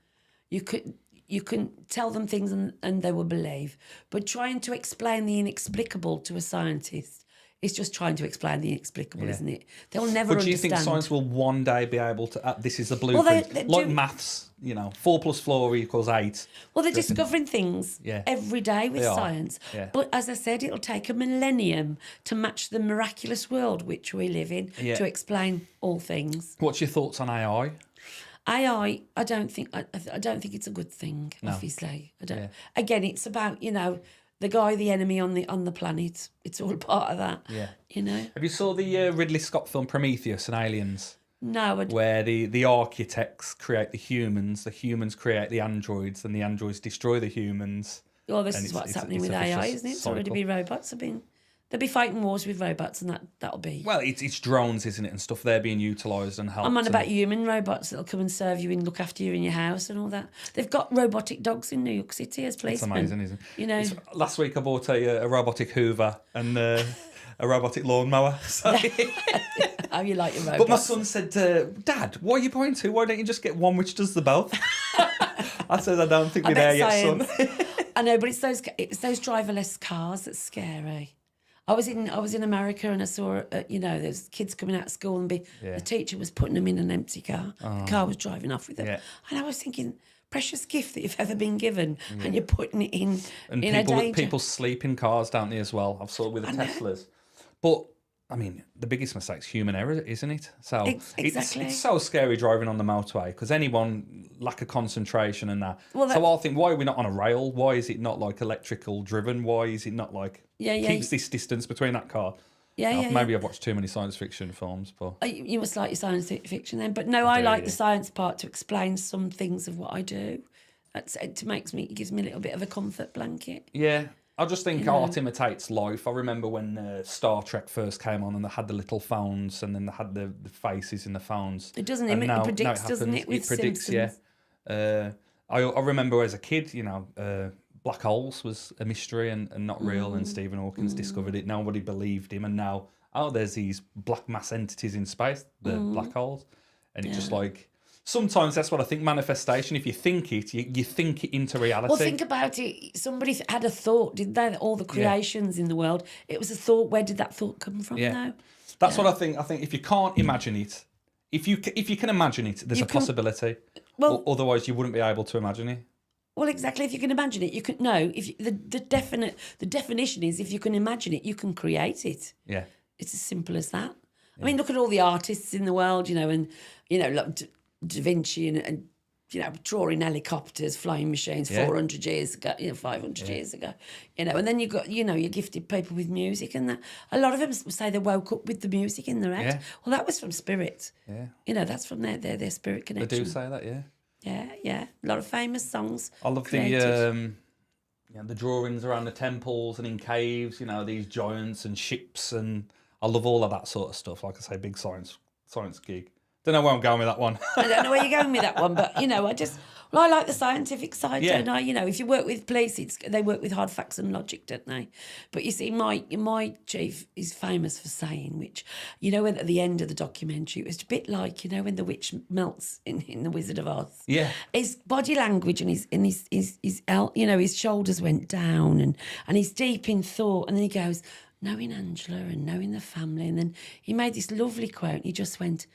Speaker 2: you can tell them things and they will believe. But trying to explain the inexplicable to a scientist is just trying to explain the inexplicable, isn't it? They'll never understand.
Speaker 3: But do you think science will one day be able to... this is the blueprint.
Speaker 2: they
Speaker 3: like
Speaker 2: do...
Speaker 3: maths, 4 + 4 = 8.
Speaker 2: Well, they're discovering things every day with science.
Speaker 3: Yeah.
Speaker 2: But as I said, it'll take a millennium to match the miraculous world which we live in to explain all things.
Speaker 3: What's your thoughts on AI?
Speaker 2: AI, I don't think it's a good thing. No. Obviously, I don't. Yeah. Again, it's about the guy, the enemy on the planet. It's all part of that.
Speaker 3: Yeah.
Speaker 2: Have
Speaker 3: you saw the Ridley Scott film Prometheus and Aliens?
Speaker 2: No.
Speaker 3: Where the architects create the humans create the androids, and the androids destroy the humans.
Speaker 2: Well, this is what's happening with AI, isn't it? It's already be robots. They'll be fighting wars with robots, and that'll be...
Speaker 3: Well, it's drones, isn't it, and stuff. They're being utilised and helped.
Speaker 2: I'm on about human robots that'll come and serve you and look after you in your house and all that. They've got robotic dogs in New York City as policemen.
Speaker 3: It's amazing, isn't it? Last week I bought a robotic Hoover and a robotic lawnmower. So...
Speaker 2: How you like your robots?
Speaker 3: But my son said, Dad, why are you buying 2? Why don't you just get one which does the both? I said, I don't think we're there yet, son.
Speaker 2: I know, but it's those driverless cars that's scary. I was in America and I saw there's kids coming out of school and the teacher was putting them in an empty car. The car was driving off with them, and I was thinking, precious gift that you've ever been given, and you're putting it in a danger.
Speaker 3: People sleep in cars, don't they, as well? I've saw it with the Teslas, but. I mean, the biggest mistake's human error, isn't it? So
Speaker 2: exactly.
Speaker 3: It's so scary driving on the motorway because anyone lack of concentration and that.
Speaker 2: Well,
Speaker 3: so I'll think, why are we not on a rail? Why is it not like electrical driven? Why is it not like keeps this distance between that car? Maybe I've watched too many science fiction films, but
Speaker 2: you must like your science fiction then. But no, I like the science part to explain some things of what I do. It gives me a little bit of a comfort blanket.
Speaker 3: Yeah. I just think art imitates life. I remember when Star Trek first came on and they had the little phones and then they had the faces in the phones.
Speaker 2: It doesn't it predicts, doesn't it, with
Speaker 3: predicts,
Speaker 2: Simpsons?
Speaker 3: Yeah. I remember as a kid, black holes was a mystery and not real, and Stephen Hawking discovered it. Nobody believed him, and now, there's these black mass entities in space, the black holes. And it's just like... Sometimes that's what I think, manifestation. If you think it, you think it into reality.
Speaker 2: Well, think about it. Somebody had a thought, didn't they? All the creations in the world. It was a thought. Where did that thought come from now?
Speaker 3: That's what I think. I think if you can't imagine it, if you can imagine it, there's a possibility. Well, otherwise you wouldn't be able to imagine it.
Speaker 2: Well, exactly. If you can imagine it, you can... No, the definition is if you can imagine it, you can create it. Yeah. It's as simple as that. Yeah. I mean, look at all the artists in the world, like... Da Vinci and drawing helicopters, flying machines 400 years ago, 500 years ago, and then you've got, you're gifted people with music and that. A lot of them say they woke up with the music in their head. Yeah. Well, that was from spirit. Yeah. That's from their spirit connection.
Speaker 3: They do say that, yeah.
Speaker 2: Yeah. A lot of famous songs.
Speaker 3: I love the drawings around the temples and in caves, these giants and ships, and I love all of that sort of stuff. Like I say, big science gig. Don't know where I'm going with that one.
Speaker 2: I don't know where you're going with that one, but Well, I like the scientific side,
Speaker 3: Yeah.
Speaker 2: don't I? You know, if you work with police, they work with hard facts and logic, don't they? But you see, my chief is famous for saying, which, you know, when at the end of the documentary, it was a bit like, you know, when the witch melts in The Wizard of Oz.
Speaker 3: Yeah.
Speaker 2: His body language and his you know, his shoulders went down and he's deep in thought, and then he goes, knowing Angela and knowing the family, and then he made this lovely quote. He just went,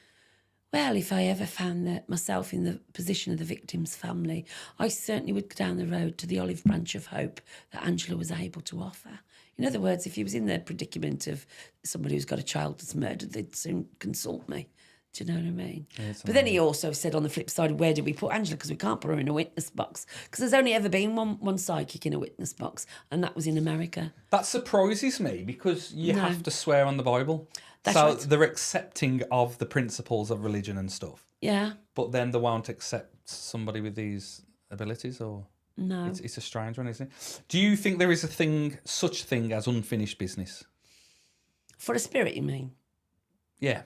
Speaker 2: well, if I ever found myself in the position of the victim's family, I certainly would go down the road to the olive branch of hope that Angela was able to offer. In other words, if he was in the predicament of somebody who's got a child that's murdered, they'd soon consult me. Do you know what I mean? Yeah, but then he also said on the flip side, where do we put Angela? Because we can't put her in a witness box. Because there's only ever been one psychic in a witness box, and that was in America.
Speaker 3: That surprises me, because you have to swear on the Bible.
Speaker 2: That's
Speaker 3: so
Speaker 2: right.
Speaker 3: they're accepting of the principles of religion and stuff.
Speaker 2: Yeah.
Speaker 3: But then they won't accept somebody with these abilities, or...
Speaker 2: No.
Speaker 3: It's a strange one, isn't it? Do you think there is such thing as unfinished business?
Speaker 2: For a spirit, you mean?
Speaker 3: Yeah.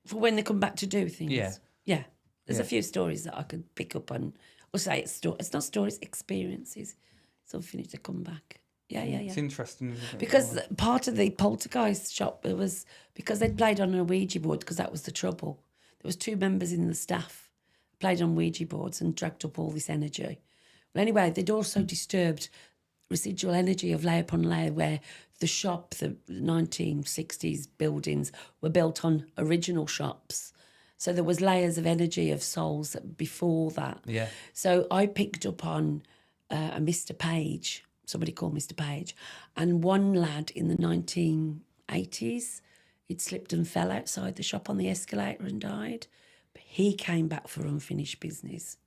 Speaker 2: For when they come back to do things?
Speaker 3: Yeah.
Speaker 2: Yeah. There's a few stories that I could pick up on, or say it's not stories, experiences. It's unfinished to come back. Yeah.
Speaker 3: It's interesting, isn't it?
Speaker 2: Because part of the poltergeist shop, it was because they'd played on a Ouija board, because that was the trouble. There was 2 members in the staff played on Ouija boards and dragged up all this energy. Well, anyway, they'd also disturbed residual energy of layer upon layer, where the shop, the 1960s buildings, were built on original shops. So there was layers of energy of souls before that.
Speaker 3: Yeah.
Speaker 2: So I picked up on a Mr. Page, somebody called Mr. Page, and one lad in the 1980s, he'd slipped and fell outside the shop on the escalator and died. But he came back for unfinished business,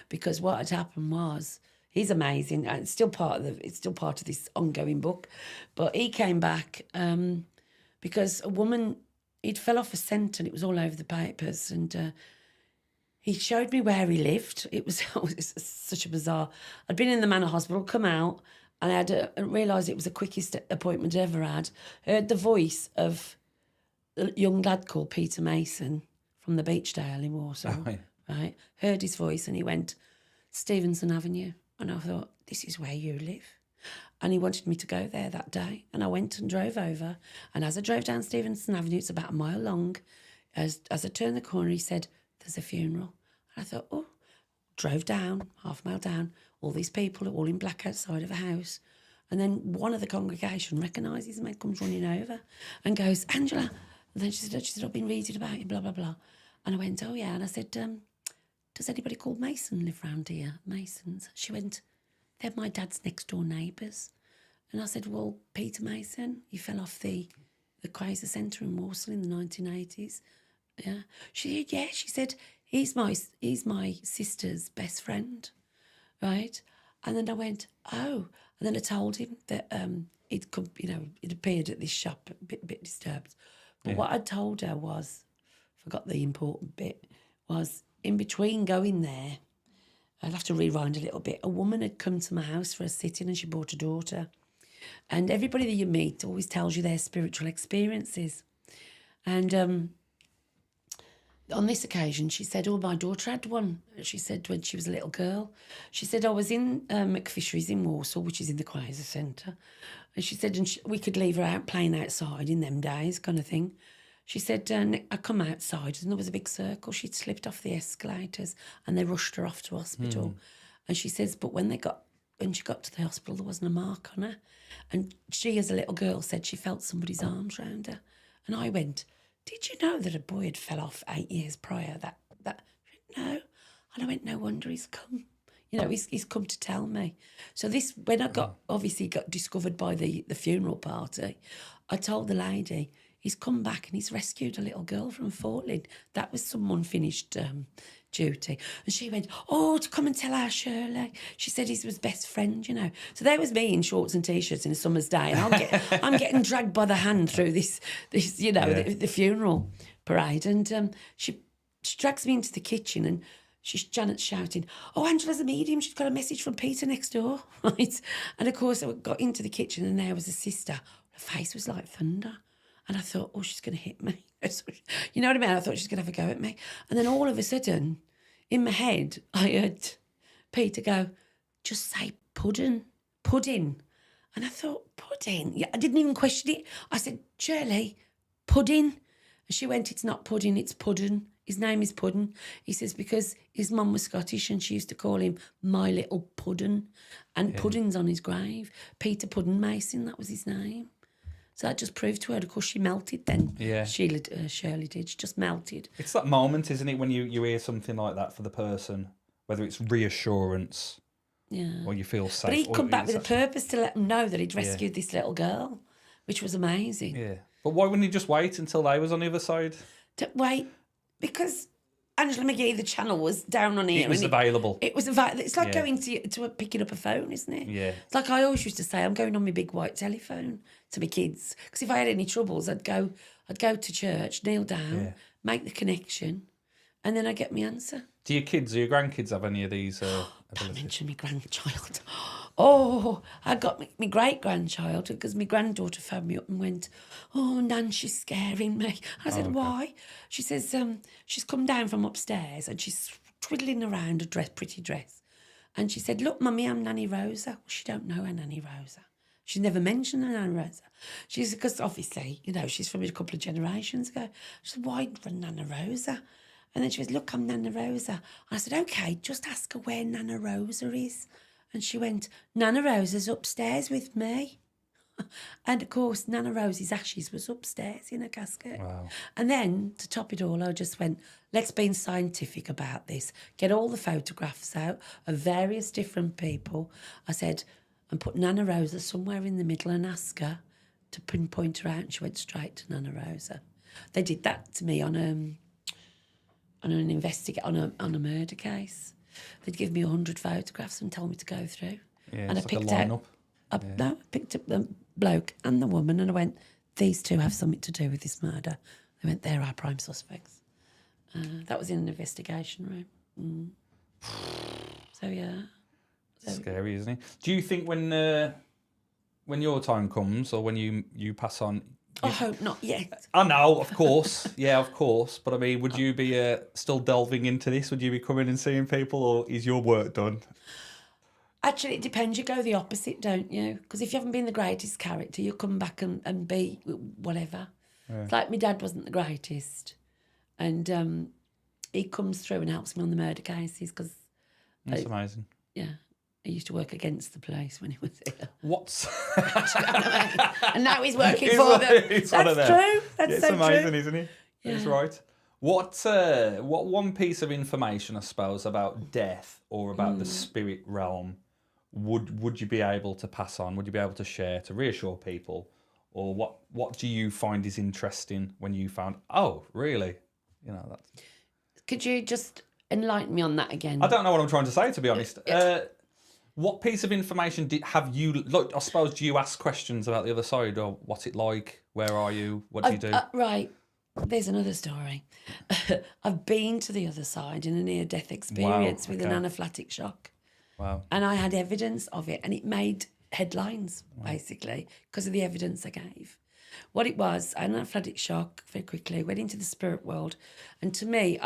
Speaker 2: because what had happened was, he's amazing. And it's still part of this ongoing book, but he came back because a woman, he'd fell off a scent and it was all over the papers, and he showed me where he lived. It was such a bizarre. I'd been in the Manor Hospital, come out, and I realised it was the quickest appointment I ever had. Heard the voice of a young lad called Peter Mason from the Beechdale in Walsall.
Speaker 3: Oh, yeah.
Speaker 2: Right, heard his voice, and he went, Stevenson Avenue. And I thought, this is where you live. And he wanted me to go there that day. And I went and drove over. And as I drove down Stevenson Avenue, it's about a mile long, as I turned the corner, he said, there's a funeral. And I thought, oh, drove down, half a mile down, all these people are all in black outside of a house. And then one of the congregation recognises me, comes running over and goes, Angela. And then she said, I've been reading about you, blah, blah, blah. And I went, oh, yeah. And I said, does anybody called Mason live round here? Masons. She went, they're my dad's next door neighbours. And I said, well, Peter Mason, he fell off the Quasar Centre in Walsall in the 1980s. Yeah. She said, yeah. She said, he's my sister's best friend, right? And then I went, oh. And then I told him that he'd come, he'd appeared at this shop, a bit disturbed. But what I told her was, forgot the important bit, was in between going there, I'll have to rewind a little bit, a woman had come to my house for a sit-in and she brought a daughter. And everybody that you meet always tells you their spiritual experiences. And on this occasion, she said, oh, my daughter had one. She said when she was a little girl. She said, I was in McFisheries in Walsall, which is in the Quasar Centre. And she said, we could leave her out playing outside in them days, kind of thing. She said, I come outside and there was a big circle. She'd slipped off the escalators and they rushed her off to hospital. And she says, but when she got to the hospital, there wasn't a mark on her. And she, as a little girl, said she felt somebody's arms round her. And I went, did you know that a boy had fell off 8 years prior? That she went, no. And I went, no wonder he's come. He's come to tell me. So this, when I got discovered by the funeral party, I told the lady, he's come back and he's rescued a little girl from Fortland. That was some unfinished duty. And she went, oh, to come and tell our Shirley. She said he was best friend, So there was me in shorts and T-shirts in a summer's day. And I'm getting dragged by the hand through this the funeral parade. And she drags me into the kitchen and Janet's shouting, oh, Angela's a medium. She's got a message from Peter next door. Right? And, of course, I got into the kitchen and there was a sister. Her face was like thunder. And I thought, oh, she's going to hit me. You know what I mean? I thought she's going to have a go at me. And then all of a sudden, in my head, I heard Peter go, just say pudding. And I thought, pudding? Yeah, I didn't even question it. I said, Shirley, pudding? And she went, it's not pudding, it's Puddin'. His name is Puddin'. He says, because his mum was Scottish and she used to call him my little Puddin'. And Puddin's on his grave. Peter Puddin Mason, that was his name. So that just proved to her, of course, she melted then.
Speaker 3: Yeah.
Speaker 2: Shirley did. She just melted.
Speaker 3: It's that moment, isn't it, when you hear something like that for the person, whether it's reassurance or you feel safe.
Speaker 2: But he'd come back with a purpose to let them know that he'd rescued this little girl, which was amazing.
Speaker 3: Yeah. But why wouldn't he just wait until they was on the other side?
Speaker 2: Wait, because Angela McGhee, the channel, was down on here.
Speaker 3: It was available.
Speaker 2: It was available. It's like going to picking up a phone, isn't it?
Speaker 3: Yeah.
Speaker 2: It's like I always used to say, I'm going on my big white telephone to my kids. Because if I had any troubles, I'd go to church, kneel down, make the connection, and then I'd get my answer.
Speaker 3: Do your kids or your grandkids have any of these
Speaker 2: Don't
Speaker 3: abilities?
Speaker 2: mention my grandchild. Oh, I got my great-grandchild because my granddaughter phoned me up and went, oh, Nan, she's scaring me. I said, why? She says, she's come down from upstairs and she's twiddling around a pretty dress. And she said, look, Mummy, I'm Nanny Rosa. Well, she don't know her Nanny Rosa. She's never mentioned her Nanny Rosa. She's, because obviously, she's from a couple of generations ago. She said, why Nana Rosa? And then she goes, look, I'm Nana Rosa. And I said, OK, just ask her where Nana Rosa is. And she went, Nana Rosa's upstairs with me. And, of course, Nana Rosa's ashes was upstairs in a casket.
Speaker 3: Wow.
Speaker 2: And then, to top it all, I just went, let's be scientific about this. Get all the photographs out of various different people. I said, and put Nana Rosa somewhere in the middle and ask her to pinpoint her out. And she went straight to Nana Rosa. They did that to me on a murder case. They'd give me 100 photographs and tell me to go through.
Speaker 3: Yeah,
Speaker 2: and I
Speaker 3: it's
Speaker 2: picked
Speaker 3: like a lineup.
Speaker 2: I picked up the bloke and the woman, and I went, these two have something to do with this murder. They went, they're our prime suspects. That was in an investigation room. So yeah.
Speaker 3: Scary, isn't it? Do you think when your time comes or when you pass on?
Speaker 2: I hope not yet.
Speaker 3: I know, of course. Yeah, of course. But I mean, would you be still delving into this? Would you be coming and seeing people, or is your work done?
Speaker 2: Actually, it depends. You go the opposite, don't you? Because if you haven't been the greatest character, you'll come back and be whatever. Yeah. It's like my dad wasn't the greatest. And he comes through and helps me on the murder cases. Cause
Speaker 3: that's amazing.
Speaker 2: Yeah. He used to work against the police when he was here.
Speaker 3: What's...
Speaker 2: and now he's working for them. That's true. That's
Speaker 3: it's
Speaker 2: so
Speaker 3: amazing,
Speaker 2: true.
Speaker 3: Isn't it?
Speaker 2: Yeah.
Speaker 3: It's right. What one piece of information, I suppose, about death or about the spirit realm would you be able to pass on? Would you be able to share to reassure people? Or what do you find is interesting when you found, oh, really? That's...
Speaker 2: Could you just enlighten me on that again?
Speaker 3: I don't know what I'm trying to say, to be honest. What piece of information have you... Look, I suppose, do you ask questions about the other side, or what's it like? Where are you? What do you do?
Speaker 2: Right. There's another story. I've been to the other side in a near-death experience with an anaphylactic shock.
Speaker 3: Wow.
Speaker 2: And I had evidence of it, and it made headlines, basically, because of the evidence I gave. What it was, I had an anaphylactic shock very quickly, went into the spirit world, and to me,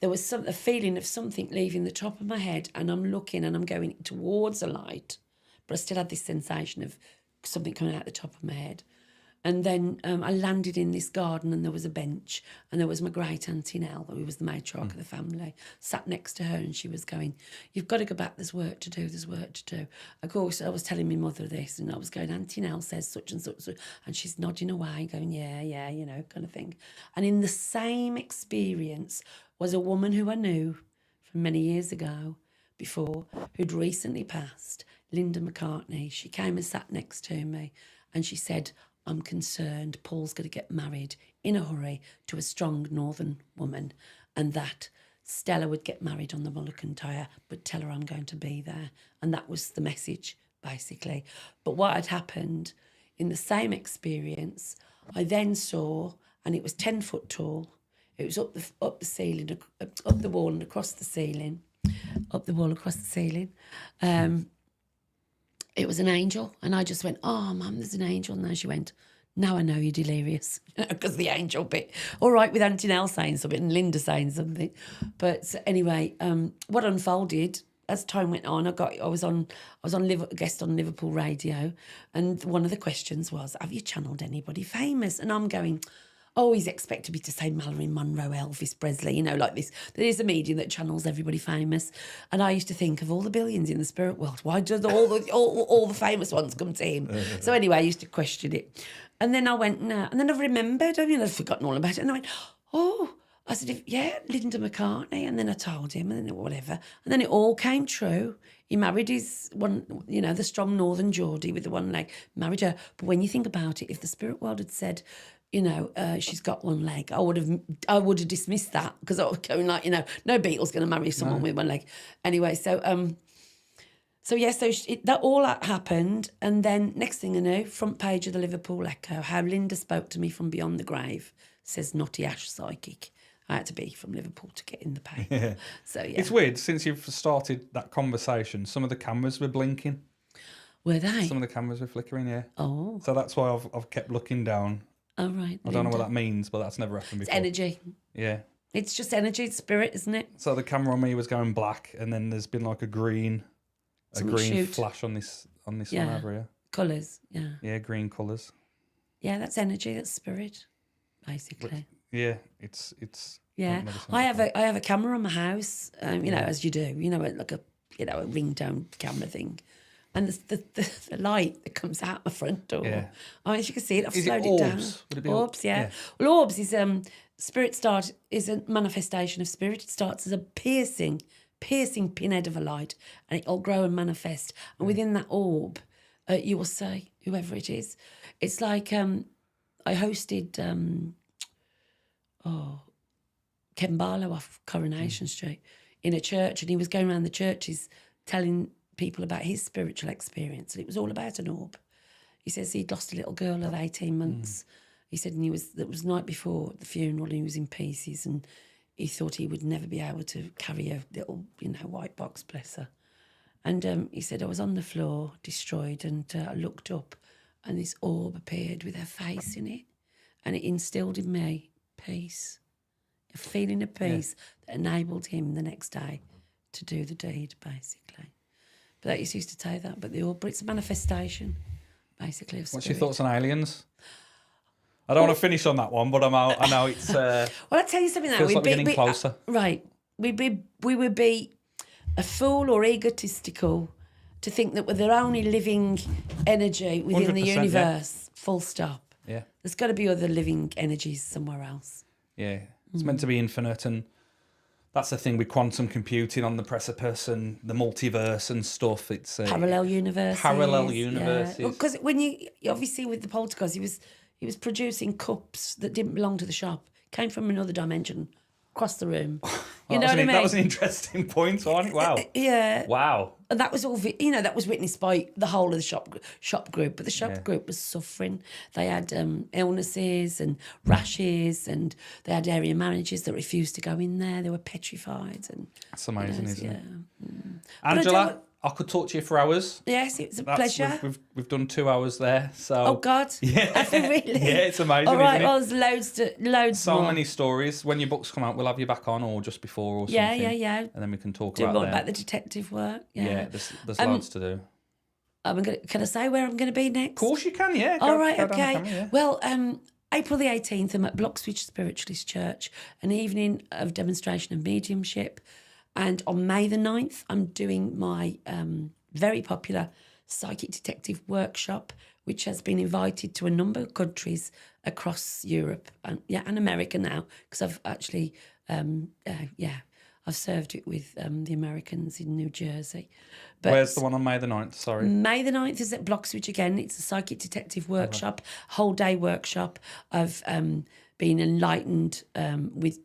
Speaker 2: there was a feeling of something leaving the top of my head, and I'm looking and I'm going towards a light, but I still had this sensation of something coming out the top of my head. And then I landed in this garden, and there was a bench, and there was my great auntie Nell, who was the matriarch of the family, sat next to her, and she was going, you've got to go back, there's work to do. Of course, I was telling my mother this, and I was going, Auntie Nell says such and such, and she's nodding away, going, yeah, kind of thing. And in the same experience was a woman who I knew from many years ago before, who'd recently passed, Linda McCartney. She came and sat next to me, and she said, I'm concerned Paul's going to get married in a hurry to a strong northern woman, and that Stella would get married on the Mullican Tyre, but tell her I'm going to be there. And that was the message, basically. But what had happened in the same experience, I then saw, and it was 10 foot tall. It was up the ceiling, up the wall and across the ceiling, up the wall across the ceiling. It was an angel, and I just went, oh, Mum, there's an angel. And then she went, now I know you're delirious, because the angel bit. All right, with Auntie Nell saying something and Linda saying something. But anyway, what unfolded, as time went on, I was on a guest on Liverpool radio, and one of the questions was, "Have you channeled anybody famous?" And I'm going, always expected me to say Marilyn Monroe, Elvis Presley, like this. There is a medium that channels everybody famous. And I used to think, of all the billions in the spirit world, why do all the famous ones come to him? So anyway, I used to question it. And then I went, no. And then I remembered, I'd forgotten all about it. And I went, oh, I said, yeah, Linda McCartney. And then I told him, and then whatever. And then it all came true. He married his one, the strong northern Geordie with the one leg, married her. But when you think about it, if the spirit world had said, she's got one leg, I would have dismissed that, because I was going like, no Beatle's going to marry someone with one leg. Anyway, that all that happened, and then next thing I knew, front page of the Liverpool Echo, how Linda spoke to me from beyond the grave, says Naughty Ash Psychic. I had to be from Liverpool to get in the paper. Yeah. So yeah, it's
Speaker 3: weird. Since you've started that conversation, some of the cameras were blinking.
Speaker 2: Were they?
Speaker 3: Some of the cameras were flickering. Yeah.
Speaker 2: Oh.
Speaker 3: So that's why I've kept looking down.
Speaker 2: Oh, right.
Speaker 3: I don't know what that means, but that's never happened before.
Speaker 2: It's energy.
Speaker 3: Yeah.
Speaker 2: It's just energy, it's spirit, isn't it?
Speaker 3: So the camera on me was going black, and then there's been like a green flash on this one over here.
Speaker 2: Colours, yeah.
Speaker 3: Yeah, green colours.
Speaker 2: Yeah, that's energy, that's spirit, basically.
Speaker 3: Yeah, it's.
Speaker 2: Yeah, I have a camera on my house, as you do, like a ringtone camera thing. And the light that comes out my front door. Yeah. As you can see it, I've slowed it down.
Speaker 3: Would it be
Speaker 2: orbs? Yeah. Well, orbs is is a manifestation of spirit. It starts as a piercing pinhead of a light, and it'll grow and manifest. And within that orb, you will see whoever it is. It's like I hosted Ken Barlow off Coronation Street in a church, and he was going around the churches telling people about his spiritual experience, and it was all about an orb. He says he'd lost a little girl of 18 months. He said, and it was the night before the funeral, and he was in pieces, and he thought he would never be able to carry a little, white box, bless her. And he said, I was on the floor, destroyed, and I looked up, and this orb appeared with her face in it, and it instilled in me peace, a feeling of peace that enabled him the next day to do the deed, basically. But that used to say that, but it's a manifestation, basically, of spirit.
Speaker 3: What's your thoughts on aliens? I don't want to finish on that one, but I know it's.
Speaker 2: Well, I'll tell you something.
Speaker 3: Feels like we're getting closer.
Speaker 2: Right, we would be a fool or egotistical to think that we're the only living energy within the universe. Yeah. Full stop.
Speaker 3: Yeah,
Speaker 2: there's got to be other living energies somewhere else.
Speaker 3: Yeah, it's meant to be infinite, and that's the thing with quantum computing on the precipice and the multiverse and stuff. It's
Speaker 2: parallel universes.
Speaker 3: Parallel universes.
Speaker 2: Because when you obviously with the poltergeist, he was producing cups that didn't belong to the shop, came from another dimension, across the room. You know what I mean?
Speaker 3: That was an interesting point, wasn't it? Wow.
Speaker 2: Yeah.
Speaker 3: Wow.
Speaker 2: And that was all, that was witnessed by the whole of the shop group. But the shop group was suffering. They had illnesses and rashes, and they had area managers that refused to go in there. They were petrified. And
Speaker 3: that's amazing, isn't it? Angela, I could talk to you for hours.
Speaker 2: Yes, it's a pleasure.
Speaker 3: We've done 2 hours there. So.
Speaker 2: Oh God!
Speaker 3: Yeah,
Speaker 2: have we really?
Speaker 3: Yeah, it's amazing.
Speaker 2: All right,
Speaker 3: isn't it?
Speaker 2: well, there's loads.
Speaker 3: So
Speaker 2: more.
Speaker 3: many stories. When your books come out, we'll have you back on, or just before, or something.
Speaker 2: Yeah.
Speaker 3: And then we can talk
Speaker 2: do
Speaker 3: about
Speaker 2: more
Speaker 3: them.
Speaker 2: about the detective work. Yeah,
Speaker 3: there's loads to do.
Speaker 2: Can I say where I'm going to be next?
Speaker 3: Of course you can. Yeah.
Speaker 2: All right. Okay. Camera, yeah. Well, April the 18th, I'm at Bloxwich Spiritualist Church, an evening of demonstration of mediumship, and on May the 9th, I'm doing my very popular psychic detective workshop, which has been invited to a number of countries across Europe and America now, because I've actually I've served it with the Americans in New Jersey. But
Speaker 3: where's the one on May the 9th? Sorry.
Speaker 2: May the 9th is at Bloxwich again. It's a psychic detective workshop, whole day workshop of being enlightened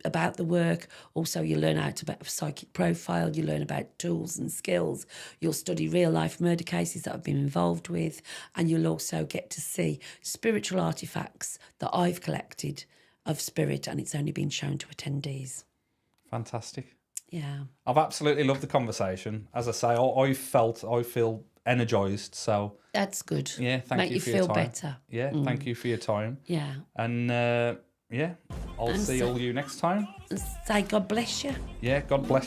Speaker 2: about the work. Also, you learn about psychic profile. You learn about tools and skills. You'll study real-life murder cases that I've been involved with, and you'll also get to see spiritual artefacts that I've collected of spirit, and it's only been shown to attendees.
Speaker 3: Fantastic.
Speaker 2: Yeah.
Speaker 3: I've absolutely loved the conversation. As I say, I feel energised. So
Speaker 2: that's good.
Speaker 3: Yeah, thank you for your time.
Speaker 2: Make you feel better.
Speaker 3: Yeah, thank you for your time.
Speaker 2: Yeah.
Speaker 3: And I'll see all you next time.
Speaker 2: Say God bless you.
Speaker 3: Yeah, God bless